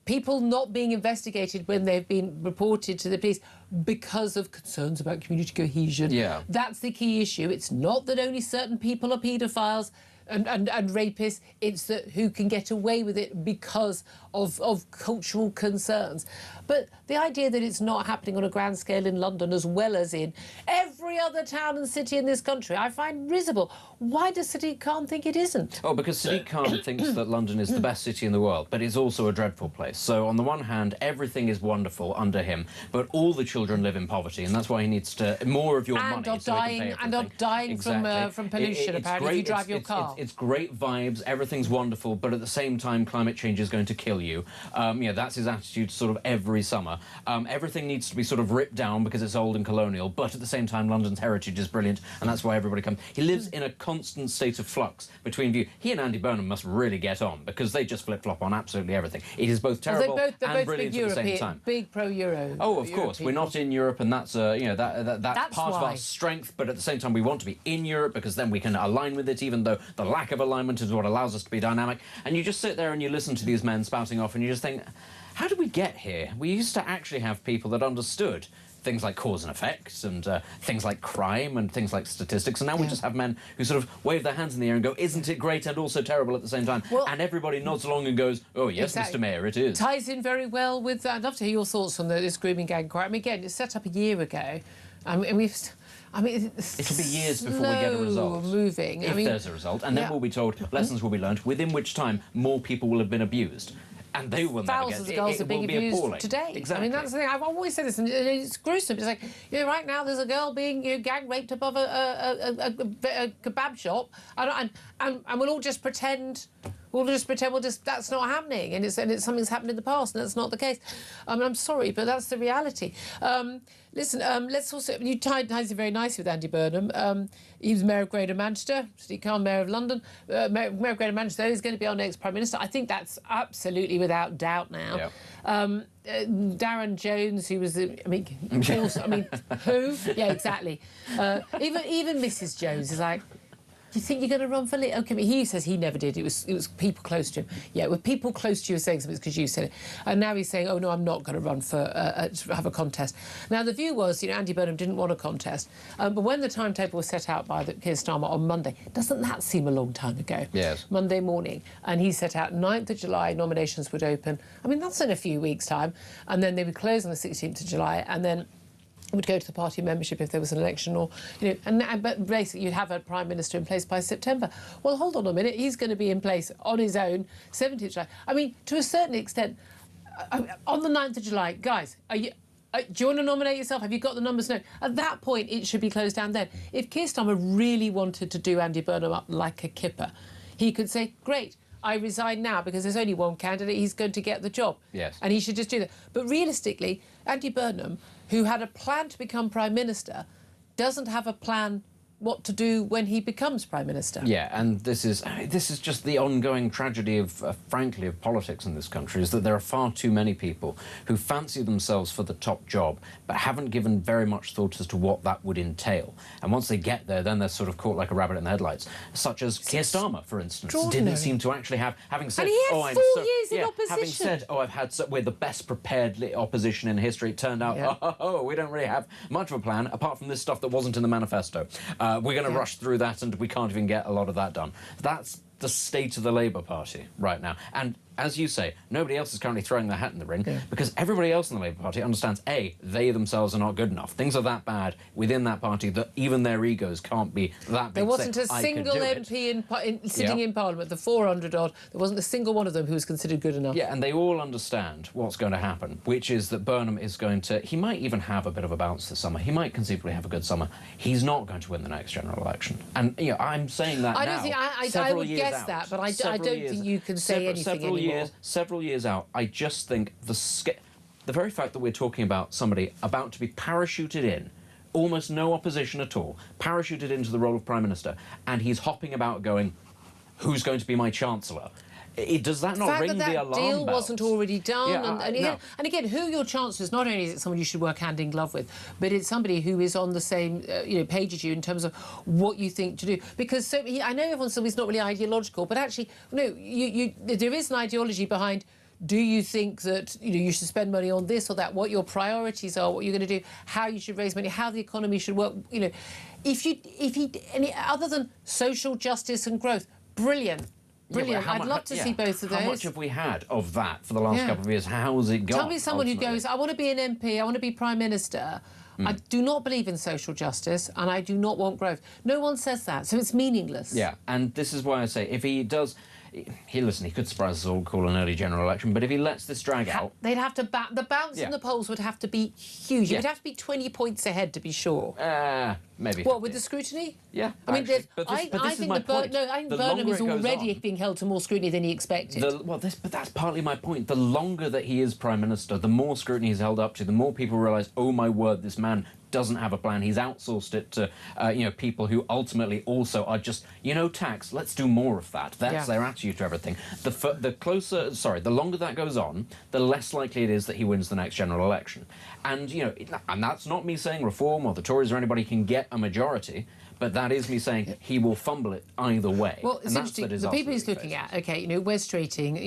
[SPEAKER 2] people not being investigated when they've been reported to the police because of concerns about community cohesion. Yeah. That's the key issue. It's not that only certain people are paedophiles and rapists, it's that who can get away with it because of cultural concerns. But the idea that it's not happening on a grand scale in London as well as in every other town and city in this country, I find risible. Why does Sadiq Khan think it isn't?
[SPEAKER 3] Oh, because Sadiq Khan thinks that London is the best city in the world, but it's also a dreadful place. So on the one hand, everything is wonderful under him, but all the children live in poverty, and that's why he needs more of your money.
[SPEAKER 2] And are dying from pollution, apparently, if you drive your car.
[SPEAKER 3] It's great vibes, everything's wonderful, but at the same time, climate change is going to kill you. That's his attitude sort of every summer. Everything needs to be sort of ripped down because it's old and colonial, but at the same time, London's heritage is brilliant, and that's why everybody comes. He lives in a constant state of flux between view. He and Andy Burnham must really get on, because they just flip-flop on absolutely everything. It is both terrible and brilliant at the same time.
[SPEAKER 2] Big pro-Euro.
[SPEAKER 3] Oh, of course. We're not in Europe, and that's that's part of our strength, but at the same time, we want to be in Europe, because then we can align with it, even though the lack of alignment is what allows us to be dynamic. And you just sit there and you listen to these men spouting off, and you just think, how did we get here? We used to actually have people that understood things like cause and effect and things like crime and things like statistics, and now we just have men who sort of wave their hands in the air and go, isn't it great and also terrible at the same time? Well, and everybody nods along and goes, oh, yes, exactly. Mr. Mayor, it is.
[SPEAKER 2] Ties in very well with that. I'd love to hear your thoughts on this grooming gang inquiry. I mean, again, it's set up a year ago. It'll be
[SPEAKER 3] years before we get a result.
[SPEAKER 2] Moving.
[SPEAKER 3] If there's a result, and then we'll be told lessons will be learned, within which time more people will have been abused. And they will never get it.
[SPEAKER 2] Thousands of girls are being abused today.
[SPEAKER 3] Exactly.
[SPEAKER 2] I mean, that's the thing. I've always said this, and it's gruesome. It's like, right now there's a girl being gang raped above a kebab shop, and we'll all just pretend. That's not happening, and it's something's happened in the past, and that's not the case. I'm sorry, but that's the reality. Listen, let's also... You ties it very nicely with Andy Burnham. He was Mayor of Greater Manchester, Sadiq Khan, Mayor of London. Mayor of Greater Manchester is going to be our next Prime Minister. I think that's absolutely without doubt now. Yeah. Darren Jones, who was... who? Yeah, exactly. Even Mrs Jones is like... Do you think you're going to run for leader? Okay, he says he never did. It was people close to him. Yeah, with people close to you saying something, it's because you said it. And now he's saying, oh, no, I'm not going to run for have a contest. Now, the view was, Andy Burnham didn't want a contest. But when the timetable was set out by Keir Starmer on Monday, doesn't that seem a long time ago?
[SPEAKER 3] Yes.
[SPEAKER 2] Monday morning. And he set out 9th of July, nominations would open. I mean, that's in a few weeks' time. And then they would close on the 16th of July. And then would go to the party membership if there was an election, or but basically you'd have a prime minister in place by September. Well, hold on a minute, he's going to be in place on his own 17th of July. I mean, to a certain extent, on the 9th of July, guys, do you want to nominate yourself? Have you got the numbers? No. At that point, it should be closed down then. If Keir Starmer really wanted to do Andy Burnham up like a kipper, he could say, great, I resign now because there's only one candidate, he's going to get the job.
[SPEAKER 3] Yes.
[SPEAKER 2] And he should just do that. But realistically, Andy Burnham, who had a plan to become Prime Minister, doesn't have a plan what to do when he becomes Prime Minister.
[SPEAKER 3] Yeah, and this is just the ongoing tragedy of, frankly, of politics in this country, is that there are far too many people who fancy themselves for the top job, but haven't given very much thought as to what that would entail. And once they get there, then they're sort of caught like a rabbit in the headlights, such as Keir Starmer, for instance, didn't seem to actually have, having said,
[SPEAKER 2] and he had
[SPEAKER 3] I'm
[SPEAKER 2] 4
[SPEAKER 3] so,
[SPEAKER 2] years in
[SPEAKER 3] yeah,
[SPEAKER 2] opposition.
[SPEAKER 3] having said, we're the best prepared opposition in history, it turned out, we don't really have much of a plan, apart from this stuff that wasn't in the manifesto. We're going to rush through that, and we can't even get a lot of that done. That's the state of the Labour Party right now. And as you say, nobody else is currently throwing their hat in the ring because everybody else in the Labour Party understands, A, they themselves are not good enough. Things are that bad within that party that even their egos can't be that big.
[SPEAKER 2] There wasn't a single MP sitting in Parliament, the 400 odd, there wasn't a single one of them who was considered good enough.
[SPEAKER 3] Yeah, and they all understand what's going to happen, which is that Burnham is going to... He might even have a bit of a bounce this summer. He might conceivably have a good summer. He's not going to win the next general election. And, you know, I'm saying that
[SPEAKER 2] I
[SPEAKER 3] now.
[SPEAKER 2] don't think... I would guess that, but I don't think you can say anything anymore.
[SPEAKER 3] Several years out, I just think the very fact that we're talking about somebody about to be parachuted in, almost no opposition at all, parachuted into the role of Prime Minister, and he's hopping about going, who's going to be my Chancellor? Does that not ring the alarm bells?
[SPEAKER 2] The deal wasn't already done.
[SPEAKER 3] Yeah,
[SPEAKER 2] and again, who your chancellor is, not only is it someone you should work hand in glove with, but it's somebody who is on the same page as you in terms of what you think to do. Because I know everyone says he's not really ideological, but actually, no, there is an ideology behind. Do you think that you should spend money on this or that? What your priorities are? What you're going to do? How you should raise money? How the economy should work? Other than social justice and growth, brilliant. Brilliant.
[SPEAKER 3] Yeah,
[SPEAKER 2] I'd love to see both of those.
[SPEAKER 3] How much have we had of that for the last couple of years? How's it gone?
[SPEAKER 2] Tell me someone who goes, I want to be an MP, I want to be Prime Minister. I do not believe in social justice and I do not want growth. No one says that, so it's meaningless.
[SPEAKER 3] Yeah, and this is why I say, if he does... He could surprise us all, call an early general election, but if he lets this drag out...
[SPEAKER 2] They'd have to... the bounce in the polls would have to be huge. It would have to be 20 points ahead, to be sure.
[SPEAKER 3] Maybe.
[SPEAKER 2] What, with the scrutiny?
[SPEAKER 3] Yeah.
[SPEAKER 2] I mean,
[SPEAKER 3] I think
[SPEAKER 2] Burnham is already being held to more scrutiny than he expected.
[SPEAKER 3] But that's partly my point. The longer that he is Prime Minister, the more scrutiny he's held up to, the more people realise, oh my word, this man doesn't have a plan. He's outsourced it to people who ultimately also are just, tax, let's do more of that. That's their attitude to everything. The longer that goes on, the less likely it is that he wins the next general election. And, and that's not me saying Reform or the Tories or anybody can get a majority, but that is me saying he will fumble it either way.
[SPEAKER 2] Well, it's interesting. The people he's looking at, Wes Streeting,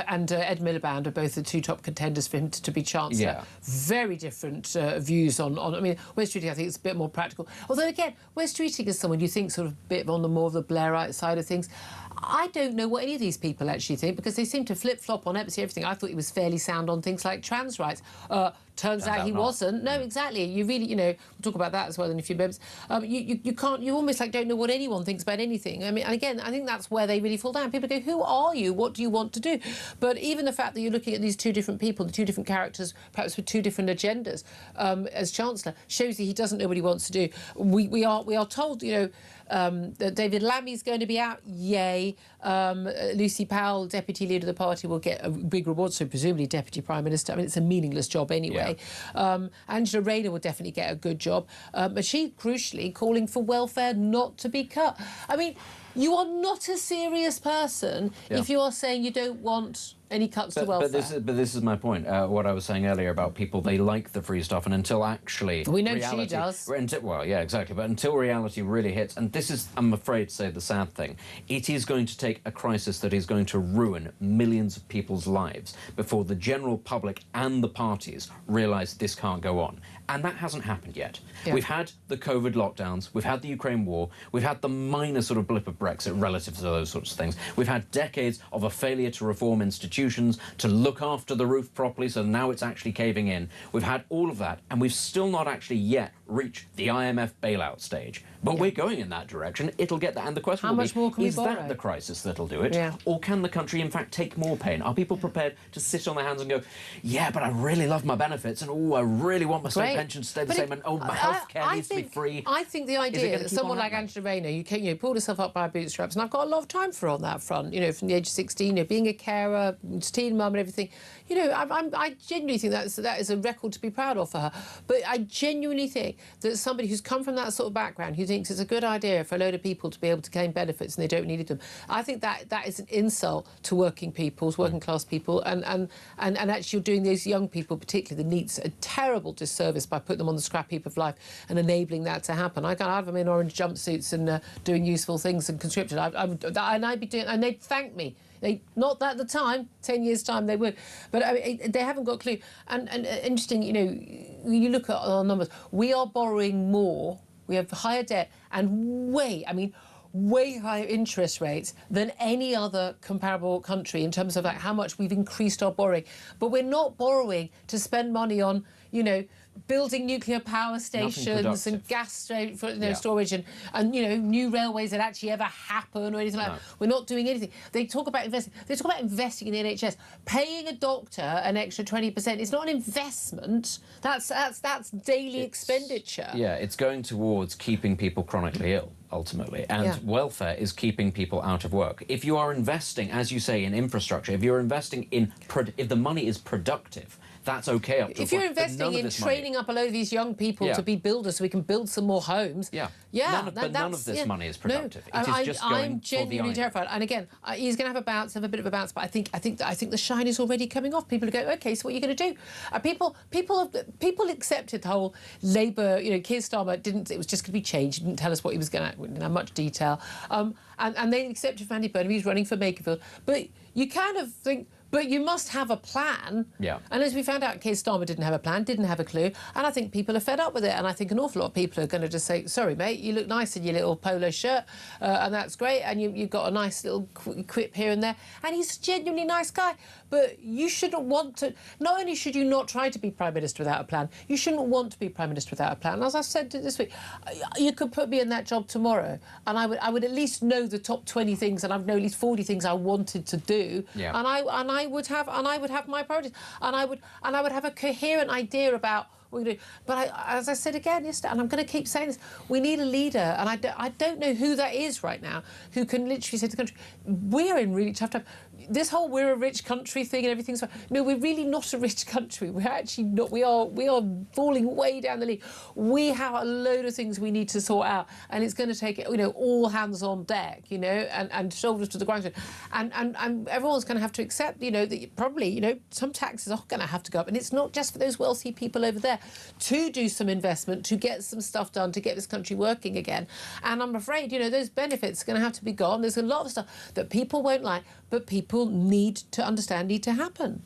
[SPEAKER 2] and Ed Miliband are both the two top contenders for him to be Chancellor.
[SPEAKER 3] Yeah.
[SPEAKER 2] Very different views on. I mean, Wes Streeting, I think, is a bit more practical. Although, again, Wes Streeting is someone you think sort of a bit on the more of the Blairite side of things. I don't know what any of these people actually think because they seem to flip-flop on absolutely everything. I thought he was fairly sound on things like trans rights. Turns out he wasn't. No, exactly. You really, we'll talk about that as well in a few moments. You can't, you almost don't know what anyone thinks about anything. I mean, and again, I think that's where they really fall down. People go, who are you? What do you want to do? But even the fact that you're looking at these two different people, the two different characters, perhaps with two different agendas, as Chancellor, shows that he doesn't know what he wants to do. We are told, that David Lammy's going to be out, yay. Lucy Powell, Deputy Leader of the party, will get a big reward, so presumably Deputy Prime Minister. I mean, it's a meaningless job anyway. Angela Rayner will definitely get a good job. But she, crucially, calling for welfare not to be cut. I mean, you are not a serious person if you are saying you don't want any cuts to welfare.
[SPEAKER 3] But this is my point. What I was saying earlier about people, they like the free stuff, and until actually
[SPEAKER 2] we know
[SPEAKER 3] reality,
[SPEAKER 2] she does.
[SPEAKER 3] Well, yeah, exactly. But until reality really hits, and this is, I'm afraid to say, the sad thing, it is going to take a crisis that is going to ruin millions of people's lives before the general public and the parties realise this can't go on. And that hasn't happened yet. Yeah. We've had the COVID lockdowns, we've had the Ukraine war, we've had the minor sort of blip of Brexit relative to those sorts of things. We've had decades of a failure to reform institutions, to look after the roof properly, so now it's actually caving in. We've had all of that, and we've still not actually yet reach the IMF bailout stage. But we're going in that direction. It'll get there. And the question will be, is that the crisis that'll do it?
[SPEAKER 2] Yeah.
[SPEAKER 3] Or can the country, in fact, take more pain? Are people prepared to sit on their hands and go, yeah, but I really love my benefits, and I really want my state pension to stay the same, and my healthcare needs to be free.
[SPEAKER 2] I think the idea that someone like Angela Rayner, you pulled herself up by her bootstraps, and I've got a lot of time for her on that front, from the age of 16, being a carer, teen mum and everything. I genuinely think that is a record to be proud of for her. But I genuinely think that somebody who's come from that sort of background, who thinks it's a good idea for a load of people to be able to claim benefits and they don't need them, I think that is an insult to working class people, and actually you're doing those young people, particularly the NEETs, a terrible disservice by putting them on the scrap heap of life and enabling that to happen. I can't have them in orange jumpsuits and doing useful things and conscripted. I'd be doing, and they'd thank me. Not at the time, 10 years' time they would. But they haven't got a clue. And interesting, you look at our numbers, we are borrowing more, we have higher debt and way higher interest rates than any other comparable country in terms of how much we've increased our borrowing. But we're not borrowing to spend money on, building nuclear power stations and gas storage and new railways that actually ever happen or anything like that. We're not doing anything. They talk about investing. They talk about investing in the NHS. Paying a doctor an extra 20% is not an investment. That's daily expenditure.
[SPEAKER 3] Yeah, it's going towards keeping people chronically ill, ultimately. And welfare is keeping people out of work. If you are investing, as you say, in infrastructure, if you're investing in... if the money is productive, that's okay up to
[SPEAKER 2] if you're investing in training up a load of these young people to be builders so we can build some more homes.
[SPEAKER 3] None of this money is productive. It is just going
[SPEAKER 2] I'm genuinely terrified. And again, he's going to have a bit of a bounce, but I think the shine is already coming off. People are going, okay, so what are you going to do? People accepted the whole Labour. Keir Starmer didn't. It was just going to be changed. He didn't tell us what he was going to. We didn't have much detail. And they accepted Andy Burnham. He's running for Makerfield. But you kind of think. But you must have a plan.
[SPEAKER 3] Yeah.
[SPEAKER 2] And as we found out, Keir Starmer didn't have a plan, didn't have a clue. And I think people are fed up with it. And I think an awful lot of people are going to just say, sorry, mate, you look nice in your little polo shirt, and that's great. And you've got a nice little quip here and there. And he's a genuinely nice guy. But you shouldn't want to... Not only should you not try to be Prime Minister without a plan, you shouldn't want to be Prime Minister without a plan. And as I said this week, you could put me in that job tomorrow, and I would at least know the top 20 things, and I'd know at least 40 things I wanted to do.
[SPEAKER 3] Yeah.
[SPEAKER 2] And I would have my priorities, and I would have a coherent idea about what we're going to do. But as I said again yesterday, and I'm going to keep saying this, we need a leader, and I don't know who that is right now, who can literally say to the country, we're in really tough time. This whole we're a rich country thing and everything's fine. No, we're really not a rich country. We're actually not. We are falling way down the league. We have a load of things we need to sort out, and it's going to take all hands on deck, and shoulders to the ground, and everyone's going to have to accept, that probably, some taxes are going to have to go up, and it's not just for those wealthy people over there to do some investment, to get some stuff done, to get this country working again. And I'm afraid, those benefits are going to have to be gone. There's a lot of stuff that people won't like, but people need to understand need to happen.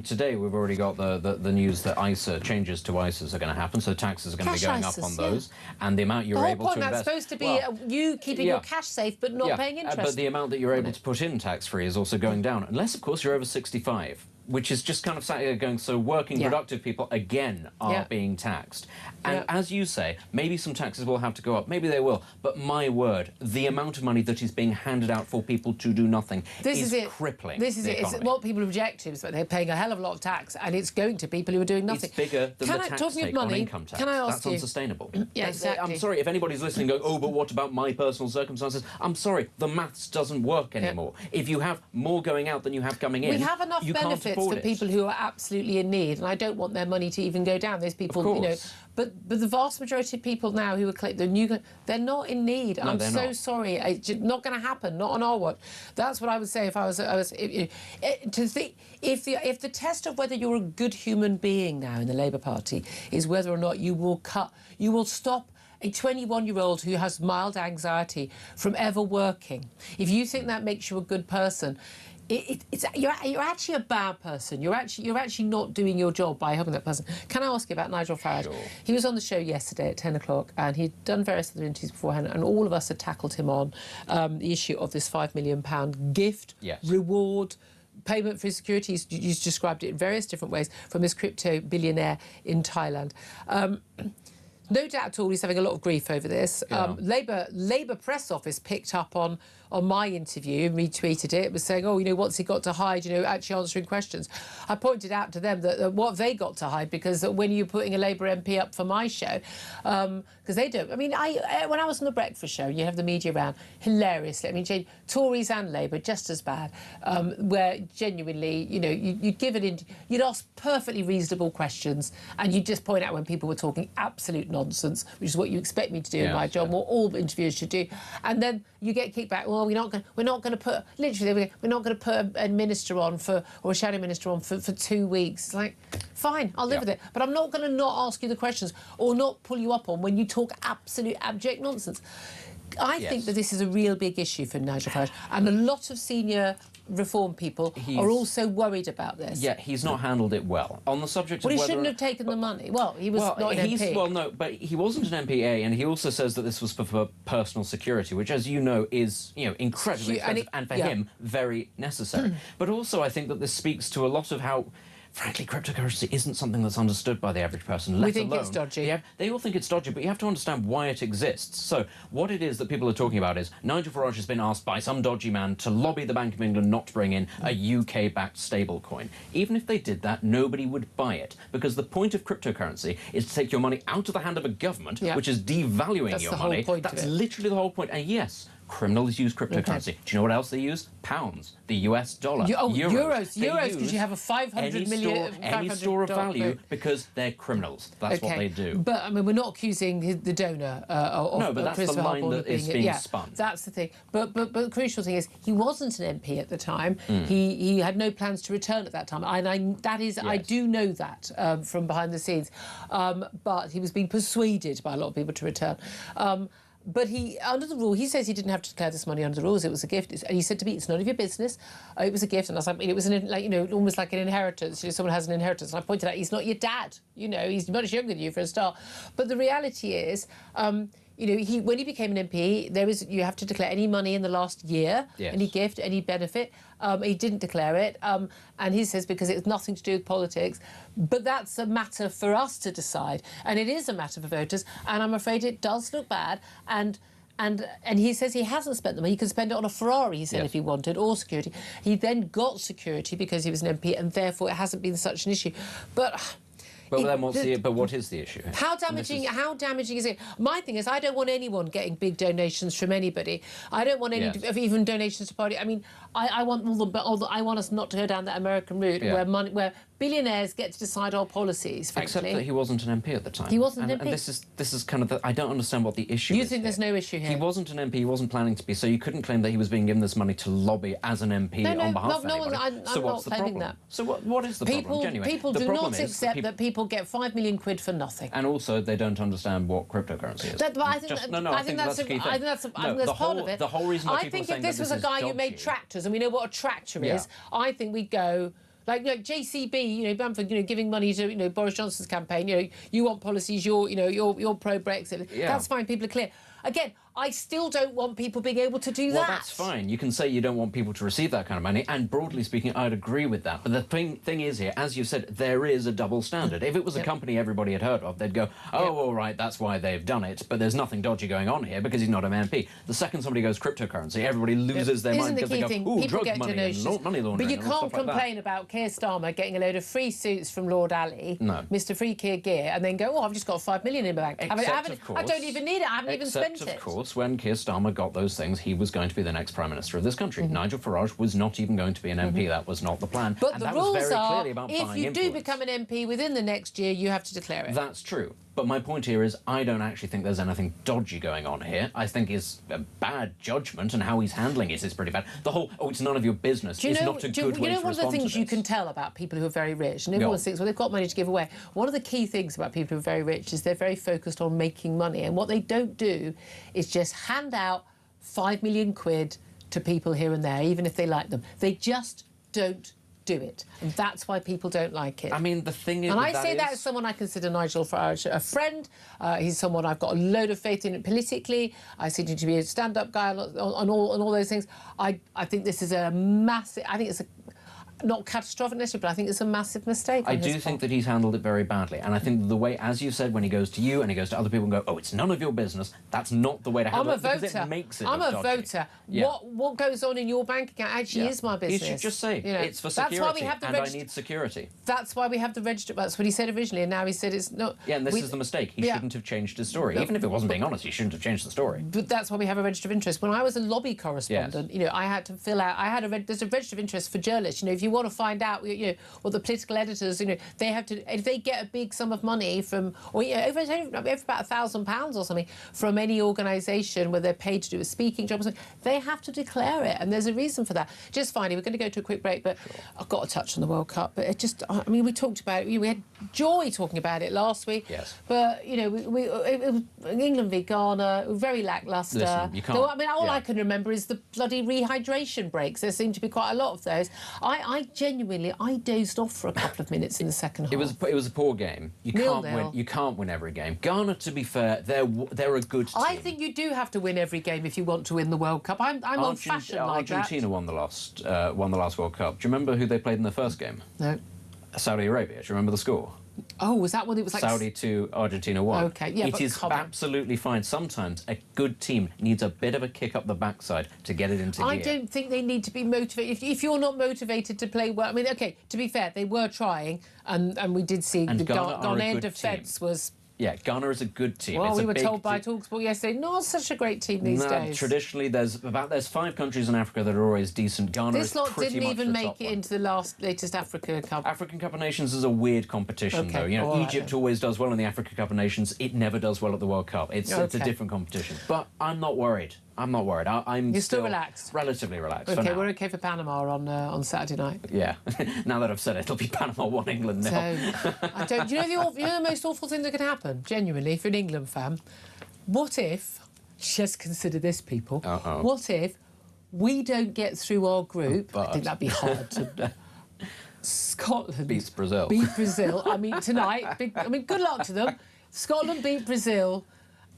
[SPEAKER 3] Today we've already got the news that changes to ISAs are going to happen, so taxes are going to be going up on those, and the amount you're able to invest... The whole point, that's supposed to be you keeping your cash safe but not paying interest. But the amount that you're able to put in tax-free is also going down, unless, of course, you're over 65. Which is just kind of sat here going, so working, productive people, again, are being taxed. And as you say, maybe some taxes will have to go up. Maybe they will. But my word, the amount of money that is being handed out for people to do nothing is crippling the economy.
[SPEAKER 2] It's what people object to, is that they're paying a hell of a lot of tax, and it's going to people who are doing nothing.
[SPEAKER 3] It's bigger than the tax take on income tax.
[SPEAKER 2] Can I ask
[SPEAKER 3] That's unsustainable.
[SPEAKER 2] Exactly.
[SPEAKER 3] I'm sorry, if anybody's listening going, oh, but what about my personal circumstances? I'm sorry, the maths doesn't work anymore. If you have more going out than you have coming in,
[SPEAKER 2] we have enough benefits for people who are absolutely in need, and I don't want their money to even go down. Those people, but the vast majority of people now who are they're not in need.
[SPEAKER 3] No,
[SPEAKER 2] I'm so sorry. It's not going to happen. Not on our watch. That's what I would say if I was. If the test of whether you're a good human being now in the Labour Party is whether or not you will stop a 21-year-old who has mild anxiety from ever working. If you think that makes you a good person, you're actually a bad person. You're actually not doing your job by helping that person. Can I ask you about Nigel Farage?
[SPEAKER 3] Sure.
[SPEAKER 2] He was on the show yesterday at 10 o'clock, and he'd done various other interviews beforehand, and all of us had tackled him on the issue of this £5 million gift, reward, payment for his security. He's described it in various different ways, from this crypto billionaire in Thailand. No doubt at all, he's having a lot of grief over this.
[SPEAKER 3] Yeah.
[SPEAKER 2] Labour press office picked up on my interview and retweeted it. It was saying, oh, you know, what's he got to hide, you know, actually answering questions. I pointed out to them that what have they got to hide, because when you're putting a Labour MP up for my show, because they don't. I mean, when I was on the breakfast show, you have the media around, hilariously. I mean, Tories and Labour just as bad, where genuinely, you know, you'd ask perfectly reasonable questions and you'd just point out when people were talking absolute nonsense, which is what you expect me to do in my job, what all interviewers should do. And then you get kickback. Well, we're not going to put, literally, we're not going to put a minister on or a shadow minister on for 2 weeks. It's like, fine, I'll live with it. But I'm not going to not ask you the questions or not pull you up on when you talk absolute abject nonsense. I think that this is a real big issue for Nigel Farage, and a lot of senior Reform people are also worried about this.
[SPEAKER 3] Yeah, he's not handled it well. On the subject of
[SPEAKER 2] he
[SPEAKER 3] whether...
[SPEAKER 2] shouldn't have taken the money. Well, he was not an MP.
[SPEAKER 3] Well, no, but he wasn't an MPA, and he also says that this was for personal security, which, as you know, is, you know, incredibly expensive, and for him, very necessary. But also, I think that this speaks to a lot of how... Frankly, cryptocurrency isn't something that's understood by the average person, let alone...
[SPEAKER 2] We think it's dodgy.
[SPEAKER 3] They all think it's dodgy, but you have to understand why it exists. So what it is that people are talking about is Nigel Farage has been asked by some dodgy man to lobby the Bank of England not to bring in a UK-backed stablecoin. Even if they did that, nobody would buy it, because the point of cryptocurrency is to take your money out of the hand of a government, which is devaluing your money. That's literally the whole point. And yes, criminals use cryptocurrency. Do you know what else they use? Pounds, the US dollar,
[SPEAKER 2] euros, because you have a 500 million...
[SPEAKER 3] Any store of value, because they're criminals. That's what they do.
[SPEAKER 2] But, I mean, we're not accusing the donor of
[SPEAKER 3] no, but that's the line that is being spun.
[SPEAKER 2] That's the thing. But the crucial thing is he wasn't an MP at the time. He had no plans to return at that time. And I do know that from behind the scenes. But he was being persuaded by a lot of people to return. But under the rule, he says he didn't have to declare this money under the rules. It was a gift. And he said to me, it's none of your business. It was a gift. And I was like, it was almost like an inheritance. You know, someone has an inheritance. And I pointed out, he's not your dad. You know, he's much younger than you for a start. But the reality is, you know, when he became an MP, you have to declare any money in the last year, any gift, any benefit. He didn't declare it, and he says because it's nothing to do with politics. But that's a matter for us to decide, and it is a matter for voters. And I'm afraid it does look bad. And he says he hasn't spent the money. He could spend it on a Ferrari, he said, if he wanted, or security. He then got security because he was an MP, and therefore it hasn't been such an issue. But
[SPEAKER 3] then what is the issue?
[SPEAKER 2] How damaging is it? My thing is, I don't want anyone getting big donations from anybody. I don't want any even donations to party. I mean, I want I want us not to go down that American route where billionaires get to decide our policies. Frankly.
[SPEAKER 3] Except that he wasn't an MP at the time.
[SPEAKER 2] He wasn't an MP.
[SPEAKER 3] And this is kind of I don't understand what the issue is.
[SPEAKER 2] You think there's no issue here?
[SPEAKER 3] He wasn't an MP. He wasn't planning to be. So you couldn't claim that he was being given this money to lobby as an MP on behalf of anybody.
[SPEAKER 2] I'm
[SPEAKER 3] what's
[SPEAKER 2] not claiming that.
[SPEAKER 3] So what is the problem? Genuinely,
[SPEAKER 2] people do not accept that people get £5 million for nothing.
[SPEAKER 3] And also, they don't understand what cryptocurrency is.
[SPEAKER 2] I think that's a key thing. I think that's part of it.
[SPEAKER 3] The whole reason why
[SPEAKER 2] I think if this was a guy who made tractors, and we know what a tractor is, I think we'd go... Like JCB, you know, Bamford, you know, giving money to, you know, Boris Johnson's campaign. You know, you want policies, you're pro-Brexit. That's fine. People are clear. Again, I still don't want people being able to do that.
[SPEAKER 3] Well, that's fine. You can say you don't want people to receive that kind of money, and broadly speaking, I'd agree with that. But the thing is here, as you said, there is a double standard. If it was a company everybody had heard of, they'd go, oh, all right, that's why they've done it, but there's nothing dodgy going on here because he's not an MP. The second somebody goes cryptocurrency, everybody loses their mind because they go, ooh, drug money and money laundering.
[SPEAKER 2] But you can't complain about Keir Starmer getting a load of free suits from Lord Ali, Mr. Free Keir Gear, and then go, oh, I've just got $5 million in my bank. I don't even need it. I haven't even spent it.
[SPEAKER 3] Of course, when Keir Starmer got those things, he was going to be the next Prime Minister of this country. Nigel Farage was not even going to be an MP. That was not the plan.
[SPEAKER 2] But
[SPEAKER 3] and
[SPEAKER 2] the
[SPEAKER 3] that
[SPEAKER 2] rules
[SPEAKER 3] was very
[SPEAKER 2] are,
[SPEAKER 3] clearly about
[SPEAKER 2] if you do become an MP within the next year, you have to declare it.
[SPEAKER 3] That's true. But my point here is I don't actually think there's anything dodgy going on here. I think his bad judgment and how he's handling it is pretty bad. The whole, it's none of your business is not a good way to respond to this.
[SPEAKER 2] You know one of the things you can tell about people who are very rich, and everyone thinks, well, they've got money to give away. One of the key things about people who are very rich is they're very focused on making money. And what they don't do is just hand out £5 million to people here and there, even if they like them. They just don't do it. And that's why people don't like it.
[SPEAKER 3] I mean, the thing is...
[SPEAKER 2] And I say that as someone I consider Nigel Farage a friend. He's someone I've got a load of faith in politically. I see him to be a stand-up guy on all those things. I think this is a massive... I think it's a... not catastrophic necessarily, but I think it's a massive mistake.
[SPEAKER 3] I do think that he's handled it very badly, and I think the way, as you said, when he goes to you and he goes to other people and go, "Oh, it's none of your business," that's not the way to handle it, because it makes it.
[SPEAKER 2] I'm a
[SPEAKER 3] dodgy.
[SPEAKER 2] voter.
[SPEAKER 3] Yeah.
[SPEAKER 2] What goes on in your bank account actually is my business.
[SPEAKER 3] You should just say it's for security,
[SPEAKER 2] that's why we have the
[SPEAKER 3] and I need security.
[SPEAKER 2] That's why we have the register. That's what he said originally, and now he said it's not.
[SPEAKER 3] Yeah, and this is the mistake. He shouldn't have changed his story, even if it wasn't being honest. He shouldn't have changed the story.
[SPEAKER 2] But that's why we have a register of interest. When I was a lobby correspondent, I had to fill out. There's a register of interest for journalists. If you want to find out, what the political editors, they have to. If they get a big sum of money from, or over about £1,000 or something from any organisation where they're paid to do a speaking job, or something, they have to declare it, and there's a reason for that. Just finally, we're going to go to a quick break, but I've got to touch on the World Cup. But we talked about it. We had joy talking about it last week.
[SPEAKER 3] Yes.
[SPEAKER 2] But it was England v Ghana, very lacklustre.
[SPEAKER 3] Listen, you can't.
[SPEAKER 2] All I can remember is the bloody rehydration breaks. There seemed to be quite a lot of those. I genuinely dozed off for a couple of minutes in the second half.
[SPEAKER 3] It was a poor game. You can't win every game. Ghana, to be fair, they're a good team.
[SPEAKER 2] I think you do have to win every game if you want to win the World Cup. I'm on fashion like that.
[SPEAKER 3] Argentina won the last World Cup. Do you remember who they played in the first game?
[SPEAKER 2] No.
[SPEAKER 3] Saudi Arabia. Do you remember the score?
[SPEAKER 2] Oh, was that when it was like
[SPEAKER 3] Saudi 2, Argentina 1?
[SPEAKER 2] Okay, yeah,
[SPEAKER 3] it is absolutely fine. Sometimes a good team needs a bit of a kick up the backside to get it into gear.
[SPEAKER 2] I don't think they need to be motivated. If you're not motivated to play well, I mean, okay, to be fair, they were trying, and we did see the Ghanaian defence was.
[SPEAKER 3] Yeah, Ghana is a good team.
[SPEAKER 2] Well, we were told by talkSport yesterday, not such a great team these days.
[SPEAKER 3] Traditionally, there's 5 countries in Africa that are always decent. Ghana is pretty much the top one.
[SPEAKER 2] This lot didn't even make it into the latest Africa Cup.
[SPEAKER 3] African Cup of Nations is a weird competition, though. Egypt always does well in the Africa Cup of Nations. It never does well at the World Cup. It's a different competition. But I'm not worried. You're still
[SPEAKER 2] relaxed?
[SPEAKER 3] Relatively relaxed.
[SPEAKER 2] Okay, we're okay for Panama on Saturday night.
[SPEAKER 3] Yeah. Now that I've said it, it'll be Panama 1, England 0.
[SPEAKER 2] Do you know the most awful thing that could happen, genuinely, if you're an England fan? What if, just consider this, people, what if we don't get through our group? I think that'd be hard to... Scotland
[SPEAKER 3] beats Brazil.
[SPEAKER 2] I mean, tonight, good luck to them. Scotland beat Brazil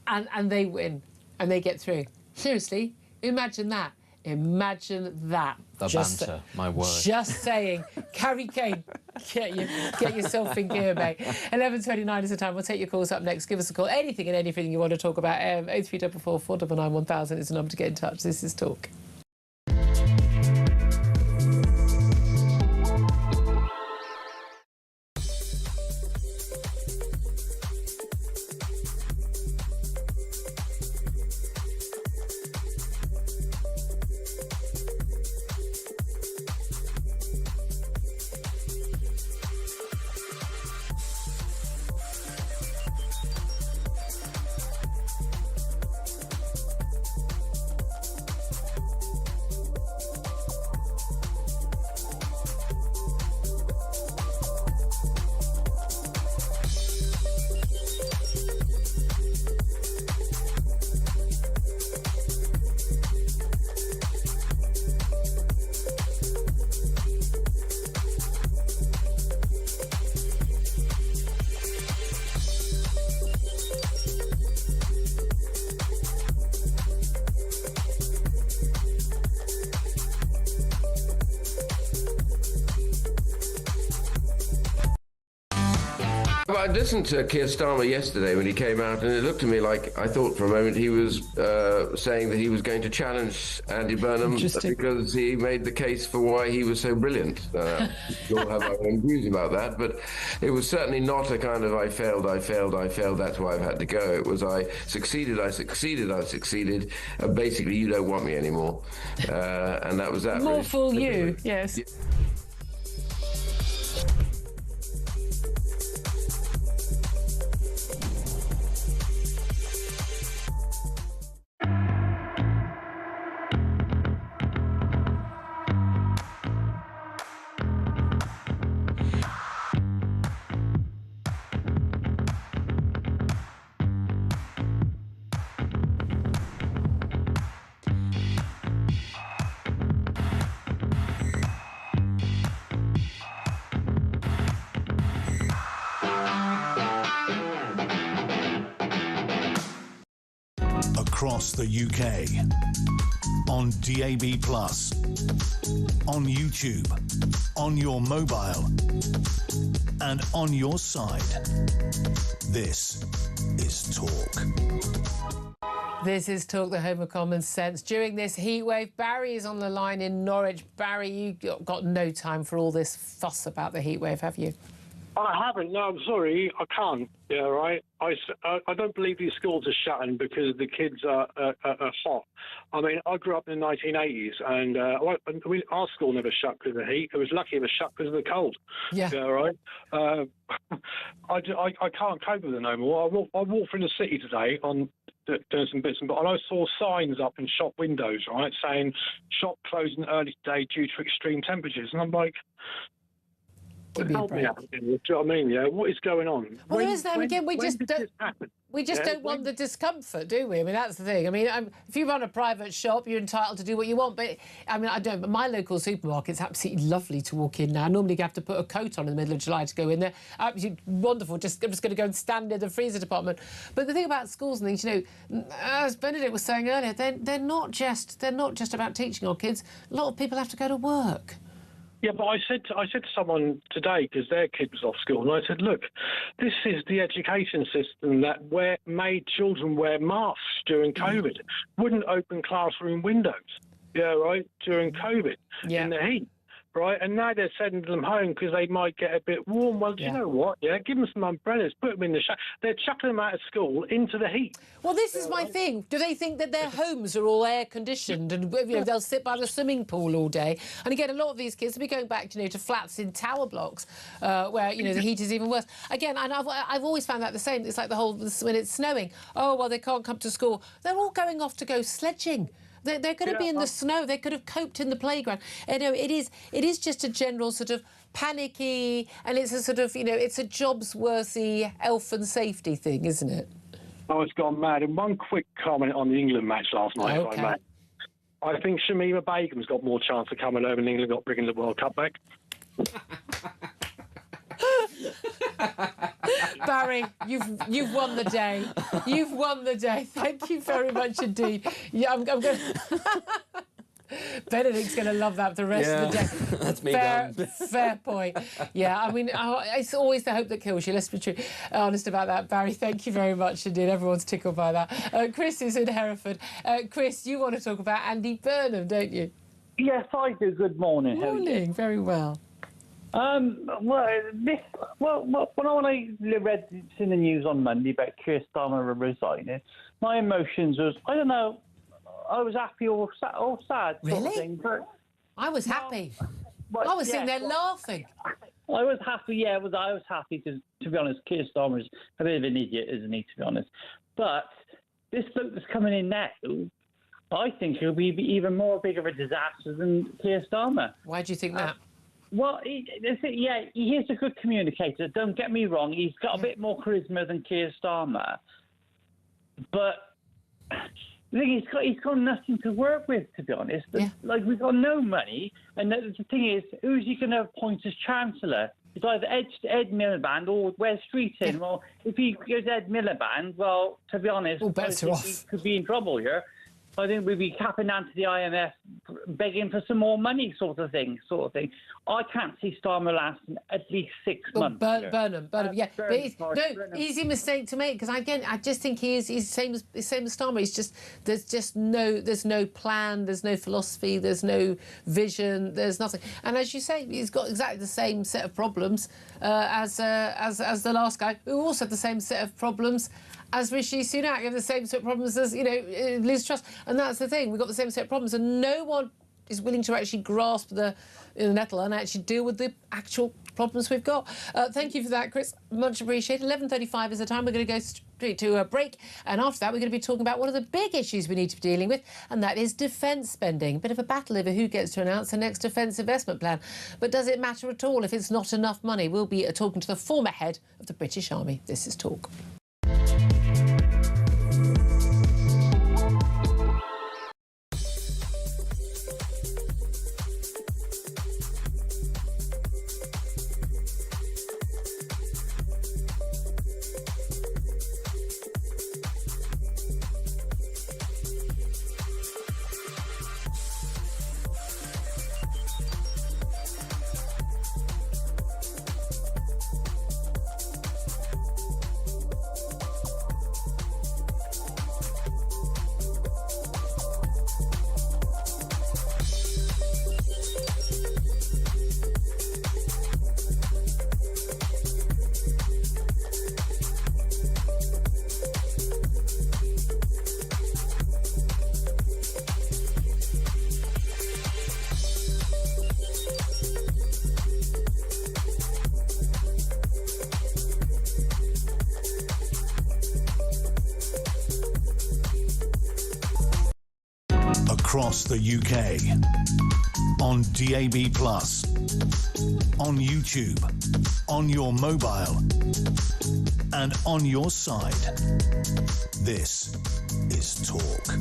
[SPEAKER 2] and they win and they get through. Seriously, imagine that. Imagine that.
[SPEAKER 3] The banter, my word.
[SPEAKER 2] Just saying. Harry Kane, get yourself in gear, mate. 11:29 is the time. We'll take your calls up next. Give us a call. Anything and anything you want to talk about. 0344 499 1000 is the number to get in touch. This is Talk.
[SPEAKER 11] I listened to Keir Starmer yesterday when he came out, and it looked to me like I thought for a moment he was saying that he was going to challenge Andy Burnham because he made the case for why he was so brilliant. We all have our own views about that, but it was certainly not a kind of I failed, that's why I've had to go. It was I succeeded, basically you don't want me anymore. And that was that.
[SPEAKER 2] More really. Fool you, yes. Yeah.
[SPEAKER 1] across the UK, on DAB+, on YouTube, on your mobile, and on your side. This is Talk.
[SPEAKER 2] This is Talk, the home of common sense. During this heatwave, Barry is on the line in Norwich. Barry, you've got no time for all this fuss about the heatwave, have you?
[SPEAKER 12] I haven't. No, I'm sorry. I can't. Yeah, right. I don't believe these schools are shutting because the kids are hot. I mean, I grew up in the 1980s, and our school never shut because of the heat. It was lucky it was shut because of the cold.
[SPEAKER 2] Yeah.
[SPEAKER 12] Right. I can't cope with it no more. I walked through the city today on doing some bits and I saw signs up in shop windows, right, saying shop closing early today due to extreme temperatures, and I'm like, help me out. Do you know what I mean? Yeah, what is going on?
[SPEAKER 2] Well, there is that again. We just don't want the discomfort, do we? I mean, that's the thing. I mean, if you run a private shop, you're entitled to do what you want. But I mean, I don't. But my local supermarket's absolutely lovely to walk in now. Normally, you have to put a coat on in the middle of July to go in there. Absolutely wonderful. I'm just going to go and stand in the freezer department. But the thing about schools and things, you know, as Benedict was saying earlier, they're not just about teaching our kids. A lot of people have to go to work.
[SPEAKER 12] Yeah, but I said to someone today, because their kid was off school, and I said, look, this is the education system that made children wear masks during COVID, wouldn't open classroom windows, right, during COVID in the heat. Right, and now they're sending them home because they might get a bit warm. Well, do you know what? Yeah, give them some umbrellas, put them in the shade. They're chucking them out of school into the heat.
[SPEAKER 2] Well, this is my thing. Do they think that their homes are all air conditioned and they'll sit by the swimming pool all day? And again, a lot of these kids will be going back, to flats in tower blocks where the heat is even worse. Again, and I've always found that the same. It's like the whole when it's snowing. Oh well, they can't come to school. They're all going off to go sledging. They're going to be in the snow. They could have coped in the playground. It is just a general sort of panicky, and it's a sort of, it's a jobs-worthy health and safety thing, isn't it?
[SPEAKER 12] Oh, it's gone mad. And one quick comment on the England match last night, if I may. I think Shamima Begum's got more chance of coming over and England got bringing the World Cup back.
[SPEAKER 2] Barry, you've won the day. You've won the day. Thank you very much indeed. Yeah, I'm going to... Benedict's going to love that for the rest of the day.
[SPEAKER 3] That's me done.
[SPEAKER 2] Fair point. Yeah, I mean, it's always the hope that kills you. Let's be true, honest about that. Barry, thank you very much indeed. Everyone's tickled by that. Chris is in Hereford. Chris, you want to talk about Andy Burnham, don't you?
[SPEAKER 13] Yes, I do. Good morning.
[SPEAKER 2] Morning. Very well.
[SPEAKER 13] When I read in the news on Monday about Keir Starmer resigning, my emotions was, I don't know, I was happy or sad.
[SPEAKER 2] Really?
[SPEAKER 13] Sort of thing, but
[SPEAKER 2] I was happy. I was sitting there laughing.
[SPEAKER 13] I was happy, I was happy because, to be honest, Keir Starmer's a bit of an idiot, isn't he, to be honest? But this bloke that's coming in now, I think he'll be even more big of a disaster than Keir Starmer.
[SPEAKER 2] Why do you think that?
[SPEAKER 13] Well, he is a good communicator. Don't get me wrong. He's got a bit more charisma than Keir Starmer. But the thing is, he's got nothing to work with, to be honest. Yeah. Like, we've got no money. And the thing is, who's he going to appoint as Chancellor? It's either Ed Miliband or Wes Streeting. Yeah. Well, if he goes Ed Miliband, well, to be honest, he could be in trouble here. I think we'd be capping down to the IMF, begging for some more money, sort of thing. I can't see Starmer lasting at least 6 months.
[SPEAKER 2] Burnham, yeah. Easy mistake to make, because again, I just think he's the same as Starmer. There's no plan, there's no philosophy, there's no vision, there's nothing. And as you say, he's got exactly the same set of problems as the last guy, who also had the same set of problems as Rishi Sunak. You have the same set of problems as, Liz Truss. And that's the thing. We've got the same set of problems, and no one is willing to actually grasp the nettle and actually deal with the actual problems we've got. Thank you for that, Chris. Much appreciated. 11:35 is the time. We're going to go straight to a break. And after that, we're going to be talking about one of the big issues we need to be dealing with, and that is defence spending. A bit of a battle over who gets to announce the next defence investment plan. But does it matter at all if it's not enough money? We'll be talking to the former head of the British Army. This is Talk.
[SPEAKER 1] across the UK, on DAB+, on YouTube, on your mobile, and on your side. This is Talk.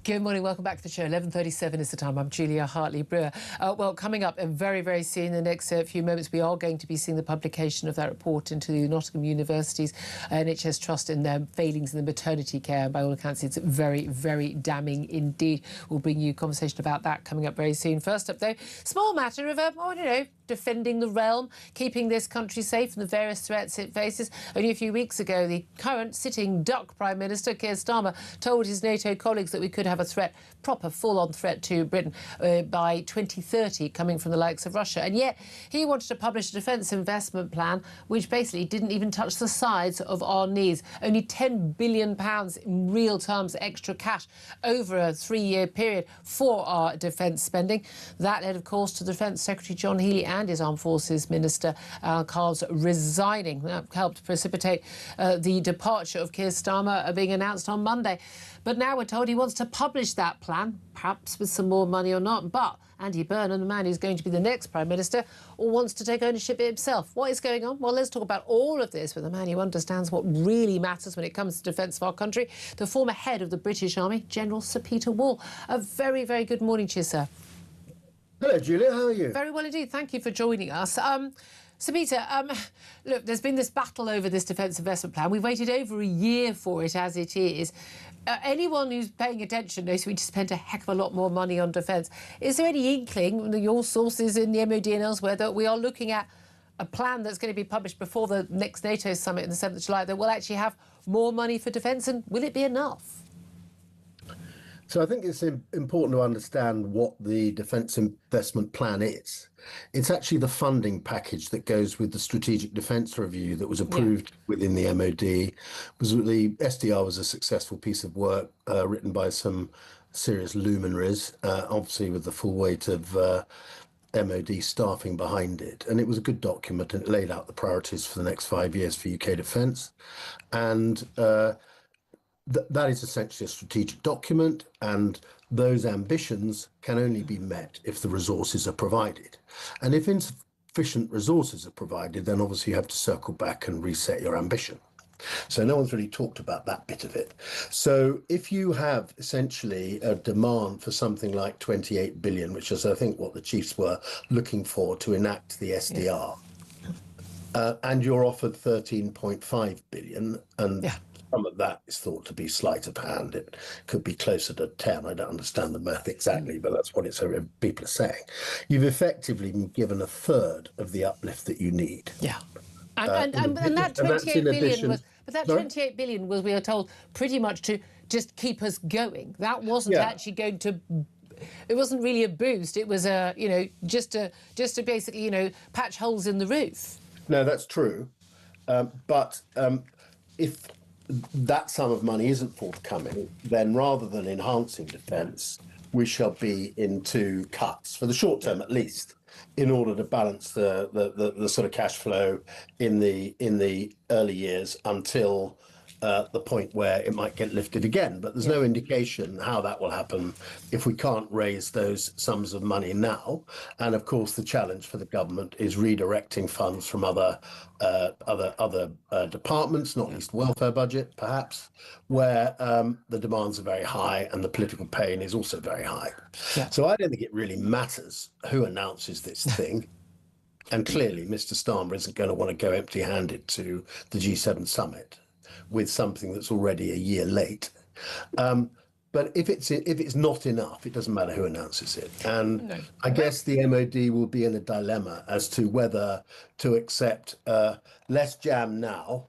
[SPEAKER 2] Good morning, welcome back to the show. 11:37 is the time. I'm Julia Hartley-Brewer. Well, coming up very, very soon, in the next few moments, we are going to be seeing the publication of that report into Nottingham University's NHS Trust in their failings in the maternity care. By all accounts, it's very, very damning indeed. We'll bring you conversation about that coming up very soon. First up, though, small matter of, defending the realm, keeping this country safe from the various threats it faces. Only a few weeks ago, the current sitting Duck Prime Minister, Keir Starmer, told his NATO colleagues that we could have a threat, proper full-on threat to Britain by 2030 coming from the likes of Russia. And yet he wanted to publish a defence investment plan which basically didn't even touch the sides of our needs. Only £10 billion in real terms extra cash over a 3-year period for our defence spending. That led, of course, to the Defence Secretary John Healey and his Armed Forces Minister Carl's resigning. That helped precipitate the departure of Keir Starmer being announced on Monday. But now we're told he wants to publish that plan, perhaps with some more money or not. But Andy Burnham, the man who's going to be the next Prime Minister, wants to take ownership himself. What is going on? Well, let's talk about all of this with a man who understands what really matters when it comes to defence of our country, the former head of the British Army, General Sir Peter Wall. A very, very good morning to you, sir.
[SPEAKER 14] Hello, Julia. How are you?
[SPEAKER 2] Very well indeed. Thank you for joining us. So, Peter, look, there's been this battle over this defence investment plan. We've waited over a year for it as it is. Anyone who's paying attention knows we just spent a heck of a lot more money on defence. Is there any inkling, your sources in the MOD and elsewhere, that we are looking at a plan that's going to be published before the next NATO summit on the 7th of July that will actually have more money for defence, and will it be enough?
[SPEAKER 14] So I think it's important to understand what the defence investment plan is. It's actually the funding package that goes with the Strategic Defence Review that was approved within the MOD. The SDR was a successful piece of work written by some serious luminaries, obviously with the full weight of MOD staffing behind it. And it was a good document, and it laid out the priorities for the next 5 years for UK defence. And that is essentially a strategic document, and those ambitions can only be met if the resources are provided. And if insufficient resources are provided, then obviously you have to circle back and reset your ambition. So no one's really talked about that bit of it. So if you have essentially a demand for something like 28 billion, which is I think what the chiefs were looking for to enact the SDR, and you're offered 13.5 billion, and some of that is thought to be sleight of hand. It could be closer to 10. I don't understand the math exactly, but that's what people are saying. You've effectively been given a third of the uplift that you need.
[SPEAKER 2] Yeah. And that 28 billion was, but that 28 billion was, we are told, pretty much to just keep us going. That wasn't actually going to. It wasn't really a boost. It was just to basically patch holes in the roof.
[SPEAKER 14] No, that's true. But if that sum of money isn't forthcoming, then rather than enhancing defence, we shall be into cuts for the short term at least, in order to balance the sort of cash flow in the early years until the point where it might get lifted again. But there's no indication how that will happen if we can't raise those sums of money now. And of course, the challenge for the government is redirecting funds from other departments, not least welfare budget, perhaps, where the demands are very high and the political pain is also very high. So I don't think it really matters who announces this thing. And clearly, Mr. Starmer isn't going to want to go empty-handed to the G7 summit with something that's already a year late. But if it's not enough, it doesn't matter who announces it. And I guess the MOD will be in a dilemma as to whether to accept less jam now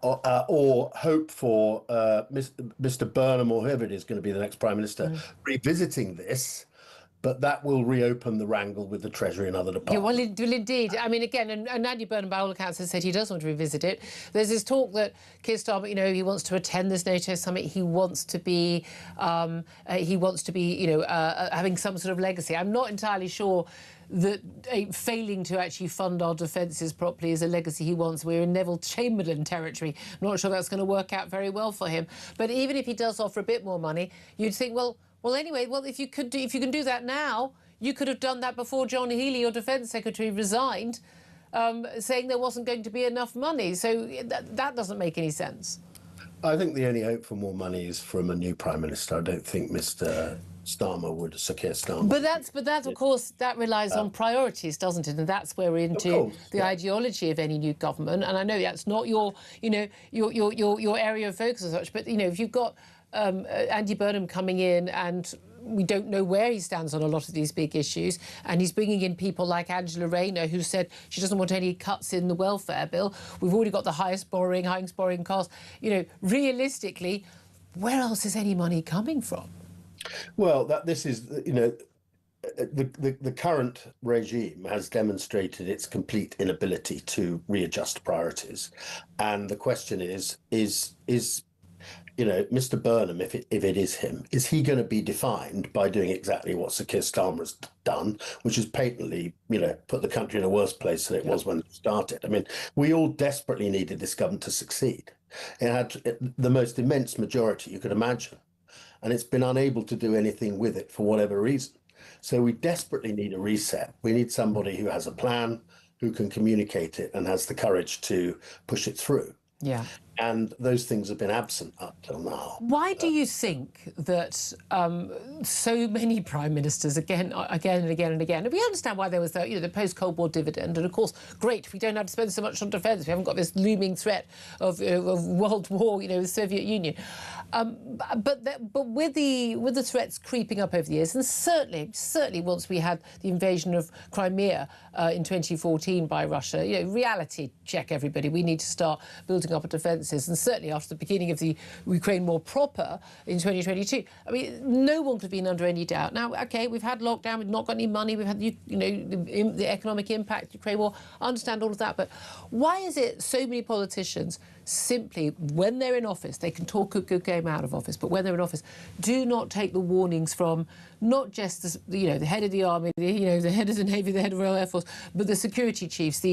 [SPEAKER 14] or hope for Mr. Burnham or whoever it is going to be the next Prime Minister revisiting this, but that will reopen the wrangle with the Treasury and other
[SPEAKER 2] Yeah,
[SPEAKER 14] departments.
[SPEAKER 2] well, indeed. I mean, again, and Andy Burnham, by all accounts, has said he does want to revisit it. There's this talk that Keir Starmer, he wants to attend this NATO summit. He wants to be, having some sort of legacy. I'm not entirely sure that failing to actually fund our defences properly is a legacy he wants. We're in Neville Chamberlain territory. I'm not sure that's going to work out very well for him. But even if he does offer a bit more money, you'd think, well, if you can do that now, you could have done that before John Healey, your Defence Secretary, resigned, saying there wasn't going to be enough money. So that doesn't make any sense.
[SPEAKER 14] I think the only hope for more money is from a new Prime Minister. I don't think Mr. Starmer would, Sir Keir Starmer.
[SPEAKER 2] But that, of course, that relies on priorities, doesn't it? And that's where we're into the ideology of any new government. And I know that's not your area of focus as such. But if you've got Andy Burnham coming in, and we don't know where he stands on a lot of these big issues, and he's bringing in people like Angela Rayner, who said she doesn't want any cuts in the welfare bill. We've already got the highest borrowing cost. Realistically, where else is any money coming from?
[SPEAKER 14] Well, this is, the current regime has demonstrated its complete inability to readjust priorities, and the question is Mr. Burnham, if it is him, is he going to be defined by doing exactly what Sir Keir Starmer has done, which is patently, put the country in a worse place than it was when it started? I mean, we all desperately needed this government to succeed. It had the most immense majority you could imagine, and it's been unable to do anything with it for whatever reason. So we desperately need a reset. We need somebody who has a plan, who can communicate it, and has the courage to push it through.
[SPEAKER 2] Yeah.
[SPEAKER 14] And those things have been absent up till now.
[SPEAKER 2] Why do you think that so many prime ministers, again and again, and we understand why there was the post-Cold War dividend, and of course, great, we don't have to spend so much on defence, we haven't got this looming threat of world war, the Soviet Union. But with the threats creeping up over the years, and certainly once we had the invasion of Crimea in 2014 by Russia, reality check, everybody. We need to start building up a defence. And certainly after the beginning of the Ukraine war proper in 2022, I mean, no one could have been under any doubt. Now, OK, we've had lockdown, we've not got any money, we've had, the economic impact, Ukraine war, I understand all of that. But why is it so many politicians simply, when they're in office, they can talk a good game out of office, but when they're in office, do not take the warnings from not just the head of the army, the head of the navy, the head of the Royal Air Force, but the security chiefs,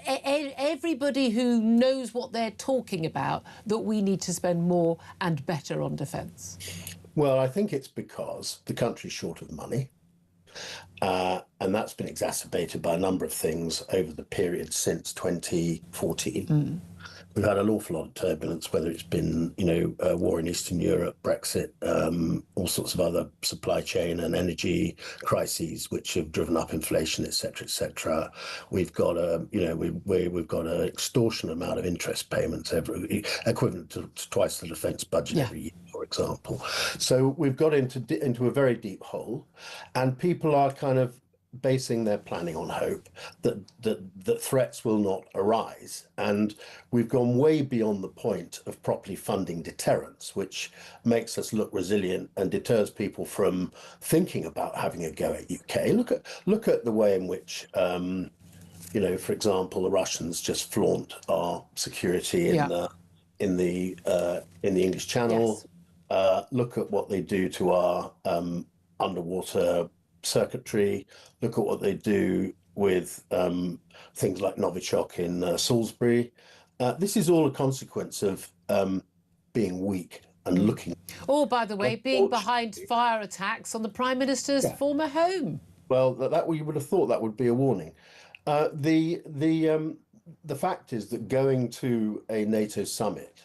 [SPEAKER 2] everybody who knows what they're talking about, that we need to spend more and better on defence?
[SPEAKER 14] Well, I think it's because the country's short of money, and that's been exacerbated by a number of things over the period since 2014. We've had an awful lot of turbulence, whether it's been, war in Eastern Europe, Brexit, all sorts of other supply chain and energy crises, which have driven up inflation, et cetera, et cetera. We've got we've got an extortionate amount of interest payments, equivalent to twice the defence budget every year, for example. So we've got into a very deep hole, and people are kind of basing their planning on hope that threats will not arise. And we've gone way beyond the point of properly funding deterrence, which makes us look resilient and deters people from thinking about having a go at UK. Look at the way in which for example, the Russians just flaunt our security in the English Channel. Yes. Look at what they do to our underwater circuitry. Look at what they do with things like Novichok in Salisbury. This is all a consequence of being weak and looking.
[SPEAKER 2] Oh, by the way, being behind fire attacks on the Prime Minister's former home.
[SPEAKER 14] Well, that you would have thought that would be a warning. The fact is that going to a NATO summit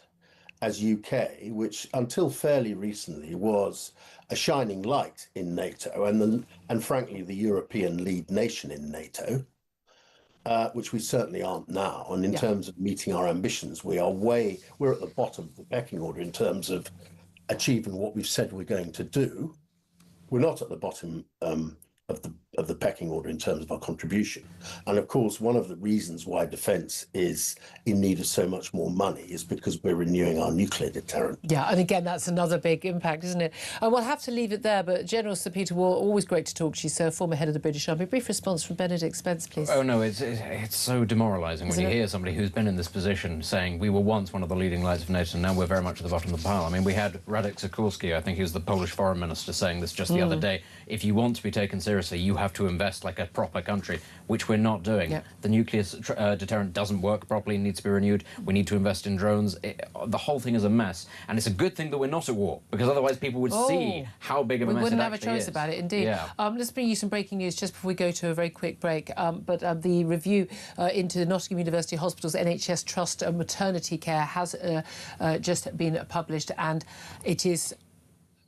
[SPEAKER 14] as UK, which until fairly recently was a shining light in NATO and frankly the European lead nation in NATO, which we certainly aren't now. And in terms of meeting our ambitions, we're at the bottom of the pecking order in terms of achieving what we've said we're going to do. We're not at the bottom of of the pecking order in terms of our contribution. And of course, one of the reasons why defence is in need of so much more money is because we're renewing our nuclear deterrent.
[SPEAKER 2] Yeah, and again, that's another big impact, isn't it? And we'll have to leave it there, but General Sir Peter Wall, always great to talk to you, sir, former head of the British Army. Brief response from Benedict Spence, please.
[SPEAKER 3] Oh, no, it's so demoralising when you hear somebody who's been in this position saying we were once one of the leading lights of NATO and now we're very much at the bottom of the pile. I mean, we had Radek Sikorski, I think he was the Polish foreign minister, saying this just the other day. If you want to be taken seriously, you have to invest like a proper country, which we're not doing. Yep. The nuclear deterrent doesn't work properly, needs to be renewed. We need to invest in drones. The whole thing is a mess. And it's a good thing that we're not at war, because otherwise people would see how big of a mess it actually is. We wouldn't have a choice
[SPEAKER 2] about it, indeed.
[SPEAKER 3] Yeah.
[SPEAKER 2] Let's bring you some breaking news just before we go to a very quick break. But the review into Nottingham University Hospital's NHS Trust and maternity care has just been published, and it is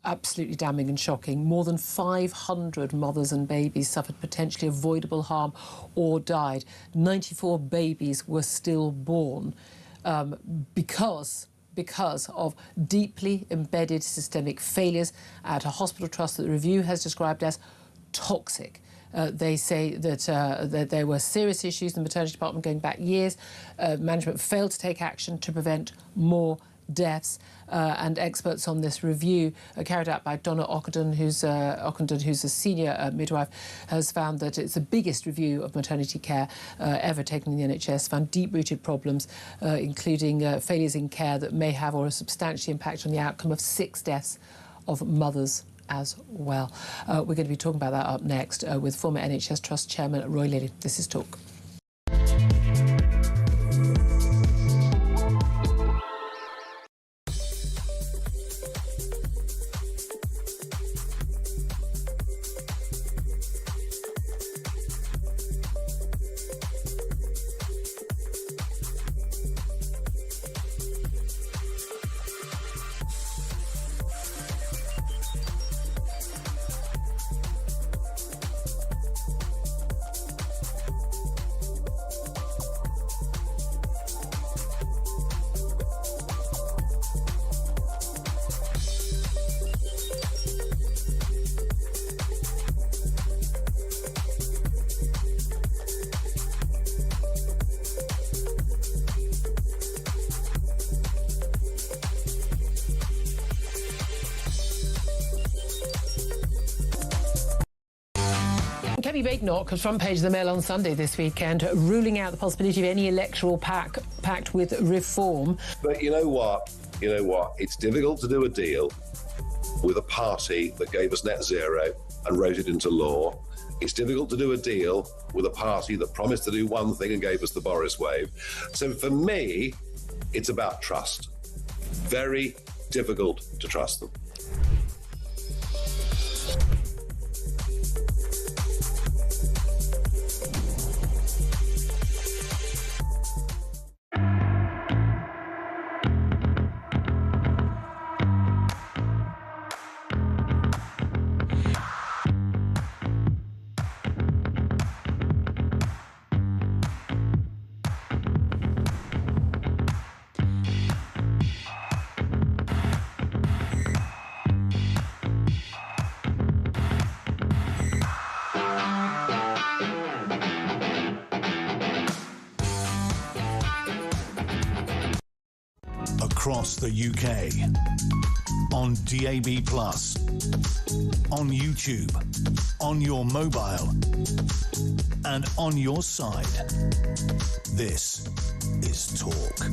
[SPEAKER 2] absolutely damning and shocking. More than 500 mothers and babies suffered potentially avoidable harm or died. 94 babies were stillborn because of deeply embedded systemic failures at a hospital trust that the review has described as toxic. They say that there were serious issues in the maternity department going back years. Management failed to take action to prevent more deaths, and experts on this review carried out by Donna Ockenden, who's a senior midwife, has found that it's the biggest review of maternity care ever taken in the NHS, found deep-rooted problems, including failures in care that may have or substantially impact on the outcome of 6 deaths of mothers as well. We're going to be talking about that up next with former NHS Trust Chairman Roy Lilly. This is Talk. Kemi Badenoch was front page of the Mail on Sunday this weekend, ruling out the possibility of any electoral pact with reform.
[SPEAKER 4] But you know what? It's difficult to do a deal with a party that gave us net zero and wrote it into law. It's difficult to do a deal with a party that promised to do one thing and gave us the Boris wave. So for me, it's about trust. Very difficult to trust them.
[SPEAKER 1] Across the UK, on DAB+, on YouTube, on your mobile, and on your side. This is Talk.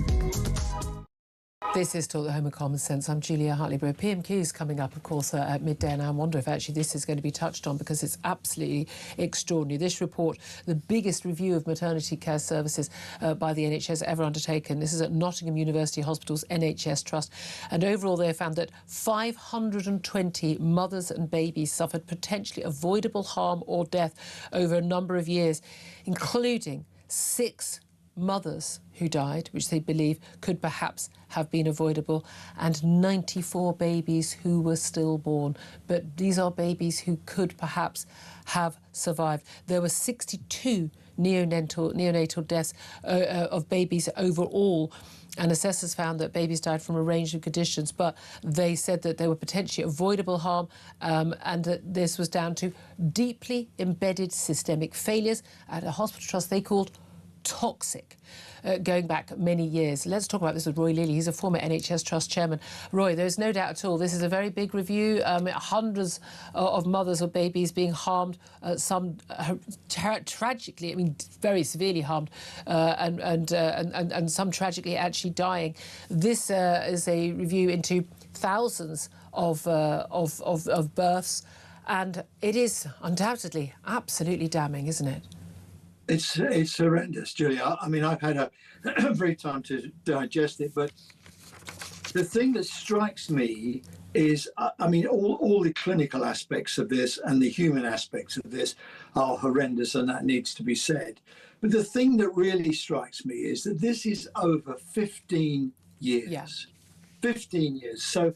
[SPEAKER 2] This is Talk, the home of common sense. I'm Julia Hartley-Brewer. PMQs coming up, of course, at midday, and I wonder if actually this is going to be touched on because it's absolutely extraordinary. This report, the biggest review of maternity care services by the NHS ever undertaken. This is at Nottingham University Hospital's NHS Trust, and overall they found that 520 mothers and babies suffered potentially avoidable harm or death over a number of years, including 6 mothers who died, which they believe could perhaps have been avoidable, and 94 babies who were stillborn. But these are babies who could perhaps have survived. There were 62 neonatal deaths of babies overall. And assessors found that babies died from a range of conditions, but they said that they were potentially avoidable harm, and that this was down to deeply embedded systemic failures at a hospital trust they called toxic, going back many years. Let's talk about this with Roy Lilly. He's a former NHS Trust chairman. Roy, there's no doubt at all this is a very big review. Hundreds of mothers or babies being harmed, some tragically, I mean, very severely harmed, and some tragically actually dying. This is a review into thousands of births, and it is undoubtedly absolutely damning, isn't it?
[SPEAKER 15] It's horrendous, Julia. I mean, I've had a very time to digest it, but the thing that strikes me is, I mean, all the clinical aspects of this and the human aspects of this are horrendous, and that needs to be said. But the thing that really strikes me is that this is over 15 years.
[SPEAKER 2] Yeah.
[SPEAKER 15] 15 years. So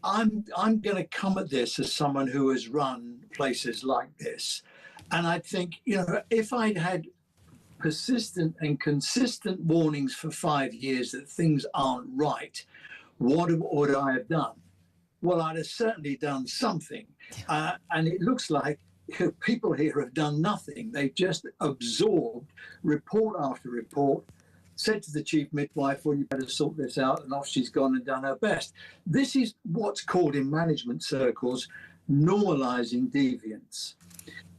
[SPEAKER 15] I'm going to come at this as someone who has run places like this. And I think, you know, if I'd had persistent and consistent warnings for 5 years that things aren't right, what would I have done? Well, I'd have certainly done something. And it looks like people here have done nothing. They've just absorbed report after report, said to the chief midwife, well, you better sort this out, and off she's gone and done her best. This is what's called in management circles normalizing deviance.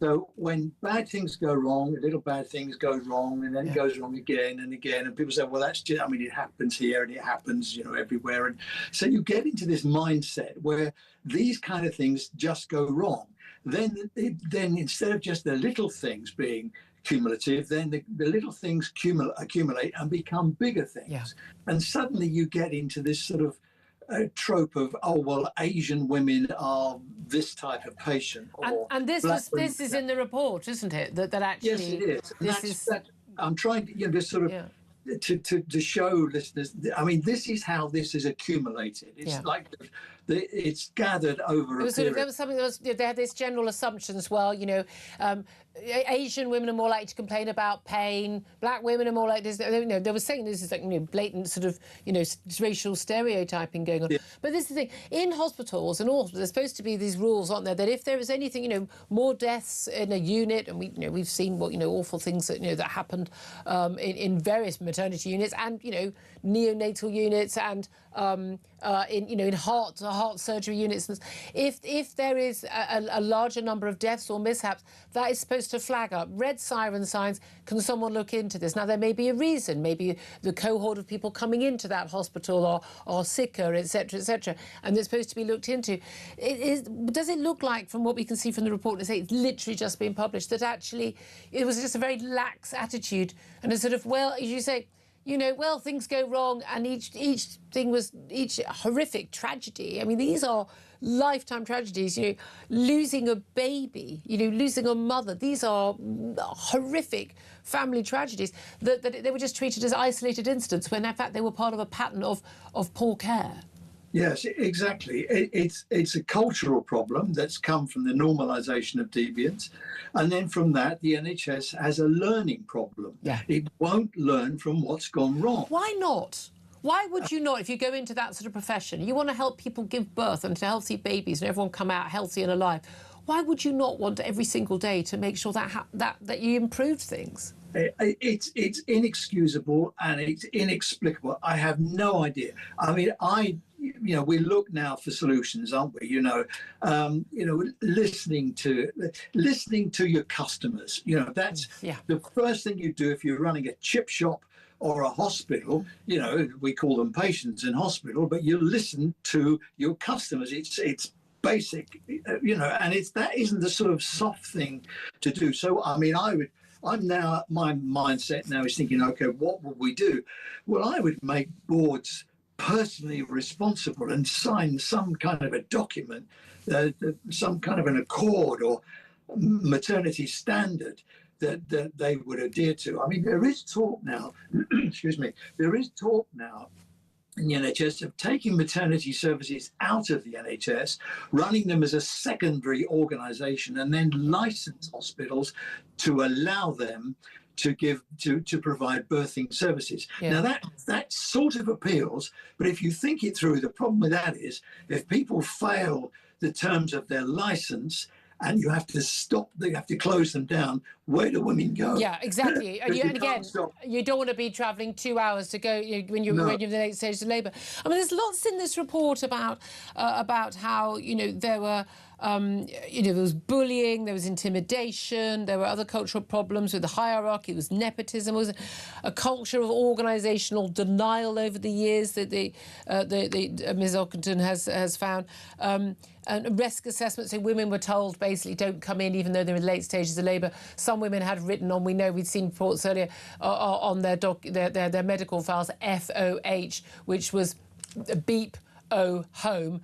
[SPEAKER 15] So when bad things go wrong, little bad things go wrong, and then it goes wrong again and again. And people say, well, that's just, I mean, it happens here and it happens, you know, everywhere. And so you get into this mindset where these kind of things just go wrong. Then instead of just the little things being cumulative, then the little things accumulate and become bigger things. Yeah. And suddenly you get into this sort of trope of, oh, well, Asian women are this type of patient.
[SPEAKER 2] And this is in the report, isn't it? That actually...
[SPEAKER 15] Yes, it is. I'm trying to, you know, just sort of to show listeners, I mean, this is how this is accumulated. It's like it's gathered over a period.
[SPEAKER 2] There was something that was, they had this general assumptions. Well, you know, Asian women are more likely to complain about pain. Black women are more likely to, you know, they were saying this is like, you know, blatant sort of, you know, racial stereotyping going on. Yeah. But this is the thing, in hospitals and all, there's supposed to be these rules, aren't there, that if there is anything, you know, more deaths in a unit, and we've seen what, you know, awful things that, you know, that happened in various maternity units and, you know, neonatal units and in heart surgery units. If there is a larger number of deaths or mishaps, that is supposed to flag up. Red siren signs, can someone look into this? Now, there may be a reason. Maybe the cohort of people coming into that hospital are sicker, etc., etc., and they're supposed to be looked into. Does it look like, from what we can see from the report, to say it's literally just been published, that actually it was just a very lax attitude and a sort of, well, as you say, you know, well, things go wrong, and each horrific tragedy. I mean, these are lifetime tragedies. You know, losing a baby, you know, losing a mother. These are horrific family tragedies that they were just treated as isolated incidents when, in fact, they were part of a pattern of poor care.
[SPEAKER 15] Yes, exactly. It's a cultural problem that's come from the normalisation of deviance. And then from that, the NHS has a learning problem. Yeah. It won't learn from what's gone wrong.
[SPEAKER 2] Why not? Why would you not, if you go into that sort of profession, you want to help people give birth and to healthy babies and everyone come out healthy and alive, why would you not want every single day to make sure that you improved things?
[SPEAKER 15] It's inexcusable and it's inexplicable. I have no idea. I mean, you know, we look now for solutions, aren't we? You know, listening to your customers. You know, that's the first thing you do if you're running a chip shop or a hospital. You know, we call them patients in hospital, but you listen to your customers. It's basic, you know, and that isn't the sort of soft thing to do. So, I mean, my mindset now is thinking, okay, what would we do? Well, I would make boards personally responsible and sign some kind of a document, some kind of an accord or maternity standard that they would adhere to. I mean, there is talk now, excuse me, there is talk now in the NHS of taking maternity services out of the NHS, running them as a secondary organisation, and then license hospitals to allow them to provide birthing services.
[SPEAKER 2] Yeah.
[SPEAKER 15] Now that sort of appeals, but if you think it through, the problem with that is if people fail the terms of their license and you have to close them down, where do women go?
[SPEAKER 2] Yeah, exactly. And again, you don't want to be travelling 2 hours to go when you're in the late stages of labour. I mean, there's lots in this report about how there were. There was bullying, there was intimidation, there were other cultural problems with the hierarchy, there was nepotism, there was a culture of organisational denial over the years that Ms. Ockenden has found. And risk assessment, so women were told basically don't come in even though they're in late stages of labour. Some women had written on, we'd seen reports earlier, on their medical files, FOH, which was beep, home,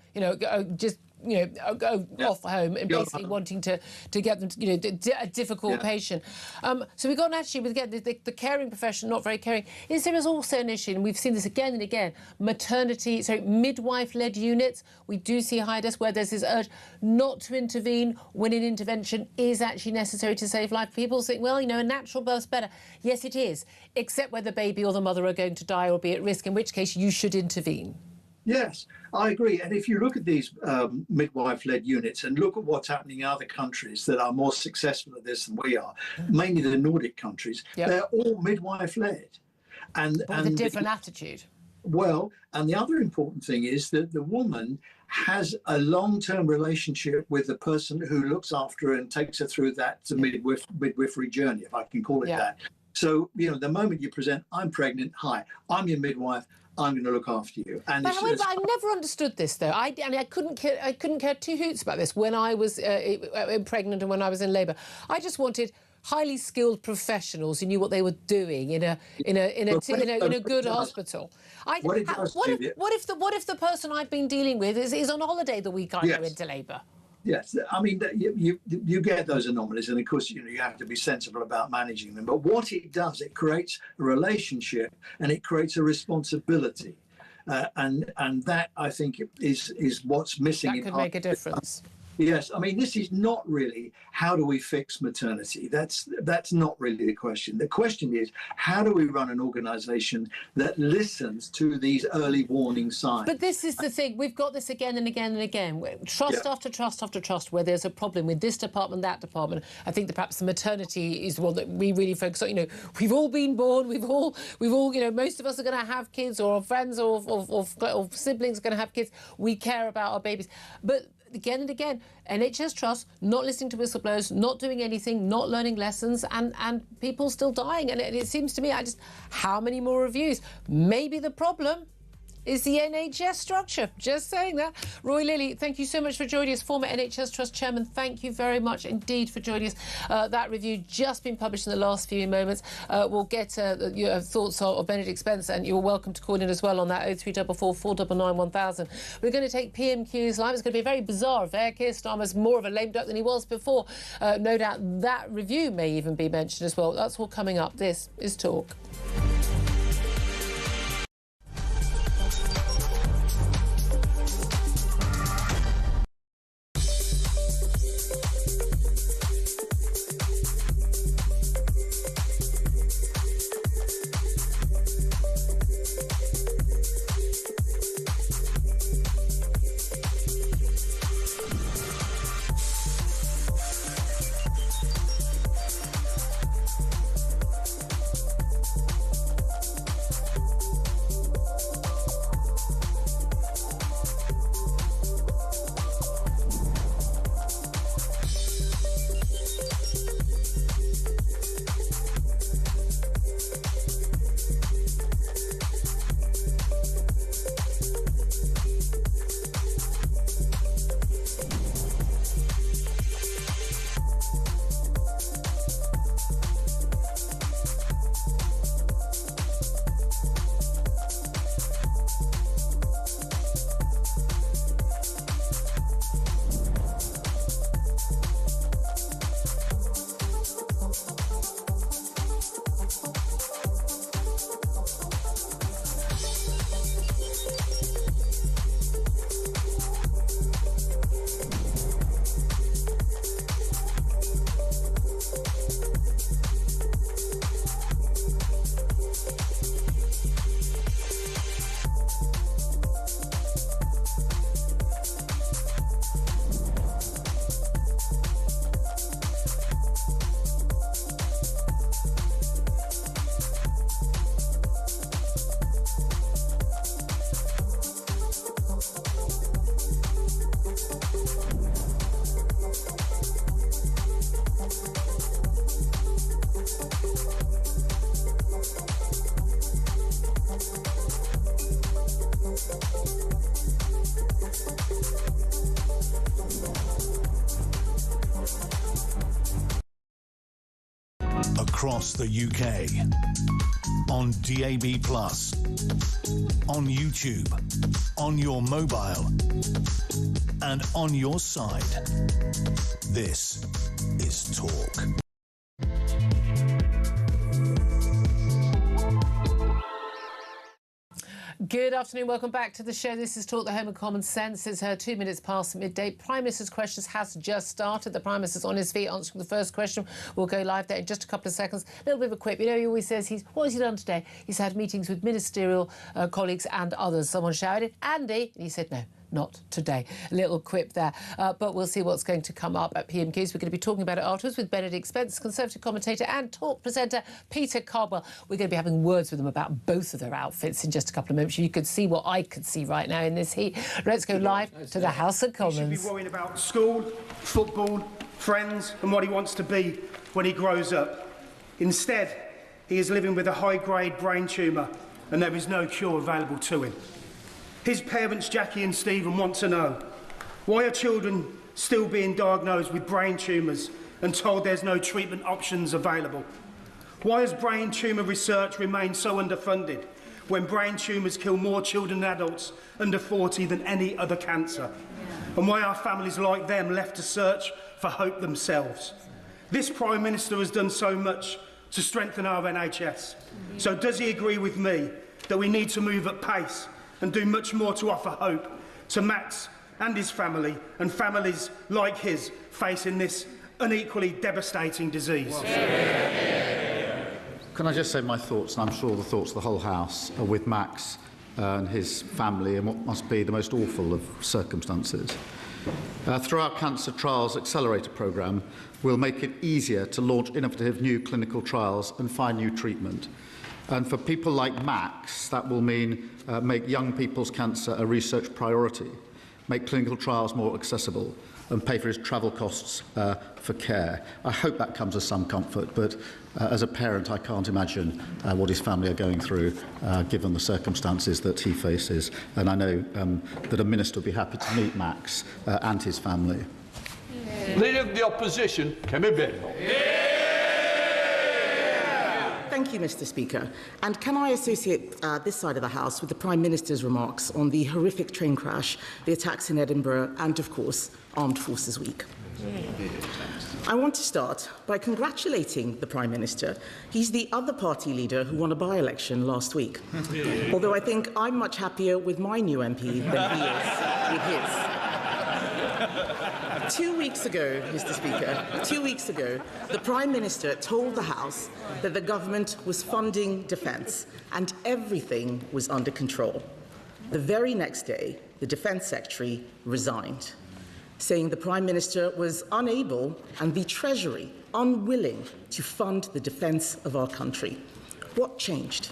[SPEAKER 2] go off home and basically wanting to get them to a difficult patient. So we've got the caring profession, not very caring. There is also an issue, and we've seen this again and again, midwife-led units. We do see high deaths where there's this urge not to intervene when an intervention is actually necessary to save life. People think, well, a natural birth's better. Yes, it is, except where the baby or the mother are going to die or be at risk, in which case you should intervene.
[SPEAKER 15] Yes, I agree. And if you look at these midwife-led units and look at what's happening in other countries that are more successful at this than we are, mainly the Nordic countries, they're all midwife-led. And
[SPEAKER 2] with a different attitude.
[SPEAKER 15] Well, and the other important thing is that the woman has a long-term relationship with the person who looks after her and takes her through that midwifery journey, if I can call it that. So, the moment you present, I'm pregnant, hi, I'm your midwife, I'm going to look after you. And
[SPEAKER 2] but however, I never understood this, though. I couldn't care two hoots about this when I was pregnant and when I was in labour. I just wanted highly skilled professionals who knew what they were doing in a good hospital. What if the person I've been dealing with is on holiday the week I go into labour?
[SPEAKER 15] Yes, I mean, you get those anomalies, and of course, you have to be sensible about managing them. But what it does, it creates a relationship and it creates a responsibility, and that I think is what's missing.
[SPEAKER 2] That could make a difference.
[SPEAKER 15] Yes, I mean, this is not really how do we fix maternity. That's not really the question. The question is, how do we run an organisation that listens to these early warning signs?
[SPEAKER 2] But this is the thing. We've got this again and again and again. Trust after trust after trust, where there's a problem with this department, that department. I think that perhaps the maternity is the one that we really focus on. We've all been born. We've all. Most of us are going to have kids, or our friends or siblings are going to have kids. We care about our babies, but again and again, NHS Trust not listening to whistleblowers, not doing anything, not learning lessons, and people still dying. And it seems to me, how many more reviews? Maybe the problem is the NHS structure. Just saying that. Roy Lilly, thank you so much for joining us. Former NHS Trust Chairman, thank you very much indeed for joining us. That review just been published in the last few moments. We'll get your thoughts of Benedict Spencer, and you're welcome to call in as well on that 0344 499 1000. We're going to take PMQs live. It's going to be very bizarre. If Keir Starmer's more of a lame duck than he was before, no doubt that review may even be mentioned as well. That's all coming up. This is Talk.
[SPEAKER 1] across the UK, on DAB+, on YouTube, on your mobile, and on your side. This is Talk.
[SPEAKER 2] Good afternoon, welcome back to the show. This is Talk, the home of common sense. It's 2 minutes past midday. Prime Minister's Questions has just started. The Prime Minister's on his feet answering the first question. We'll go live there in just a couple of seconds. A little bit of a quip. You know, he always says, what has he done today? He's had meetings with ministerial colleagues and others. Someone shouted, Andy, and he said, no. Not today. A little quip there. But we'll see what's going to come up at PMQs. We're going to be talking about it afterwards with Benedict Spence, Conservative commentator and Talk presenter Peter Cardwell. We're going to be having words with them about both of their outfits in just a couple of minutes. You could see what I could see right now in this heat. Let's go live to the House of Commons.
[SPEAKER 16] He should be worrying about school, football, friends and what he wants to be when he grows up. Instead, he is living with a high-grade brain tumour and there is no cure available to him. His parents, Jackie and Stephen, want to know, why are children still being diagnosed with brain tumours and told there's no treatment options available? Why has brain tumour research remained so underfunded when brain tumours kill more children and adults under 40 than any other cancer? And why are families like them left to search for hope themselves? This Prime Minister has done so much to strengthen our NHS. So does he agree with me that we need to move at pace and do much more to offer hope to Max and his family and families like his facing this unequally devastating disease?
[SPEAKER 17] Can I just say my thoughts, and I'm sure the thoughts of the whole House are with Max and his family in what must be the most awful of circumstances. Through our Cancer Trials Accelerator programme, we'll make it easier to launch innovative new clinical trials and find new treatment. And for people like Max, that will mean make young people's cancer a research priority, make clinical trials more accessible, and pay for his travel costs for care. I hope that comes as some comfort, but as a parent, I can't imagine what his family are going through, given the circumstances that he faces. And I know that a minister will be happy to meet Max and his family.
[SPEAKER 18] Leader of the Opposition, Kemi Bednall.
[SPEAKER 19] Thank you, Mr. Speaker. And can I associate this side of the House with the Prime Minister's remarks on the horrific train crash, the attacks in Edinburgh, and, of course, Armed Forces Week? I want to start by congratulating the Prime Minister. He's the other party leader who won a by-election last week. Although I think I'm much happier with my new MP than he is with his. 2 weeks ago, Mr. Speaker, 2 weeks ago, the Prime Minister told the House that the government was funding defence and everything was under control. The very next day, the Defence Secretary resigned, saying the Prime Minister was unable and the Treasury unwilling to fund the defence of our country. What changed?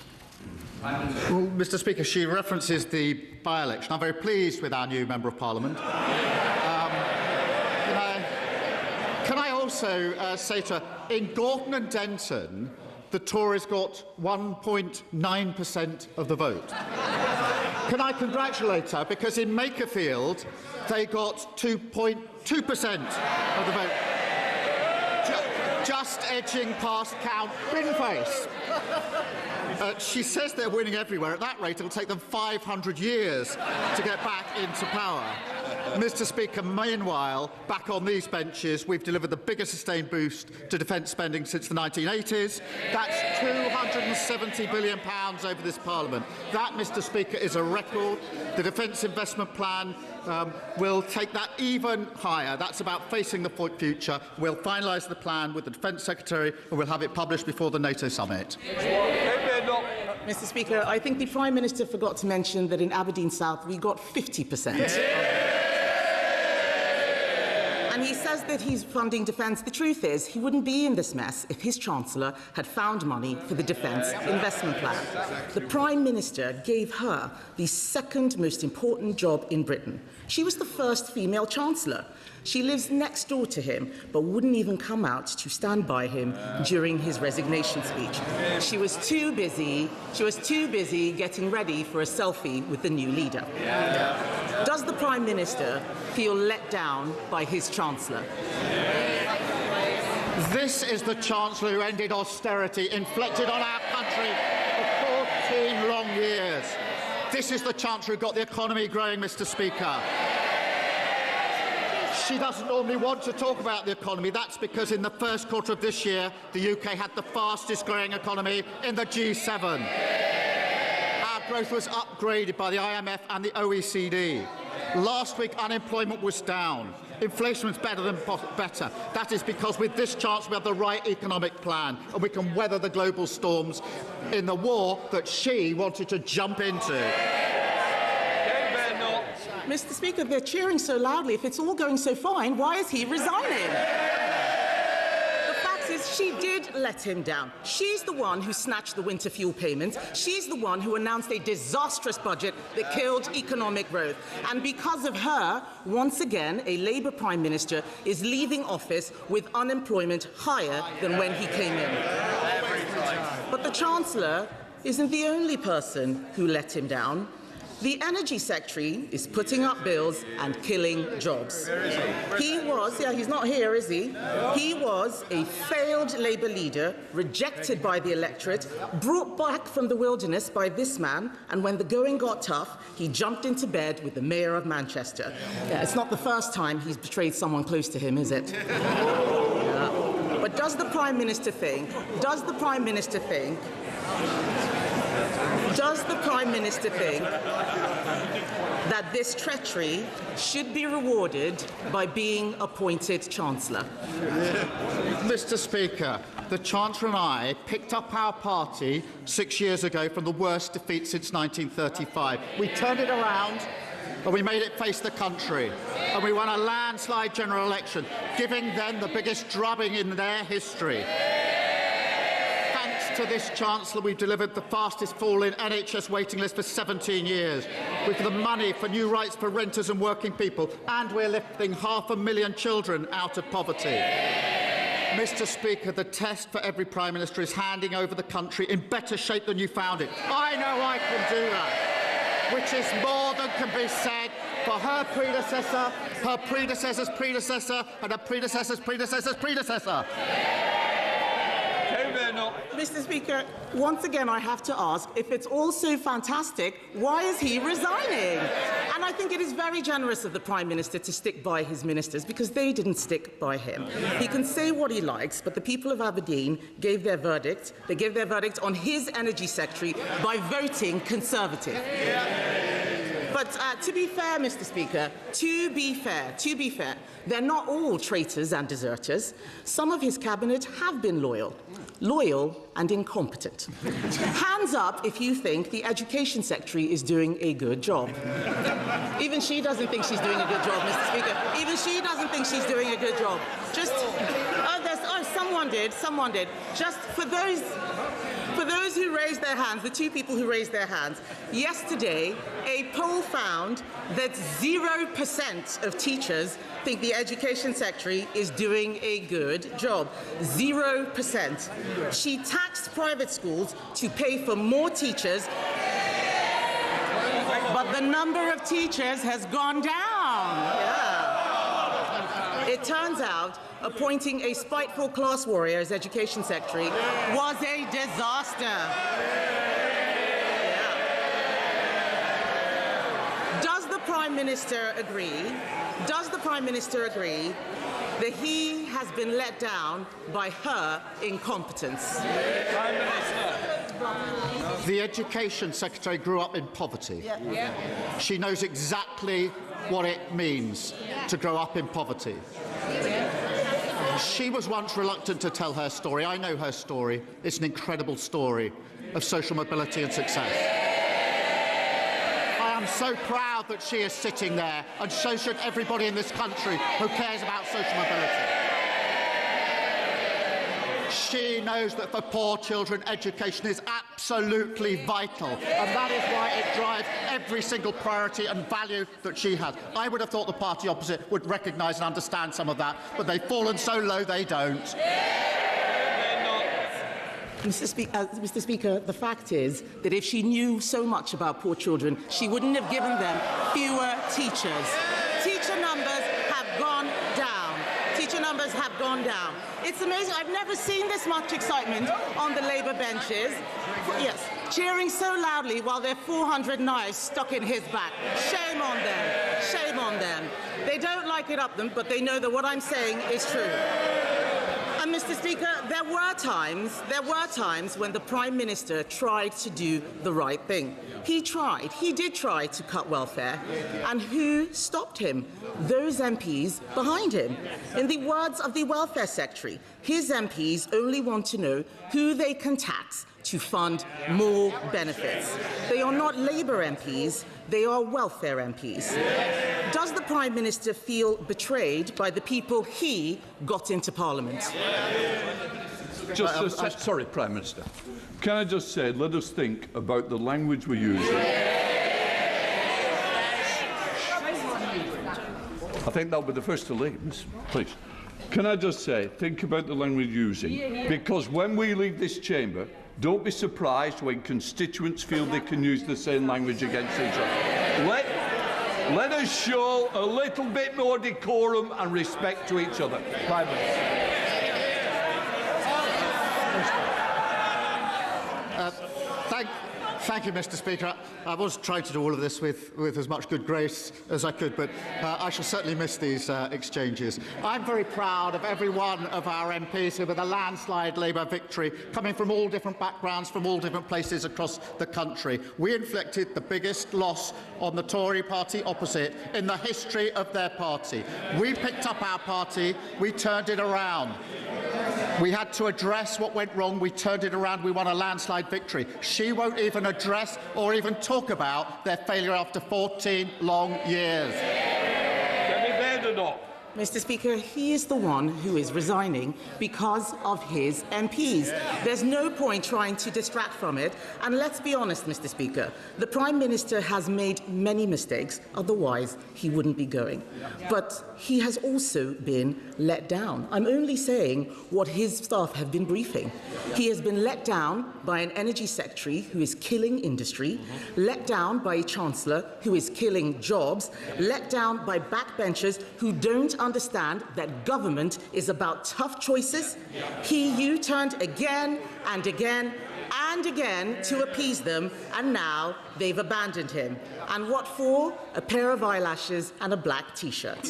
[SPEAKER 17] Well, Mr. Speaker, she references the by-election. I'm very pleased with our new Member of Parliament. Can I also say to her, in Gorton and Denton, the Tories got 1.9% of the vote. Can I congratulate her, because in Makerfield, they got 2.2% of the vote. Just edging past Count Binface. She says they're winning everywhere. At that rate, it'll take them 500 years to get back into power. Mr. Speaker, meanwhile, back on these benches, we've delivered the biggest sustained boost to defence spending since the 1980s. That's £270 billion over this Parliament. That, Mr. Speaker, is a record. The Defence Investment Plan will take that even higher. That's about facing the future. We'll finalise the plan with the Defence Secretary and we'll have it published before the NATO summit.
[SPEAKER 19] Mr. Speaker, I think the Prime Minister forgot to mention that in Aberdeen South we got 50%. And he says that he's funding defence. The truth is, he wouldn't be in this mess if his Chancellor had found money for the Defence Investment Plan. The Prime Minister gave her the second most important job in Britain. She was the first female Chancellor. She lives next door to him, but wouldn't even come out to stand by him during his resignation speech. She was too busy getting ready for a selfie with the new leader. Does the Prime Minister feel let down by his Chancellor?
[SPEAKER 17] This is the Chancellor who ended austerity inflicted on our country for 14 long years. This is the Chancellor who got the economy growing, Mr. Speaker. She doesn't normally want to talk about the economy. That's because in the first quarter of this year, the UK had the fastest growing economy in the G7. Our growth was upgraded by the IMF and the OECD. Last week, unemployment was down. Inflation was better. That is because with this chance we have the right economic plan and we can weather the global storms in the war that she wanted to jump into.
[SPEAKER 19] Mr. Speaker, they're cheering so loudly. If it's all going so fine, why is he resigning? The fact is, she did let him down. She's the one who snatched the winter fuel payments. She's the one who announced a disastrous budget that killed economic growth. And because of her, once again, a Labour Prime Minister is leaving office with unemployment higher than when he came in. But the Chancellor isn't the only person who let him down. The Energy Secretary is putting up bills and killing jobs. He was, he's not here, is he? He was a failed Labour leader, rejected by the electorate, brought back from the wilderness by this man, and when the going got tough, he jumped into bed with the Mayor of Manchester. Yeah, it's not the first time he's betrayed someone close to him, is it? But does the Prime Minister think that this treachery should be rewarded by being appointed Chancellor?
[SPEAKER 17] Mr. Speaker, the Chancellor and I picked up our party 6 years ago from the worst defeat since 1935. We turned it around and we made it face the country. And we won a landslide general election, giving them the biggest drubbing in their history. To this Chancellor, we've delivered the fastest fall in NHS waiting list for 17 years. We've the money for new rights for renters and working people, and we're lifting 500,000 children out of poverty. Mr. Speaker, the test for every Prime Minister is handing over the country in better shape than you found it. I know I can do that, which is more than can be said for her predecessor, her predecessor's predecessor, and her predecessor's predecessor's predecessor.
[SPEAKER 19] Mr. Speaker, once again I have to ask, if it's all so fantastic, why is he resigning? And I think it is very generous of the Prime Minister to stick by his ministers because they didn't stick by him. He can say what he likes, but the people of Aberdeen gave their verdict. They gave their verdict on his Energy Secretary by voting Conservative. But to be fair, Mr. Speaker, to be fair, they're not all traitors and deserters. Some of his cabinet have been loyal and incompetent. Hands up if you think the Education Secretary is doing a good job. Even she doesn't think she's doing a good job, Mr. Speaker. Even she doesn't think she's doing a good job. Someone did. Just for those who raised their hands, the two people who raised their hands, yesterday a poll found that 0% of teachers think the Education Secretary is doing a good job. 0%. She taxed private schools to pay for more teachers, but the number of teachers has gone down. Yeah. It turns out appointing a spiteful class warrior as Education Secretary was a disaster. Yeah. Does the Prime Minister agree? Does the Prime Minister agree that he has been let down by her incompetence?
[SPEAKER 17] Prime Minister. The Education Secretary grew up in poverty. Yeah. She knows exactly what it means to grow up in poverty. She was once reluctant to tell her story. I know her story. It's an incredible story of social mobility and success. I am so proud that she is sitting there, and so should everybody in this country who cares about social mobility. She knows that for poor children, education is absolutely vital, and that is why it drives every single priority and value that she has. I would have thought the party opposite would recognise and understand some of that, but they've fallen so low they don't.
[SPEAKER 19] Mr. Speaker, the fact is that if she knew so much about poor children, she wouldn't have given them fewer teachers. Teacher numbers have gone down. teacher numbers have gone down. It's amazing. I've never seen this much excitement on the Labour benches. Yes, cheering so loudly while there are 400 knives stuck in his back. Shame on them. Shame on them. They don't like it up them, but they know that what I'm saying is true. And Mr. Speaker, there were times when the Prime Minister tried to do the right thing. He did try to cut welfare. And who stopped him? Those MPs behind him. In the words of the Welfare Secretary, his MPs only want to know who they can tax to fund more benefits. They are not Labour MPs, they are welfare MPs. Does the Prime Minister feel betrayed by the people he got into Parliament?
[SPEAKER 18] Sorry, Prime Minister. Can I just say, let us think about the language we're using. I think that'll be the first to leave, please. Can I just say, think about the language we're using, because when we leave this chamber, don't be surprised when constituents feel they can use the same language against each other. Let us show a little bit more decorum and respect to each other. Prime Minister.
[SPEAKER 17] Thank you, Mr. Speaker. I was trying to do all of this with as much good grace as I could, but I shall certainly miss these exchanges. I'm very proud of every one of our MPs who, with a landslide Labour victory, coming from all different backgrounds, from all different places across the country. We inflicted the biggest loss on the Tory party opposite in the history of their party. We picked up our party, we turned it around. We had to address what went wrong. We turned it around. We won a landslide victory. She won't even address or even talk about their failure after 14 long years.
[SPEAKER 18] Can we bend or not?
[SPEAKER 19] Mr. Speaker, he is the one who is resigning because of his MPs. There's no point trying to distract from it. And let's be honest, Mr. Speaker, the Prime Minister has made many mistakes, otherwise he wouldn't be going. But he has also been let down. I'm only saying what his staff have been briefing. He has been let down by an energy secretary who is killing industry, let down by a chancellor who is killing jobs, let down by backbenchers who don't understand that government is about tough choices. He U-turned again and again and again to appease them, and now they've abandoned him. And what for? A pair of eyelashes and a black T-shirt.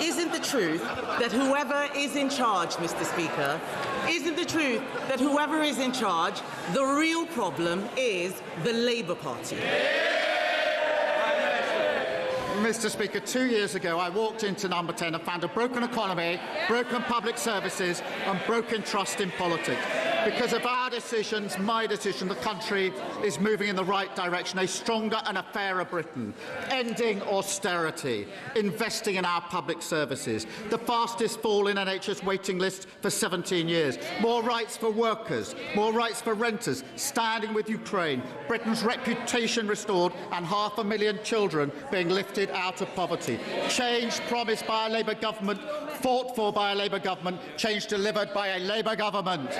[SPEAKER 19] Isn't the truth that whoever is in charge, Mr. Speaker, isn't the truth that whoever is in charge, the real problem is the Labour Party?
[SPEAKER 17] Mr. Speaker, 2 years ago I walked into Number 10 and found a broken economy, broken public services and broken trust in politics. Because of our decisions, my decision, the country is moving in the right direction, a stronger and a fairer Britain, ending austerity, investing in our public services, the fastest fall in NHS waiting lists for 17 years, more rights for workers, more rights for renters, standing with Ukraine, Britain's reputation restored and 500,000 children being lifted out of poverty. Change promised by a Labour government, fought for by a Labour government, change delivered by a Labour government.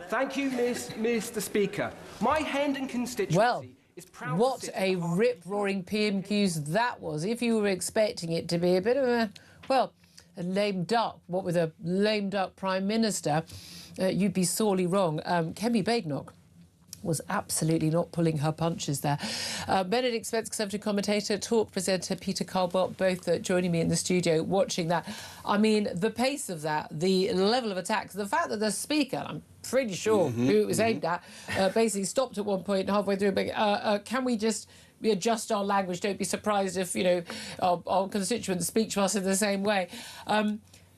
[SPEAKER 20] Thank you, Mr. Speaker. My Hendon constituency is proud.
[SPEAKER 2] What a rip-roaring PMQs that was. If you were expecting it to be a bit of a lame duck, what with a lame duck Prime Minister, you'd be sorely wrong. Kemi Badenoch was absolutely not pulling her punches there. Benedict Spence, Conservative commentator, talk presenter Peter Carlbot, both joining me in the studio watching that. I mean, the pace of that, the level of attacks, the fact that the Speaker, I'm pretty sure who it was aimed at, basically stopped at one point halfway through. Can we just adjust our language? Don't be surprised if, you know, our constituents speak to us in the same way.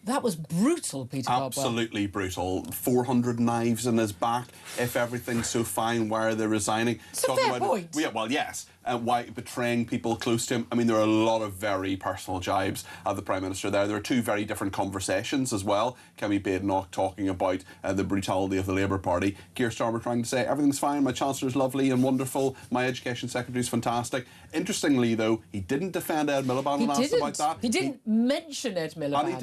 [SPEAKER 2] That was brutal, Peter Caldwell.
[SPEAKER 21] Absolutely brutal. 400 knives in his back. If everything's so fine, why are they resigning?
[SPEAKER 2] It's a fair point.
[SPEAKER 21] Yeah, well, yes. Why betraying people close to him? I mean, there are a lot of very personal jibes at the Prime Minister there. There are two very different conversations as well. Kemi Badenoch talking about the brutality of the Labour Party. Keir Starmer trying to say, everything's fine, my Chancellor's lovely and wonderful, my Education Secretary's fantastic. Interestingly, though, he didn't defend Ed Miliband when asked about that.
[SPEAKER 2] He didn't mention Ed Miliband.
[SPEAKER 21] And he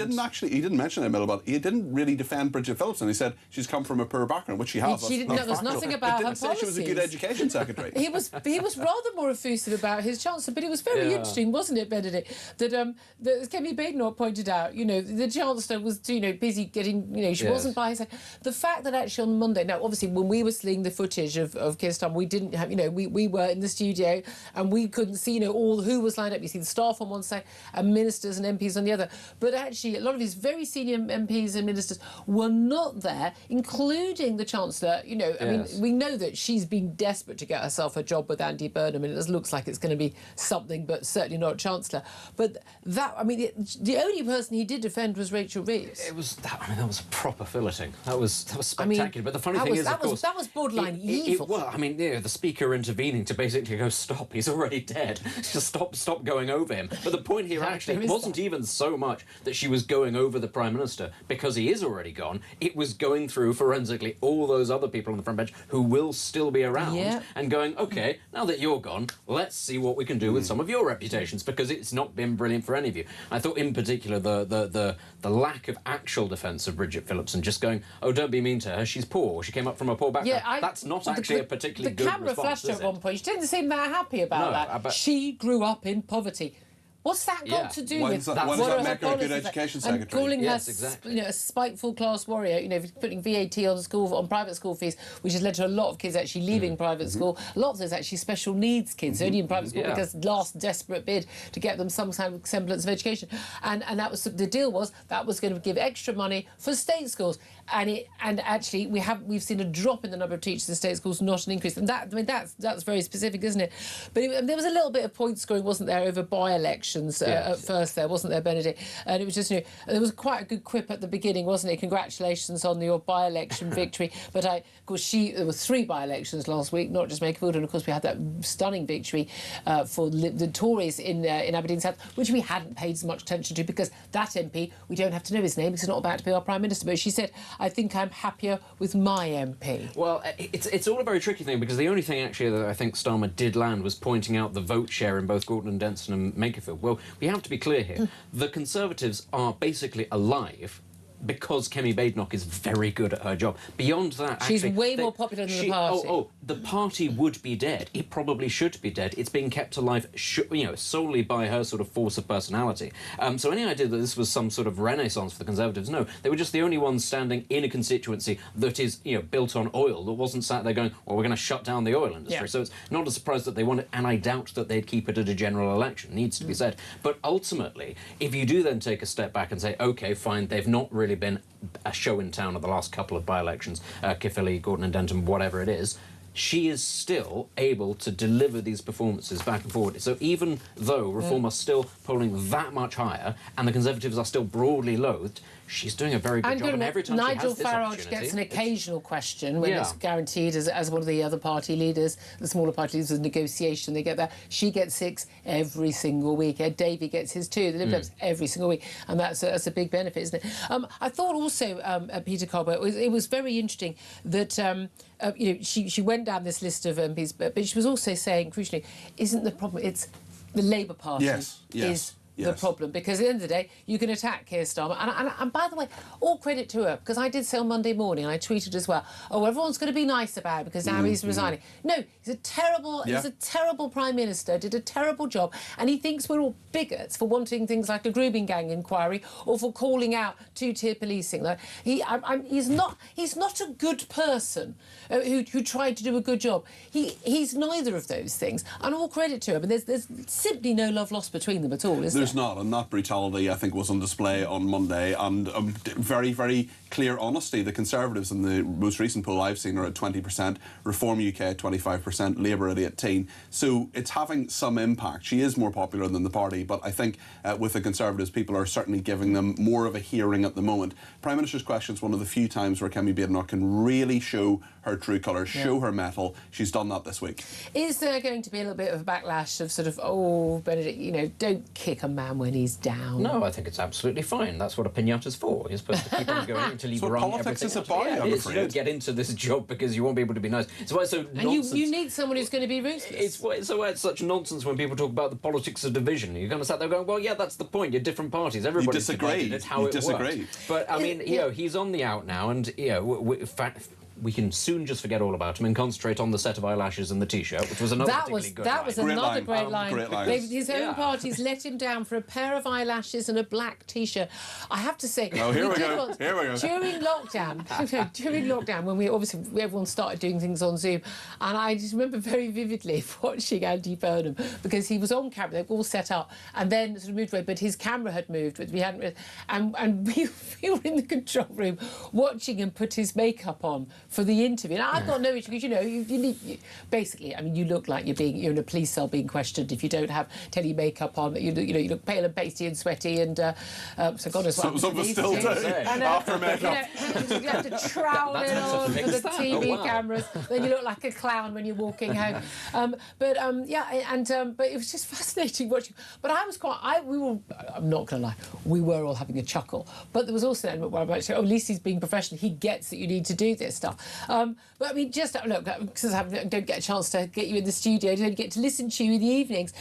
[SPEAKER 21] didn't mention Ed Miliband. He didn't really defend Bridget Phillipson. He said she's come from a poor background, which she has.
[SPEAKER 2] There's nothing about her policies.
[SPEAKER 21] He didn't say she was a good Education Secretary.
[SPEAKER 2] He was rather more more effusive about his Chancellor, but it was very interesting, wasn't it, Benedict, that as Kemi Badenoch pointed out, the Chancellor was, busy getting, she wasn't by his side. The fact that actually on Monday, now, obviously, when we were seeing the footage of Keir Starmer, we didn't have, we were in the studio and we couldn't see, all who was lined up. You see the staff on one side and ministers and MPs on the other. But actually, a lot of his very senior MPs and ministers were not there, including the Chancellor. I mean, we know that she's been desperate to get herself a job with Andy Burnham, and it looks like it's going to be something, but certainly not Chancellor. But that, I mean, the only person he did defend was Rachel Reeves.
[SPEAKER 3] It was that. I mean, that was a proper filleting. That was spectacular. But the funny thing is, of course,
[SPEAKER 2] that was borderline evil.
[SPEAKER 3] Well, I mean, the Speaker intervening to basically go, stop. He's already dead. Just stop going over him. But the point here actually wasn't even so much that she was going over the Prime Minister because he is already gone. It was going through forensically all those other people on the front bench who will still be around and going, OK, now that you're gone, let's see what we can do with some of your reputations, because it's not been brilliant for any of you. I thought in particular the lack of actual defence of Bridget Phillipson, just going, oh, don't be mean to her, she's poor, she came up from a poor background. That's not actually a particularly good response.
[SPEAKER 2] The camera flashed her at one point. She didn't seem that happy about that. She grew up in poverty. What's that got to do with
[SPEAKER 21] that? Why does that make her a good education secretary?
[SPEAKER 2] And calling her a spiteful class warrior, putting VAT on private school fees, which has led to a lot of kids actually leaving private school. A lot of those actually special needs kids, only in private school because last desperate bid to get them some kind of semblance of education. And that was the deal was that was going to give extra money for state schools. And actually we've seen a drop in the number of teachers in state schools, not an increase. And that's very specific, isn't it? But there was a little bit of point scoring, wasn't there, over by-elections at first there, wasn't there, Benedict? And it was just, there was quite a good quip at the beginning, wasn't it? Congratulations on your by-election victory. But of course, there were 3 by-elections last week, not just Makerfield, and of course we had that stunning victory for the Tories in Aberdeen South, which we hadn't paid as much attention to because that MP, we don't have to know his name because he's not about to be our Prime Minister. But she said, I think I'm happier with my MP.
[SPEAKER 3] Well, it's all a very tricky thing because the only thing actually that I think Starmer did land was pointing out the vote share in both Gorton and Denson and Makerfield. Well, we have to be clear here. The Conservatives are basically alive because Kemi Badenoch is very good at her job. Beyond that,
[SPEAKER 2] she's way more popular than the party.
[SPEAKER 3] The party would be dead. It probably should be dead. It's being kept alive, solely by her sort of force of personality. So any idea that this was some sort of renaissance for the Conservatives, no. They were just the only ones standing in a constituency that is, built on oil, that wasn't sat there going, well, we're going to shut down the oil industry. Yeah. So it's not a surprise that they won it, and I doubt that they'd keep it at a general election. Needs to be said. But ultimately, if you do then take a step back and say, OK, fine, they've not really been a show in town of the last couple of by-elections, Caerphilly, Gorton and Denton, whatever it is, she is still able to deliver these performances back and forward. So even though Reform are still polling that much higher and the Conservatives are still broadly loathed, she's doing a very good job. And every time
[SPEAKER 2] Nigel
[SPEAKER 3] she has
[SPEAKER 2] Farage gets an occasional question when it's guaranteed as one of the other party leaders, the smaller party leaders, with negotiation, they get that. She gets 6 every single week. Ed Davey gets his 2, the Lib Dems every single week. And that's a big benefit, isn't it? I thought also, Peter Colbert, it was very interesting that, she went down this list of MPs, but she was also saying, crucially, isn't the problem, it's the Labour Party is the problem, because at the end of the day, you can attack Keir Starmer. And by the way, all credit to her, because I did say on Monday morning, and I tweeted as well, everyone's going to be nice about it because now he's resigning. No, he's a terrible Prime Minister, did a terrible job, and he thinks we're all bigots for wanting things like a grooming gang inquiry or for calling out 2-tier policing. Like, he's not a good person who tried to do a good job. He's neither of those things, and all credit to him. And there's simply no love lost between them at all, is there?
[SPEAKER 21] There's not, and that brutality, I think, was on display on Monday, and very, very clear honesty. The Conservatives in the most recent poll I've seen are at 20%, Reform UK at 25%, Labour at 18%. So it's having some impact. She is more popular than the party, but I think with the Conservatives, people are certainly giving them more of a hearing at the moment. Prime Minister's question is one of the few times where Kemi Badenoch can really show her true colours, show her mettle. She's done that this week.
[SPEAKER 2] Is there going to be a little bit of a backlash of sort of, Benedict, don't kick a man when he's down?
[SPEAKER 3] No, I think it's absolutely fine. That's what a piñata's for. You're supposed to keep on going until you've wrong everything.
[SPEAKER 21] Politics is about, I'm afraid.
[SPEAKER 3] You don't get into this job because you won't be able to be nice. It's why it's so nonsense.
[SPEAKER 2] And you need someone who's going to be ruthless.
[SPEAKER 3] It's why it's such nonsense when people talk about the politics of division. You're going to sit there going, well, yeah, that's the point. You're different parties. Everybody's divided. It's how it works. But, I mean, he's on the out now, and, we can soon just forget all about him and concentrate on the set of eyelashes and the T-shirt, which was another particularly good line.
[SPEAKER 2] That was another great line.
[SPEAKER 21] Great line.
[SPEAKER 2] His own parties let him down for a pair of eyelashes and a black T-shirt. I have to say,
[SPEAKER 21] here we go.
[SPEAKER 2] During lockdown, when everyone started doing things on Zoom, and I just remember very vividly watching Andy Burnham because he was on camera. They were all set up, and then sort of moved away, but his camera had moved, which we hadn't. And we were in the control room watching him put his makeup on for the interview. Now, I've got no issue because you need basically. I mean, you look like you're in a police cell being questioned if you don't have any makeup on. You look pale and pasty and sweaty, and so God knows what.
[SPEAKER 21] Some of us still do after makeup.
[SPEAKER 2] You have to trowel it on for the TV cameras. Then you look like a clown when you're walking home. But it was just fascinating watching. But I was I'm not going to lie, we were all having a chuckle. But there was also an element where I'm like, at least he's being professional. He gets that you need to do this stuff. But I mean, just look, because I don't get a chance to get you in the studio, I don't get to listen to you in the evenings,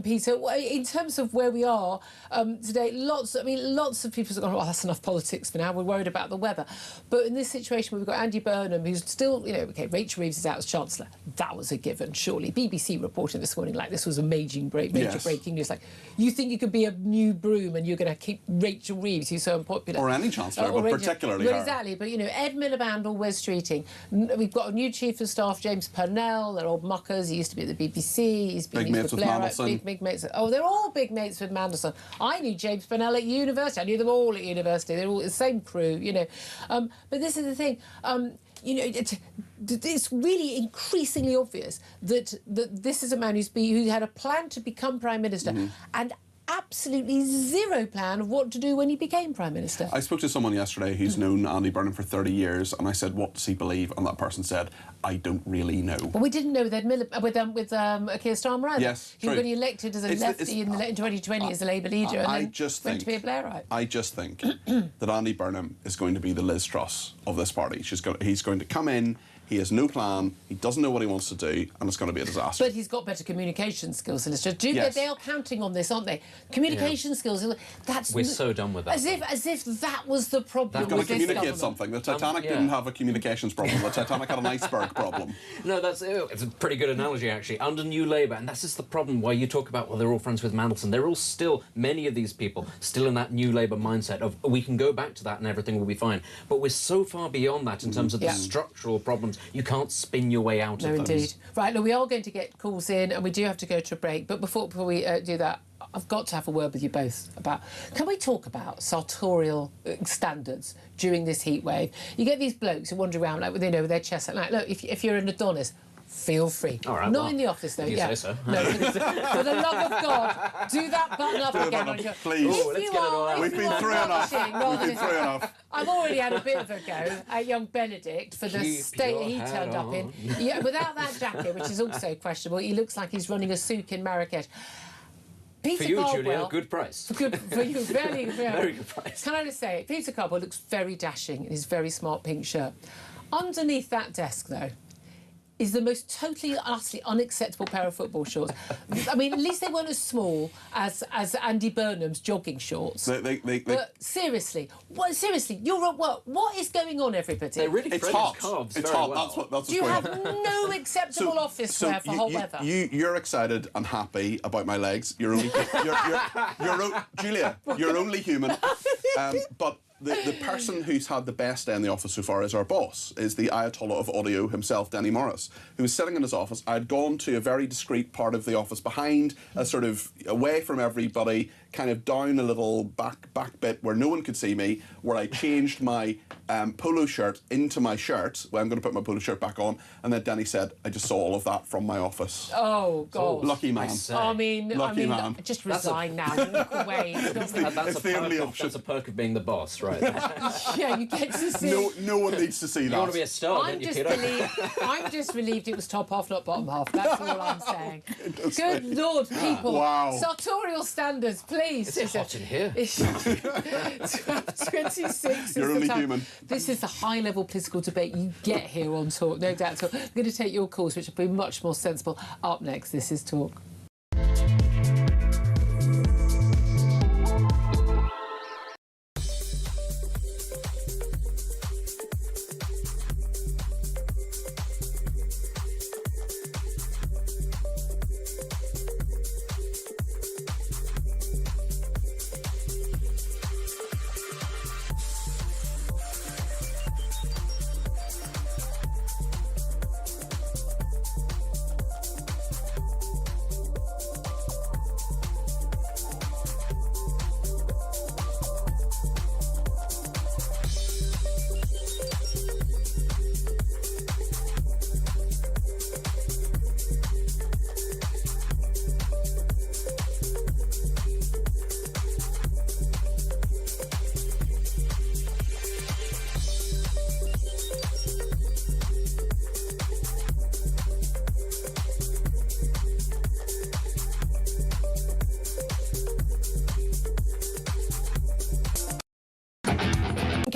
[SPEAKER 2] Peter. In terms of where we are today, lots of people have gone, oh, that's enough politics for now. We're worried about the weather. But in this situation where we've got Andy Burnham, who's still, Rachel Reeves is out as Chancellor. That was a given, surely. BBC reported this morning like this was a major breaking news. Like, you think you could be a new broom and you're going to keep Rachel Reeves, who's so unpopular.
[SPEAKER 21] Or any Chancellor, but particularly her.
[SPEAKER 2] Exactly. But, Ed Miliband or Wes Streeting. We've got a new Chief of Staff, James Purnell. They're old muckers. He used to be at the BBC. He's been
[SPEAKER 21] big mates with Mandelson.
[SPEAKER 2] Big mates. Oh, they're all big mates with Mandelson. I knew James Purnell at university. I knew them all at university. They're all the same crew, But this is the thing. It's really increasingly obvious that this is a man who had a plan to become Prime Minister and absolutely zero plan of what to do when he became Prime Minister.
[SPEAKER 21] I spoke to someone yesterday who's known Andy Burnham for 30 years, and I said, what does he believe? And that person said, I don't really know.
[SPEAKER 2] Well, we didn't know that with Keir Starmer either.
[SPEAKER 21] Yes,
[SPEAKER 2] he was only elected as a lefty in 2020 as a Labour leader and went to be a Blairite.
[SPEAKER 21] I just think that Andy Burnham is going to be the Liz Truss of this party. He's going to come in. He has no plan, he doesn't know what he wants to do, and it's going to be a disaster.
[SPEAKER 2] But he's got better communication skills, Solicitor.
[SPEAKER 21] Yes.
[SPEAKER 2] They are counting on this, aren't they? Communication skills,
[SPEAKER 3] we're so done with that.
[SPEAKER 2] As if that was the problem.
[SPEAKER 21] They've got to communicate something. The Titanic didn't have a communications problem, the Titanic had an iceberg problem.
[SPEAKER 3] No, it's a pretty good analogy, actually. Under New Labour, and that's just the problem, why you talk about, they're all friends with Mandelson. They're all still, many of these people, still in that New Labour mindset of, we can go back to that and everything will be fine. But we're so far beyond that in terms of the structural problems. You can't spin your way out of them.
[SPEAKER 2] No, indeed. Right, look, we are going to get calls in and we do have to go to a break. But before we do that, I've got to have a word with you both about... Can we talk about sartorial standards during this heat wave? You get these blokes who wander around with their chests at night. Look, if you're an Adonis... Feel free.
[SPEAKER 3] All right,
[SPEAKER 2] Not in the office, though.
[SPEAKER 3] You say so.
[SPEAKER 2] No, for the love of God, do that button up again.
[SPEAKER 21] Please.
[SPEAKER 3] Let's get it all out.
[SPEAKER 21] We've been through enough.
[SPEAKER 2] I've already had a bit of a go at young Benedict for the state he turned up in. Yeah, without that jacket, which is also questionable. He looks like he's running a souk in Marrakesh. Peter
[SPEAKER 3] for you,
[SPEAKER 2] Caldwell,
[SPEAKER 3] Julia, good price.
[SPEAKER 2] Good for you, very,
[SPEAKER 3] very good price.
[SPEAKER 2] Can I just say, Peter Caldwell looks very dashing in his very smart pink shirt. Underneath that desk, though, is the most totally, utterly unacceptable pair of football shorts. I mean, at least they weren't as small as Andy Burnham's jogging shorts. But seriously, you're at work. What is going on, everybody?
[SPEAKER 3] They're really
[SPEAKER 21] it's hot. It's hot.
[SPEAKER 3] Well.
[SPEAKER 21] That's
[SPEAKER 2] Do you have no acceptable office wear for hot weather?
[SPEAKER 21] You're excited and happy about my legs. You're only, Julia. You're only human. But the person who's had the best day in the office so far is our boss, is the Ayatollah of audio himself, Denny Morris, who was sitting in his office. I'd gone to a very discreet part of the office behind, a sort of away from everybody, kind of down a little back bit where no one could see me, where I changed my polo shirt into my shirt. Well, I'm going to put my polo shirt back on. And then Denny said, I just saw all of that from my office.
[SPEAKER 2] Oh, God.
[SPEAKER 21] Lucky man.
[SPEAKER 2] Lucky man. Just resign now. Walk away.
[SPEAKER 3] That's a perk of being the boss, right?
[SPEAKER 2] Yeah, you get to see.
[SPEAKER 21] No one needs to see that.
[SPEAKER 3] You want to be a star, don't you, Peter?
[SPEAKER 2] I'm just relieved it was top half, not bottom half. That's all I'm saying. Good Lord, people.
[SPEAKER 21] Wow.
[SPEAKER 2] Sartorial standards, please.
[SPEAKER 3] It's hot in here.
[SPEAKER 2] 26
[SPEAKER 21] You're only human.
[SPEAKER 2] This is the high-level political debate you get here on Talk, no doubt. So I'm going to take your calls, which will be much more sensible. Up next, this is Talk.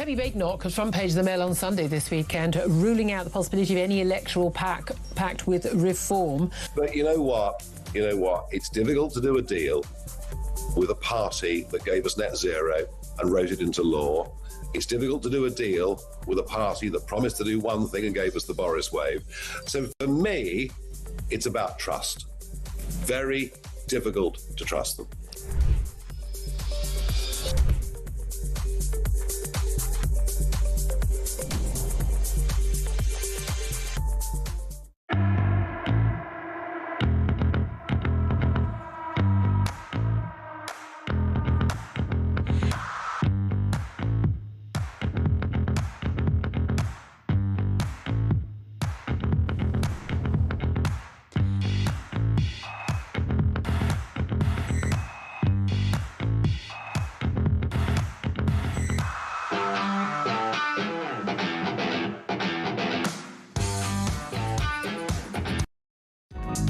[SPEAKER 2] Kemi Badenoch, front page of the Mail on Sunday this weekend, ruling out the possibility of any electoral pact with reform.
[SPEAKER 4] But you know what? It's difficult to do a deal with a party that gave us net zero and wrote it into law. It's difficult to do a deal with a party that promised to do one thing and gave us the Boris wave. So for me, it's about trust. Very difficult to trust them.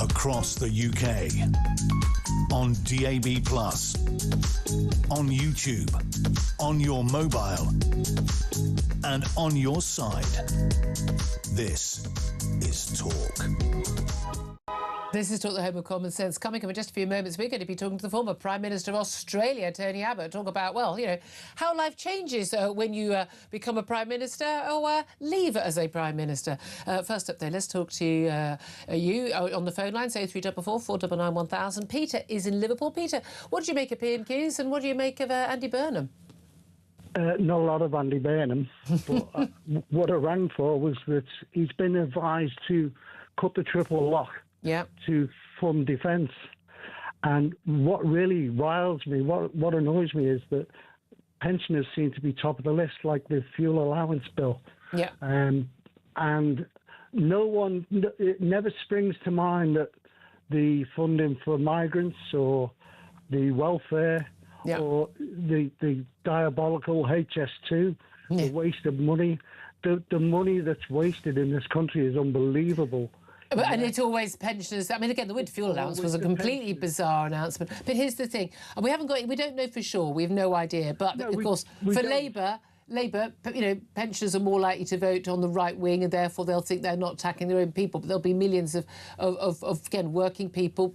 [SPEAKER 1] Across the UK, on DAB+, on YouTube, on your mobile, and on your side. This is Talk.
[SPEAKER 2] This is Talk, the home of common sense. Coming up in just a few moments, we're going to be talking to the former Prime Minister of Australia, Tony Abbott, talk about, well, how life changes when you become a Prime Minister or leave as a Prime Minister. First up, though, let's talk to you on the phone line, say 344 499 1000. Peter is in Liverpool. Peter, what do you make of PMQs and what do you make of Andy Burnham?
[SPEAKER 8] Not a lot of Andy Burnham, but what I rang for was that he's been advised to cut the triple lock.
[SPEAKER 2] Yeah.
[SPEAKER 8] To fund defence. And what really riles me, what annoys me is that pensioners seem to be top of the list, like the fuel allowance bill.
[SPEAKER 2] Yeah.
[SPEAKER 8] And it never springs to mind that the funding for migrants or the welfare or the diabolical HS2, the waste of money, the money that's wasted in this country is unbelievable.
[SPEAKER 2] And it's always pensioners. I mean, again, the winter fuel allowance was a completely bizarre announcement. But here's the thing: and we don't know for sure. We have no idea. But of course, for Labour, pensioners are more likely to vote on the right wing, and therefore they'll think they're not attacking their own people. But there'll be millions of again working people,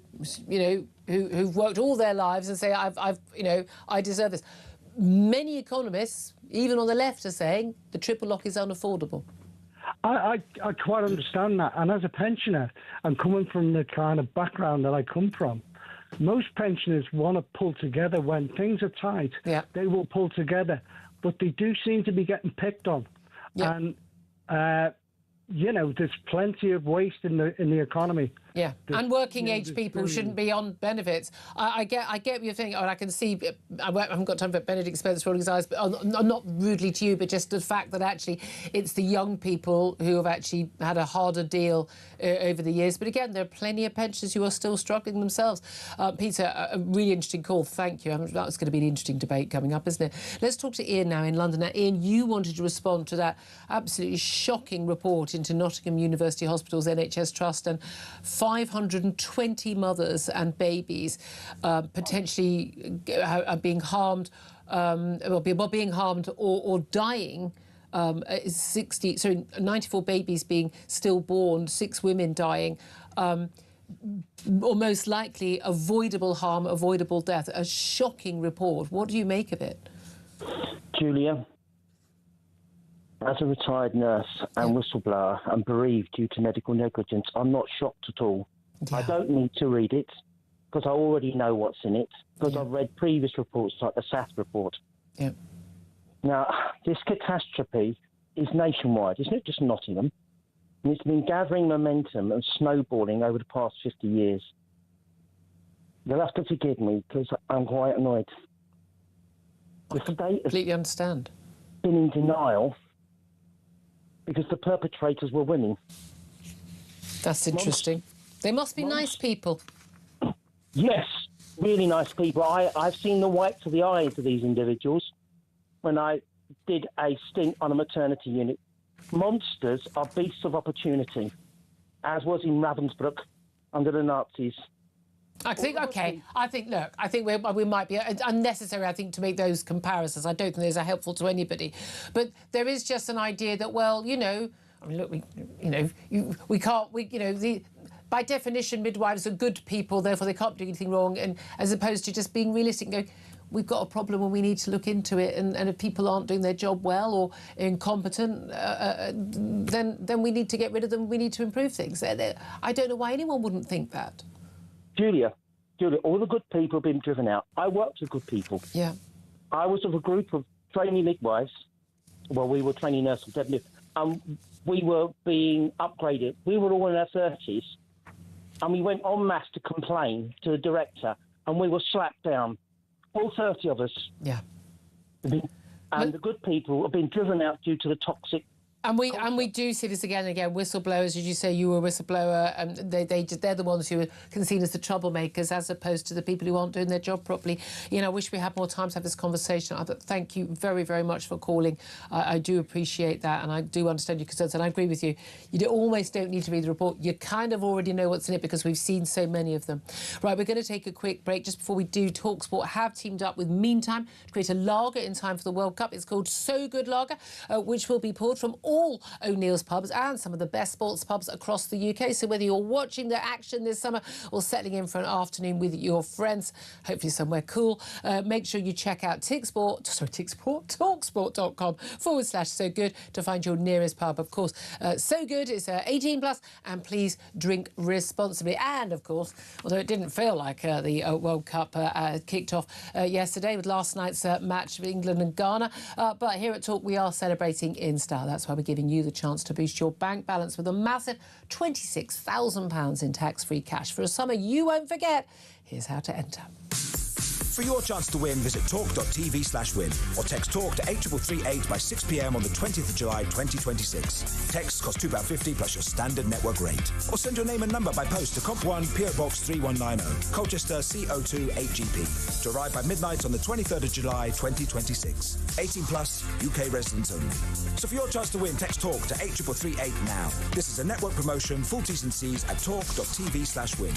[SPEAKER 2] who've worked all their lives and say, I deserve this. Many economists, even on the left, are saying the triple lock is unaffordable.
[SPEAKER 8] I quite understand that. And as a pensioner, and coming from the kind of background that I come from, most pensioners want to pull together when things are tight. Yeah. They will pull together. But they do seem to be getting picked on. Yeah. And, there's plenty of waste in the economy.
[SPEAKER 2] Yeah, and working age people shouldn't be on benefits. I get what you're thinking, and I can see. I haven't got time for Benedict Spence rolling his eyes, but not rudely to you, but just the fact that actually it's the young people who have actually had a harder deal over the years. But again, there are plenty of pensioners who are still struggling themselves. Peter, a really interesting call. Thank you. That's going to be an interesting debate coming up, isn't it? Let's talk to Ian now in London. Now, Ian, you wanted to respond to that absolutely shocking report into Nottingham University Hospital's NHS Trust, and 520 mothers and babies potentially are being harmed, being harmed or dying. 94 babies being stillborn, 6 women dying. Or most likely avoidable harm, avoidable death. A shocking report. What do you make of it?
[SPEAKER 22] Julia, as a retired nurse and whistleblower and bereaved due to medical negligence, I'm not shocked at all. Yeah. I don't need to read it because I already know what's in it, because I've read previous reports like the SATH report.
[SPEAKER 2] Yeah.
[SPEAKER 22] Now, this catastrophe is nationwide. It's not just Nottingham. And it's been gathering momentum and snowballing over the past 50 years. You'll have to forgive me because I'm quite annoyed.
[SPEAKER 2] I completely understand.
[SPEAKER 22] Been in denial because the perpetrators were winning.
[SPEAKER 2] That's interesting. They must be nice people.
[SPEAKER 22] Yes, really nice people. I've seen the whites of the eyes of these individuals when I did a stint on a maternity unit. Monsters are beasts of opportunity, as was in Ravensbrück under the Nazis.
[SPEAKER 2] I think, look, I think we might be unnecessary, I think, to make those comparisons. I don't think those are helpful to anybody. But there is just an idea that, well, you know, I mean, look, by definition, midwives are good people, therefore they can't do anything wrong, and as opposed to just being realistic and going, we've got a problem and we need to look into it, and if people aren't doing their job well or incompetent, then we need to get rid of them, we need to improve things. I don't know why anyone wouldn't think that.
[SPEAKER 22] Julia, all the good people have been driven out. I worked with good people.
[SPEAKER 2] Yeah.
[SPEAKER 22] I was of a group of trainee midwives. Well, we were trainee nurses, and we were being upgraded. We were all in our 30s, and we went en masse to complain to the director, and we were slapped down. All 30 of us.
[SPEAKER 2] Yeah.
[SPEAKER 22] And the good people have been driven out due to the toxic.
[SPEAKER 2] And we do see this again and again. Whistleblowers, as you say, you were a whistleblower, and they're the ones who are seen as the troublemakers, as opposed to the people who aren't doing their job properly. You know, I wish we had more time to have this conversation. Thank you very, very much for calling. I do appreciate that, and I do understand your concerns, and I agree with you. You almost don't need to read the report. You kind of already know what's in it because we've seen so many of them. Right, we're going to take a quick break. Just before we do, TalkSport have teamed up with Meantime to create a lager in time for the World Cup. It's called So Good Lager, which will be poured from all O'Neill's pubs and some of the best sports pubs across the UK. So whether you're watching the action this summer or settling in for an afternoon with your friends, hopefully somewhere cool, make sure you check out talksport.com/so good to find your nearest pub. Of course, So Good is 18 plus, and please drink responsibly. And of course, although it didn't feel like the World Cup kicked off yesterday with last night's match of England and Ghana, but here at Talk we are celebrating in style. That's why we're giving you the chance to boost your bank balance with a massive £26,000 in tax-free cash for a summer you won't forget. Here's how to enter.
[SPEAKER 5] For your chance to win, visit talk.tv/win or text TALK to 8338 by 6 p.m. on the 20th of July 2026. Texts cost £2.50 plus your standard network rate. Or send your name and number by post to Comp 1 PO Box 3190, Colchester CO2 8GP, to arrive by midnight on the 23rd of July 2026. 18 plus, UK residents only. So for your chance to win, text TALK to 8338 now. This is a network promotion. Full T's and C's at talk.tv/win.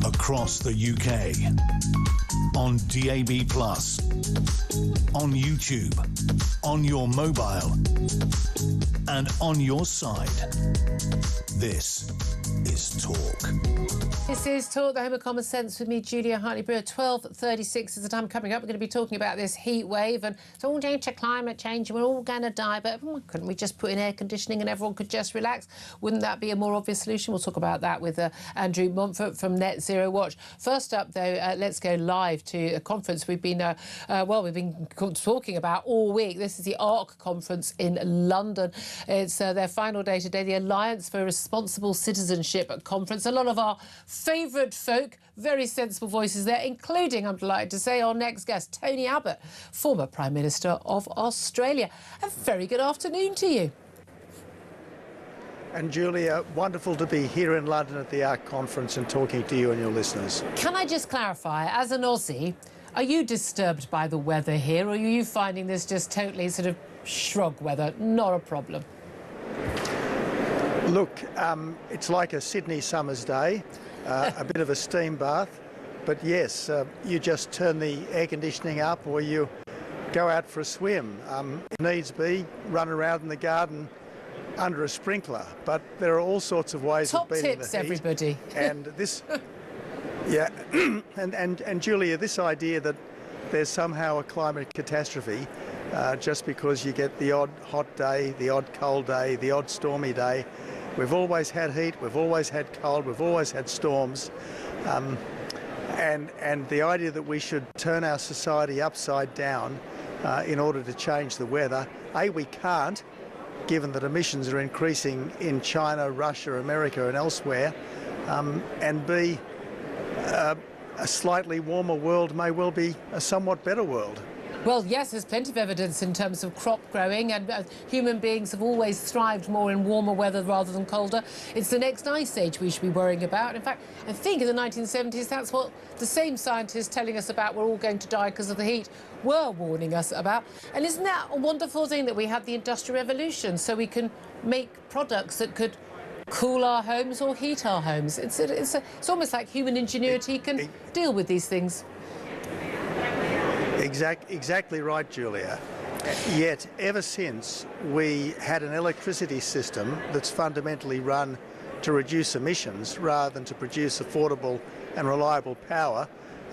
[SPEAKER 1] Across the UK, on DAB+, on YouTube, on your mobile, and on your side. This is Talk.
[SPEAKER 2] This is Talk, the home of common sense, with me, Julia Hartley-Brewer. 12:36 is the time coming up. We're going to be talking about this heat wave, and it's all due to climate change, and we're all going to die, but couldn't we just put in air conditioning and everyone could just relax? Wouldn't that be a more obvious solution? We'll talk about that with Andrew Montfort from Net Zero Watch. First up, though, let's go live to a conference we've been talking about all week. This is the ARC conference in London. It's their final day today, the Alliance for Responsible Citizenship conference. A lot of our favourite folk, very sensible voices there, including, I'm delighted to say, our next guest, Tony Abbott, former Prime Minister of Australia. A very good afternoon to you.
[SPEAKER 9] And Julia, wonderful to be here in London at the ARC conference and talking to you and your listeners.
[SPEAKER 2] Can I just clarify, as an Aussie, are you disturbed by the weather here, or are you finding this just totally sort of shrug weather, not a problem?
[SPEAKER 9] Look, it's like a Sydney summer's day. A bit of a steam bath, but yes, you just turn the air conditioning up or you go out for a swim. If needs be, run around in the garden under a sprinkler. But there are all sorts of ways
[SPEAKER 2] Top
[SPEAKER 9] of beating
[SPEAKER 2] tips,
[SPEAKER 9] the heat.
[SPEAKER 2] everybody.
[SPEAKER 9] And this, yeah, and Julia, this idea that there's somehow a climate catastrophe just because you get the odd hot day, the odd cold day, the odd stormy day. We've always had heat, we've always had cold, we've always had storms. And the idea that we should turn our society upside down in order to change the weather, A, we can't, given that emissions are increasing in China, Russia, America and elsewhere, and B, a slightly warmer world may well be a somewhat better world.
[SPEAKER 2] Well, yes, there's plenty of evidence in terms of crop growing, and human beings have always thrived more in warmer weather rather than colder. It's the next ice age we should be worrying about. In fact, I think in the 1970s, that's what the same scientists telling us about we're all going to die because of the heat were warning us about. And isn't that a wonderful thing that we had the Industrial Revolution so we can make products that could cool our homes or heat our homes? It's almost like human ingenuity can deal with these things.
[SPEAKER 9] Exactly right, Julia. Yet, ever since we had an electricity system that's fundamentally run to reduce emissions rather than to produce affordable and reliable power,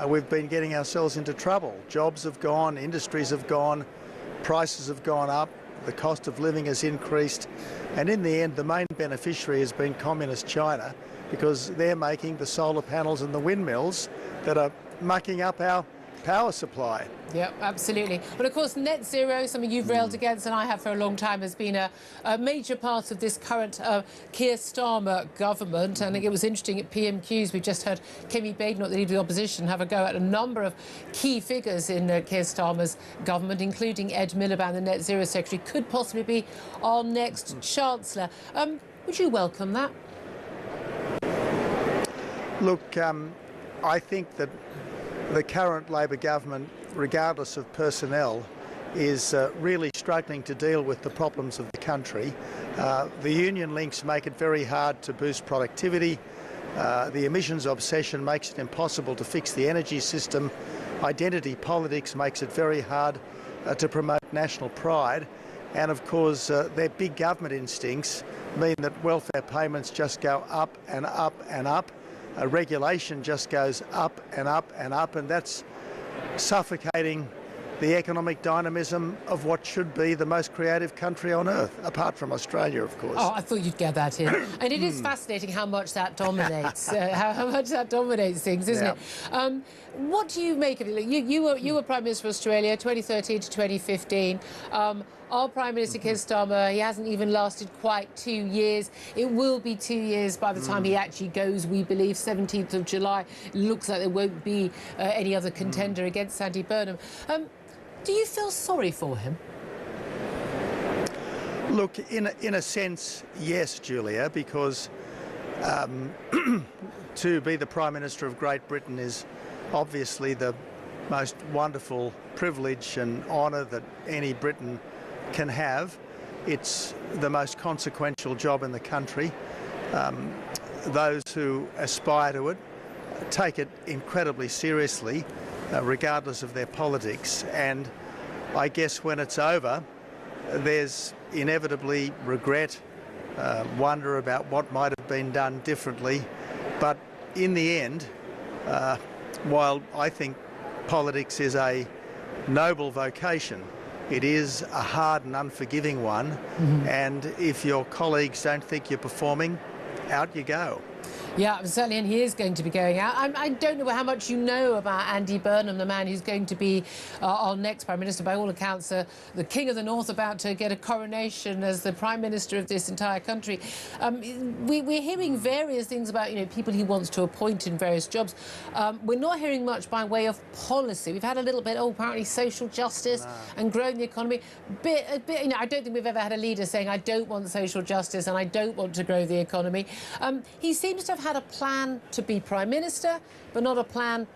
[SPEAKER 9] we've been getting ourselves into trouble. Jobs have gone, industries have gone, prices have gone up, the cost of living has increased, and in the end, the main beneficiary has been Communist China because they're making the solar panels and the windmills that are mucking up our power supply.
[SPEAKER 2] Yeah, absolutely. Well, of course, net zero, something you've railed against and I have for a long time, has been a major part of this current Keir Starmer government. And I think it was interesting at PMQs, we just heard Kemi Badenoch, the leader of the opposition, have a go at a number of key figures in Keir Starmer's government, including Ed Miliband, the net zero secretary, could possibly be our next chancellor. Would you welcome that?
[SPEAKER 9] Look, I think that the current Labor government, regardless of personnel, is really struggling to deal with the problems of the country. The union links make it very hard to boost productivity. The emissions obsession makes it impossible to fix the energy system. Identity politics makes it very hard to promote national pride. And of course, their big government instincts mean that welfare payments just go up and up and up. Regulation just goes up and up and up, and that's suffocating the economic dynamism of what should be the most creative country on earth, apart from Australia, of course.
[SPEAKER 2] Oh, I thought you'd get that in. And it is fascinating how much that dominates, how much that dominates things, isn't it? What do you make of it? You were Prime Minister of Australia, 2013 to 2015. Our Prime Minister, Keir Starmer, he hasn't even lasted quite 2 years. It will be 2 years by the time he actually goes, we believe, 17th of July. Looks like there won't be any other contender against Andy Burnham. Do you feel sorry for him?
[SPEAKER 9] Look, in a sense, yes, Julia, because to be the Prime Minister of Great Britain is obviously the most wonderful privilege and honour that any Briton can have. It's the most consequential job in the country. Those who aspire to it take it incredibly seriously, regardless of their politics. And I guess when it's over, there's inevitably regret, wonder about what might have been done differently. But in the end, while I think politics is a noble vocation, it is a hard and unforgiving one. And if your colleagues don't think you're performing, out you go.
[SPEAKER 2] Yeah, certainly, and he is going to be going out. I don't know how much you know about Andy Burnham, the man who's going to be our next Prime Minister. By all accounts, the King of the North, about to get a coronation as the Prime Minister of this entire country. We're hearing various things about, people he wants to appoint in various jobs. We're not hearing much by way of policy. We've had a little bit, apparently social justice and growing the economy. I don't think we've ever had a leader saying, I don't want social justice and I don't want to grow the economy. He seems to have had a plan to be Prime Minister, but not a plan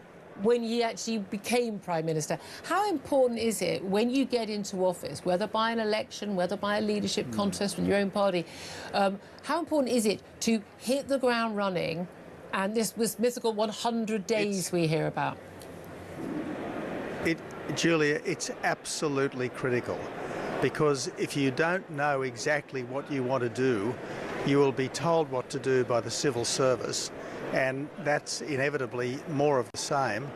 [SPEAKER 2] when he actually became Prime Minister. How important is it when you get into office, whether by an election, whether by a leadership contest with your own party, how important is it to hit the ground running and this mythical 100 days we hear about?
[SPEAKER 9] Julia, it's absolutely critical, because if you don't know exactly what you want to do, you will be told what to do by the civil service, and that's inevitably more of the same,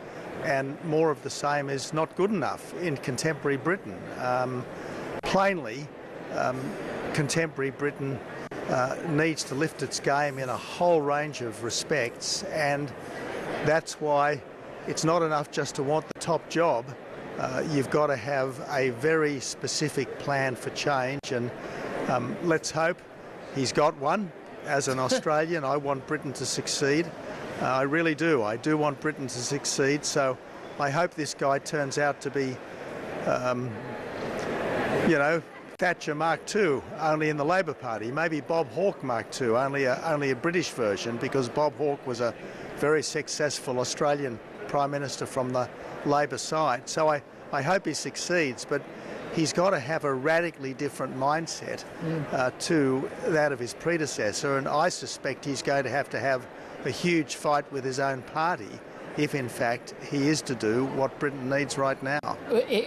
[SPEAKER 9] and more of the same is not good enough in contemporary Britain. Plainly, contemporary Britain needs to lift its game in a whole range of respects, and that's why it's not enough just to want the top job. You've got to have a very specific plan for change, and let's hope he's got one. As an Australian, I want Britain to succeed. I really do. I do want Britain to succeed, so I hope this guy turns out to be, you know, Thatcher Mark II, only in the Labor Party. Maybe Bob Hawke Mark II, only a British version, because Bob Hawke was a very successful Australian Prime Minister from the Labor side. So I hope he succeeds, but he's got to have a radically different mindset to that of his predecessor, and I suspect he's going to have a huge fight with his own party if in fact he is to do what Britain needs right now.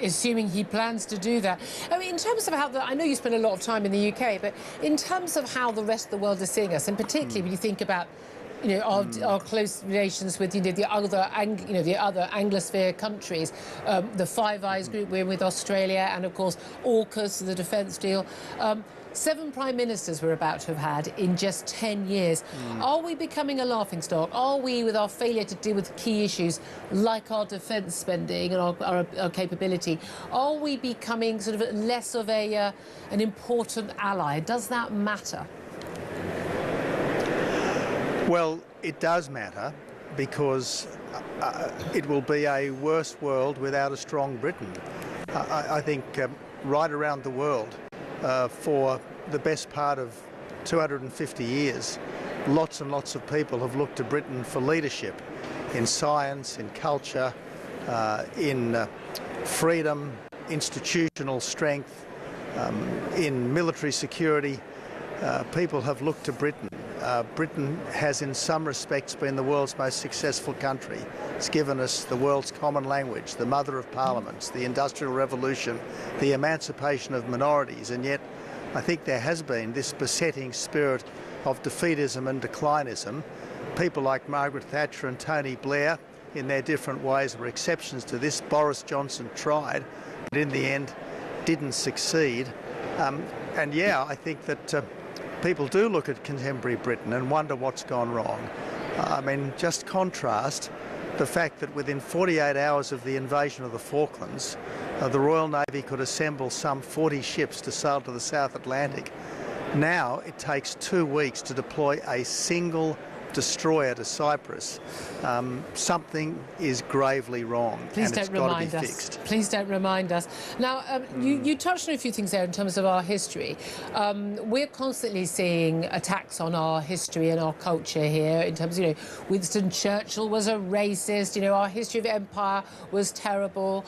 [SPEAKER 2] Assuming he plans to do that. I mean, in terms of how I know you spend a lot of time in the UK, but in terms of how the rest of the world is seeing us, and particularly when you think about, you know, our close relations with, you know, the other Anglosphere countries, the Five Eyes group we're with Australia, and of course AUKUS, the defence deal. 7 prime ministers we're about to have had in just 10 years. Are we becoming a laughingstock? Are we, with our failure to deal with key issues like our defence spending and our capability, are we becoming sort of less of an important ally? Does that matter?
[SPEAKER 9] Well, it does matter, because it will be a worse world without a strong Britain. I think right around the world, for the best part of 250 years, lots and lots of people have looked to Britain for leadership in science, in culture, in freedom, institutional strength, in military security. People have looked to Britain. Britain has in some respects been the world's most successful country. It's given us the world's common language, the mother of parliaments, the Industrial Revolution, the emancipation of minorities, and yet I think there has been this besetting spirit of defeatism and declinism. People like Margaret Thatcher and Tony Blair, in their different ways, were exceptions to this. Boris Johnson tried, but in the end didn't succeed. And yeah, I think that people do look at contemporary Britain and wonder what's gone wrong. I mean, just contrast the fact that within 48 hours of the invasion of the Falklands, the Royal Navy could assemble some 40 ships to sail to the South Atlantic. Now it takes 2 weeks to deploy a single destroyer to Cyprus. Something is gravely wrong.
[SPEAKER 2] Please
[SPEAKER 9] and
[SPEAKER 2] don't
[SPEAKER 9] it's got
[SPEAKER 2] remind
[SPEAKER 9] to be
[SPEAKER 2] us.
[SPEAKER 9] fixed.
[SPEAKER 2] Please don't remind us. Now, you touched on a few things there in terms of our history. We're constantly seeing attacks on our history and our culture here in terms of, you know, Winston Churchill was a racist, you know, our history of empire was terrible.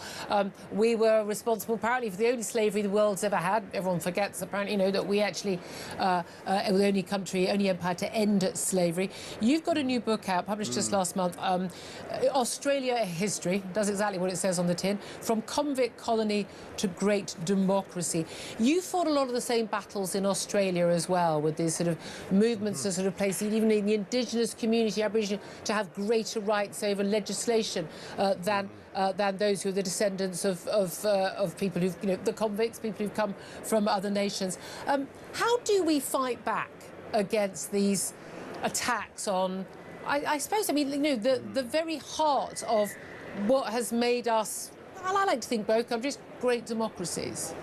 [SPEAKER 2] We were responsible apparently for the only slavery the world's ever had. Everyone forgets apparently, you know, that we actually were the only empire to end slavery. You've got a new book out, published just last month, Australia a History, does exactly what it says on the tin, From Convict Colony to Great Democracy. You fought a lot of the same battles in Australia as well, with these sort of movements to sort of place even in the indigenous community, Aboriginal, to have greater rights over legislation than those who are the descendants of people who've, you know, the convicts, people who've come from other nations. How do we fight back against these attacks on, I suppose, I mean, you know, the very heart of what has made us, well, I like to think both countries, great democracies?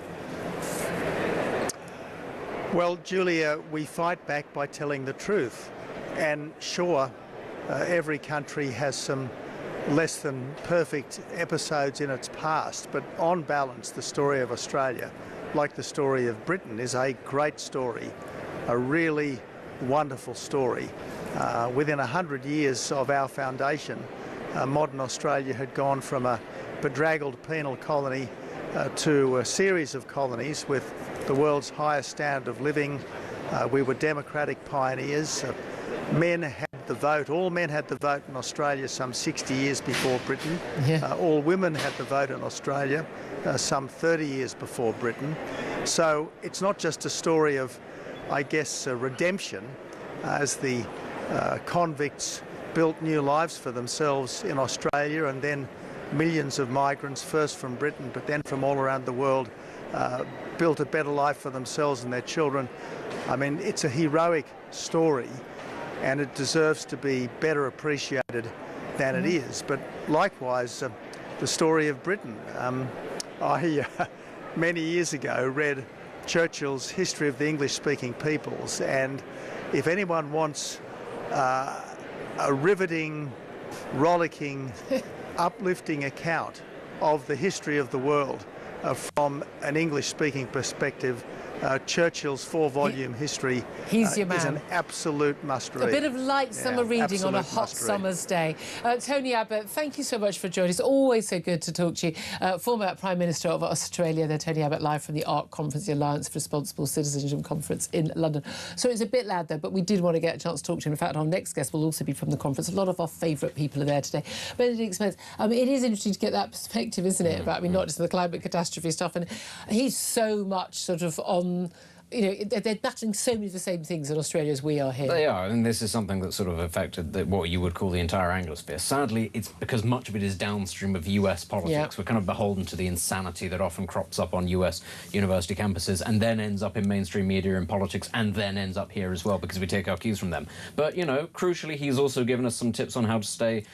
[SPEAKER 9] Well, Julia, we fight back by telling the truth. And sure, every country has some less than perfect episodes in its past, but on balance, the story of Australia, like the story of Britain, is a great story, a really wonderful story. Within 100 years of our foundation, modern Australia had gone from a bedraggled penal colony to a series of colonies with the world's highest standard of living. We were democratic pioneers. Men had had the vote. All men had the vote in Australia some 60 years before Britain. All women had the vote in Australia some 30 years before Britain. So it's not just a story of, I guess, redemption as the convicts built new lives for themselves in Australia, and then millions of migrants, first from Britain but then from all around the world, built a better life for themselves and their children. I mean, it's a heroic story, and it deserves to be better appreciated than it is. But likewise, the story of Britain. I, many years ago, read Churchill's History of the English-Speaking Peoples, and if anyone wants a riveting, rollicking, uplifting account of the history of the world from an English-speaking perspective, Churchill's 4-volume history
[SPEAKER 2] He's your man.
[SPEAKER 9] is an absolute must-read.
[SPEAKER 2] A bit of light summer reading on a hot
[SPEAKER 9] must-read.
[SPEAKER 2] summer's day. Tony Abbott, thank you so much for joining us. Always so good to talk to you. Former Prime Minister of Australia, there, Tony Abbott, live from the ARC Conference, the Alliance for Responsible Citizenship Conference in London. So it's a bit loud, though, but we did want to get a chance to talk to him. In fact, our next guest will also be from the conference. A lot of our favourite people are there today. Benedict Spence, it is interesting to get that perspective, isn't it? About, not just the climate catastrophe stuff. And he's so much sort of on... they're battling so many of the same things in Australia as we are here.
[SPEAKER 3] They are, and this is something that sort of affected what you would call the entire Anglosphere. Sadly, it's because much of it is downstream of US politics.
[SPEAKER 2] Yeah.
[SPEAKER 3] We're kind of beholden to the insanity that often crops up on US university campuses and then ends up in mainstream media and politics and then ends up here as well because we take our cues from them. But, crucially, he's also given us some tips on how to stay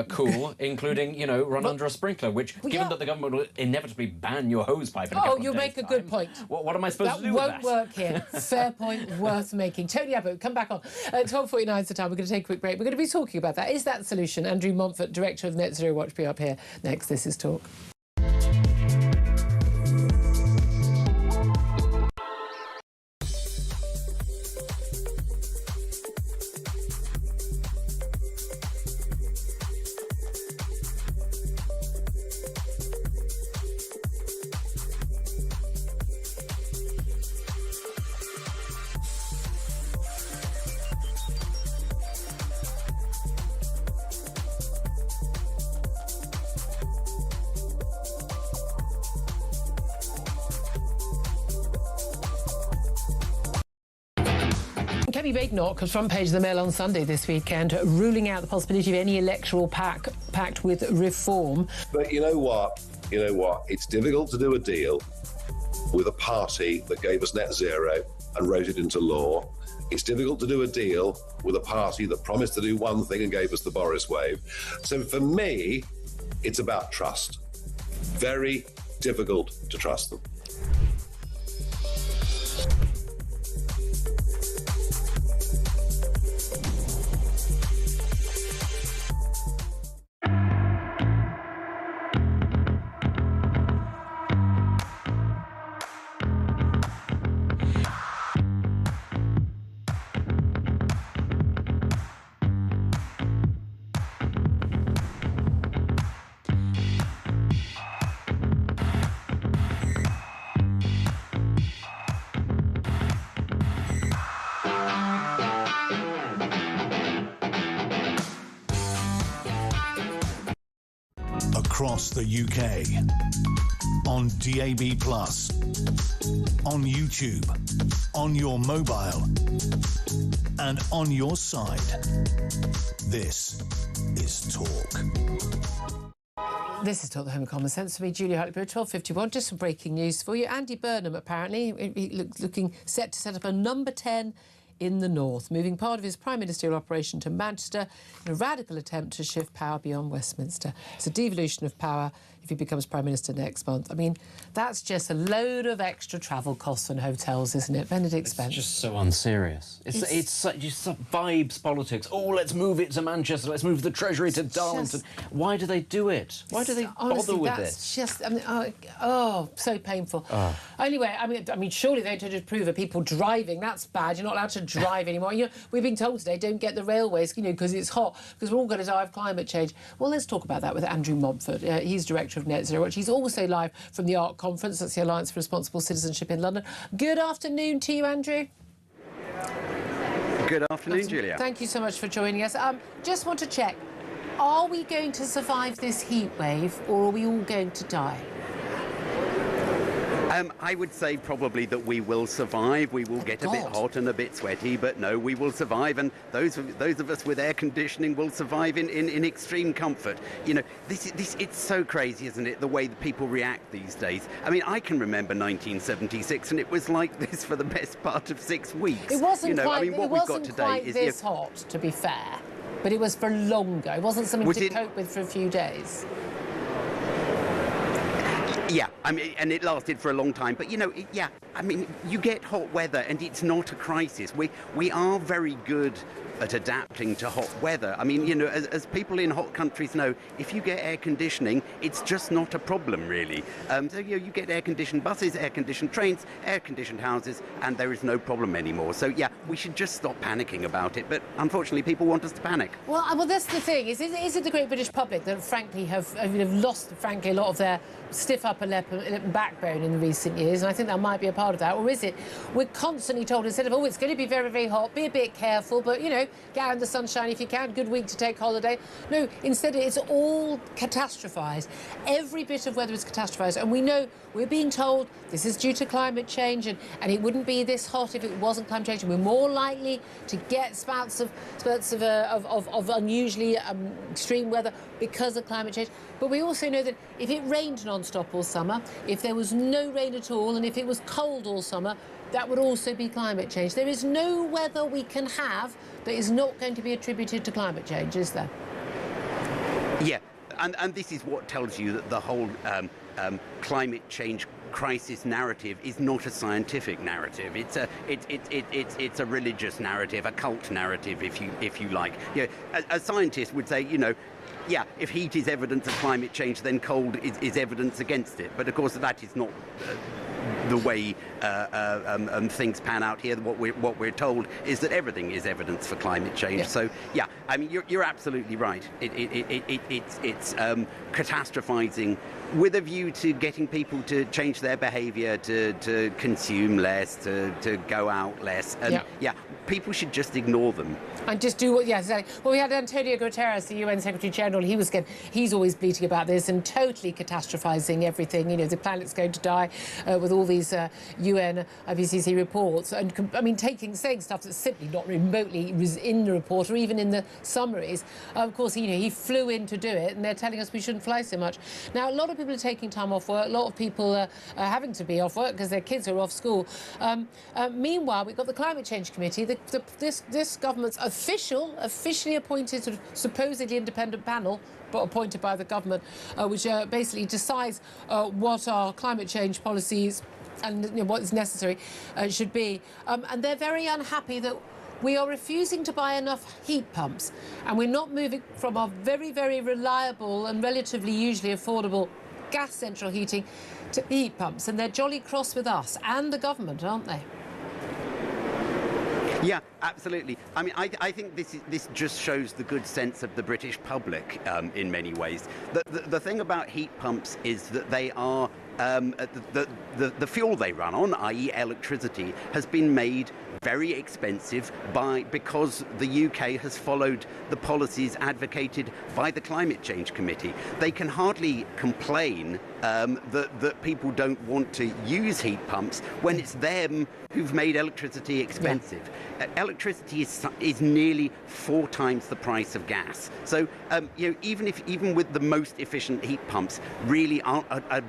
[SPEAKER 3] cool, including, run under a sprinkler, which, given that the government will inevitably ban your hose pipe in a couple of
[SPEAKER 2] you
[SPEAKER 3] days'
[SPEAKER 2] make a good point.
[SPEAKER 3] What am I supposed to do with that?
[SPEAKER 2] That won't work here. Fair point, worth making. Tony Abbott, come back on. 12:49 is the time. We're going to take a quick break. We're going to be talking about that. Is that the solution? Andrew Montfort, Director of Net Zero Watch, be up here next. This is Talk. Kemi Badenoch, front page of the Mail on Sunday this weekend, ruling out the possibility of any electoral pact with reform.
[SPEAKER 4] But you know what? It's difficult to do a deal with a party that gave us net zero and wrote it into law. It's difficult to do a deal with a party that promised to do one thing and gave us the Boris wave. So for me, it's about trust. Very difficult to trust them.
[SPEAKER 1] Across the UK, on DAB+, on YouTube, on your mobile, and on your side. This is Talk.
[SPEAKER 2] This is Talk, the Home of Common Sense. For me, Julia Hartley-Brewer, 12:51. Just some breaking news for you. Andy Burnham, apparently, looking set to set up a number 10 in the north, moving part of his prime ministerial operation to Manchester in a radical attempt to shift power beyond Westminster. It's a devolution of power if he becomes prime minister next month. I mean, that's just a load of extra travel costs and hotels, isn't it? Benedict Spence.
[SPEAKER 3] It's just so unserious. It's just vibes politics. Oh, let's move it to Manchester. Let's move the Treasury to Darlington. Why do they do it? Why do they bother with this?
[SPEAKER 2] Just, so painful.
[SPEAKER 3] Oh.
[SPEAKER 2] Anyway, I mean, surely they don't approve of people driving. That's bad. You're not allowed to drive anymore. We've been told today, don't get the railways, because it's hot, because we're all going to die of climate change. Well, let's talk about that with Andrew Montfort. He's Director of Net Zero Watch. He's also live from the ARC Conference. That's the Alliance for Responsible Citizenship in London. Good afternoon to you, Andrew.
[SPEAKER 6] Good afternoon, Julia.
[SPEAKER 2] Thank you so much for joining us. Just want to check, are we going to survive this heat wave, or are we all going to die?
[SPEAKER 6] I would say probably that we will survive. We will get a bit hot and a bit sweaty, but no, we will survive. And those of us with air conditioning will survive in extreme comfort. You know, it's so crazy, isn't it, the way that people react these days? I mean, I can remember 1976, and it was like this for the best part of 6 weeks.
[SPEAKER 2] It wasn't
[SPEAKER 6] what
[SPEAKER 2] quite,
[SPEAKER 6] we've got today is
[SPEAKER 2] this hot, to be fair, but it was for longer. It wasn't something to cope with for a few days.
[SPEAKER 6] Yeah, I mean, and it lasted for a long time. But, you know, I mean, you get hot weather and it's not a crisis. We are very good at adapting to hot weather. I mean, you know, as people in hot countries know, if you get air conditioning, it's just not a problem, really. So, you know, you get air-conditioned buses, air-conditioned trains, air-conditioned houses, and there is no problem anymore. So, yeah, we should just stop panicking about it. But unfortunately, people want us to panic.
[SPEAKER 2] Well, that's the thing. Is it the great British public that, frankly, have lost, frankly, a lot of their stiff upper lip and backbone in the recent years? And I think that might be a part of that. Or is it we're constantly told, instead of, oh, it's going to be very, very hot, be a bit careful, but, you know, get out in the sunshine if you can, good week to take holiday. No, instead it's all catastrophised. Every bit of weather is catastrophised. And we know, we're being told this is due to climate change, and it wouldn't be this hot if it wasn't climate change. And we're more likely to get spurts of unusually extreme weather because of climate change. But we also know that if it rained non-stop all summer, if there was no rain at all, and if it was cold all summer, that would also be climate change. There is no weather we can have that is not going to be attributed to climate change, is there?
[SPEAKER 6] Yeah, and this is what tells you that the whole climate change crisis narrative is not a scientific narrative. It's a religious narrative, a cult narrative, if you like. You know, a scientist would say, you know, yeah, if heat is evidence of climate change, then cold is evidence against it. But of course, that is not the way things pan out here. What we're told is that everything is evidence for climate change. Yeah. So yeah, I mean, you're absolutely right. It's catastrophizing with a view to getting people to change their behaviour, to consume less, to go out less, and people should just ignore them.
[SPEAKER 2] And just do what, exactly. Well, we had Antonio Guterres, the UN Secretary-General. He's always bleating about this and totally catastrophising everything. You know, the planet's going to die with all these UN IPCC reports. And, I mean, saying stuff that's simply not remotely in the report or even in the summaries. Of course, you know, he flew in to do it, and they're telling us we shouldn't fly so much. Now, a lot of people are taking time off work. A lot of people are having to be off work because their kids are off school. Meanwhile, we've got the Climate Change Committee. This government's officially appointed, sort of supposedly independent panel, but appointed by the government, which basically decides what our climate change policies and what is necessary should be. And they're very unhappy that we are refusing to buy enough heat pumps, and we're not moving from our very, very reliable and relatively usually affordable gas central heating to heat pumps. And they're jolly cross with us and the government, aren't they?
[SPEAKER 6] Yeah, absolutely. I mean, I think this just shows the good sense of the British public in many ways. The thing about heat pumps is that they are the fuel they run on, i.e. electricity, has been made very expensive because the UK has followed the policies advocated by the Climate Change Committee. They can hardly complain that people don't want to use heat pumps when it's them who've made electricity expensive. Yeah. Electricity is nearly 4 times the price of gas. So you know, even with the most efficient heat pumps, really are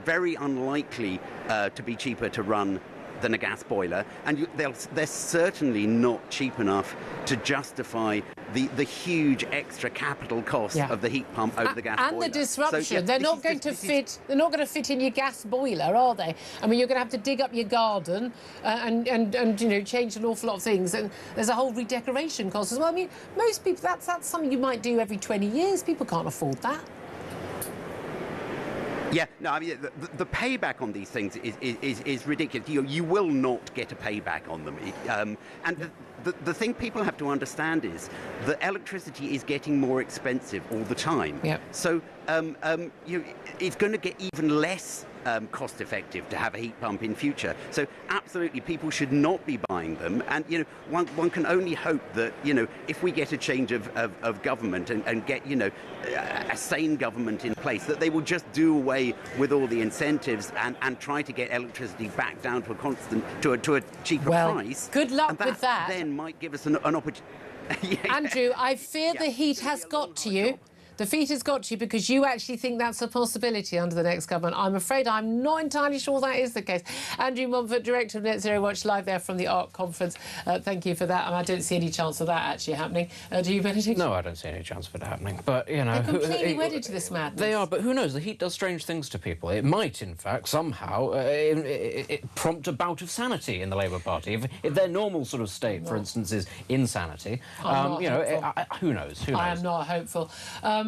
[SPEAKER 6] very unlikely to be cheaper to run than a gas boiler, and they're certainly not cheap enough to justify the huge extra capital cost of the heat pump over the gas boiler.
[SPEAKER 2] And the disruption. So, they're not going to fit in your gas boiler, are they? I mean, you're going to have to dig up your garden and you know, change an awful lot of things. And there's a whole redecoration cost as well. I mean, most people, that's something you might do every 20 years. People can't afford that.
[SPEAKER 6] Yeah, no, I mean, the payback on these things is ridiculous. You will not get a payback on them. And the thing people have to understand is that electricity is getting more expensive all the time. Yeah. So it's going to get even less cost-effective to have a heat pump in future. So absolutely, people should not be buying them. And one can only hope that if we get a change of government and get a sane government in place, that they will just do away with all the incentives and try to get electricity back down to a cheaper price.
[SPEAKER 2] Good luck with that.
[SPEAKER 6] Then might give us an opportunity.
[SPEAKER 2] Andrew, I fear the heat has got to you. The feet has got you because you actually think that's a possibility under the next government. I'm afraid I'm not entirely sure that is the case. Andrew Mumford, Director of Net Zero Watch, live there from the ARC conference. Thank you for that. And I don't see any chance of that actually happening. Do you, Benedict?
[SPEAKER 3] No, I don't see any chance of it happening. But,
[SPEAKER 2] they're completely wedded to this madness.
[SPEAKER 3] They are, but who knows? The heat does strange things to people. It might, in fact, somehow prompt a bout of sanity in the Labour Party. If their normal sort of state, for instance, is insanity, who knows? Who knows?
[SPEAKER 2] I am not hopeful.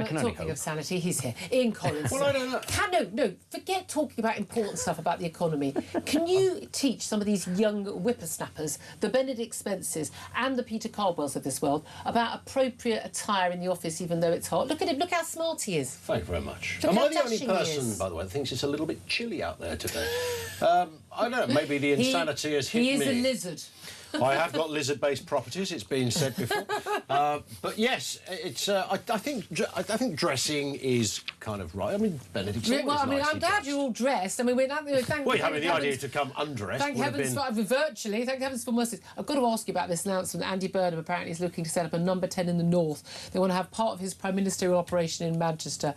[SPEAKER 2] Talking of sanity, he's here. Ian Collins.
[SPEAKER 7] Well, I don't know.
[SPEAKER 2] No, forget talking about important stuff about the economy. Can you teach some of these young whippersnappers, the Benedict Spencers and the Peter Caldwells of this world, about appropriate attire in the office even though it's hot? Look at him, look how smart he is.
[SPEAKER 7] Thank you very much.
[SPEAKER 2] Look
[SPEAKER 7] Am
[SPEAKER 2] how
[SPEAKER 7] I the only
[SPEAKER 2] dashing he
[SPEAKER 7] person,
[SPEAKER 2] is.
[SPEAKER 7] by the way, that thinks it's a little bit chilly out there today? I don't know, maybe the insanity has hit me.
[SPEAKER 2] He is a lizard.
[SPEAKER 7] I have got lizard-based properties. It's been said before, but yes, it's. I think dressing is kind of right. I mean, Benedict's always
[SPEAKER 2] Well, I mean,
[SPEAKER 7] nicely
[SPEAKER 2] I'm glad
[SPEAKER 7] dressed.
[SPEAKER 2] you're all dressed. I mean, thank
[SPEAKER 7] Well, I mean, the idea to come undressed.
[SPEAKER 2] Thank heavens for virtually. Thank heavens for mercy. I've got to ask you about this announcement. Andy Burnham apparently is looking to set up a number 10 in the north. They want to have part of his prime ministerial operation in Manchester.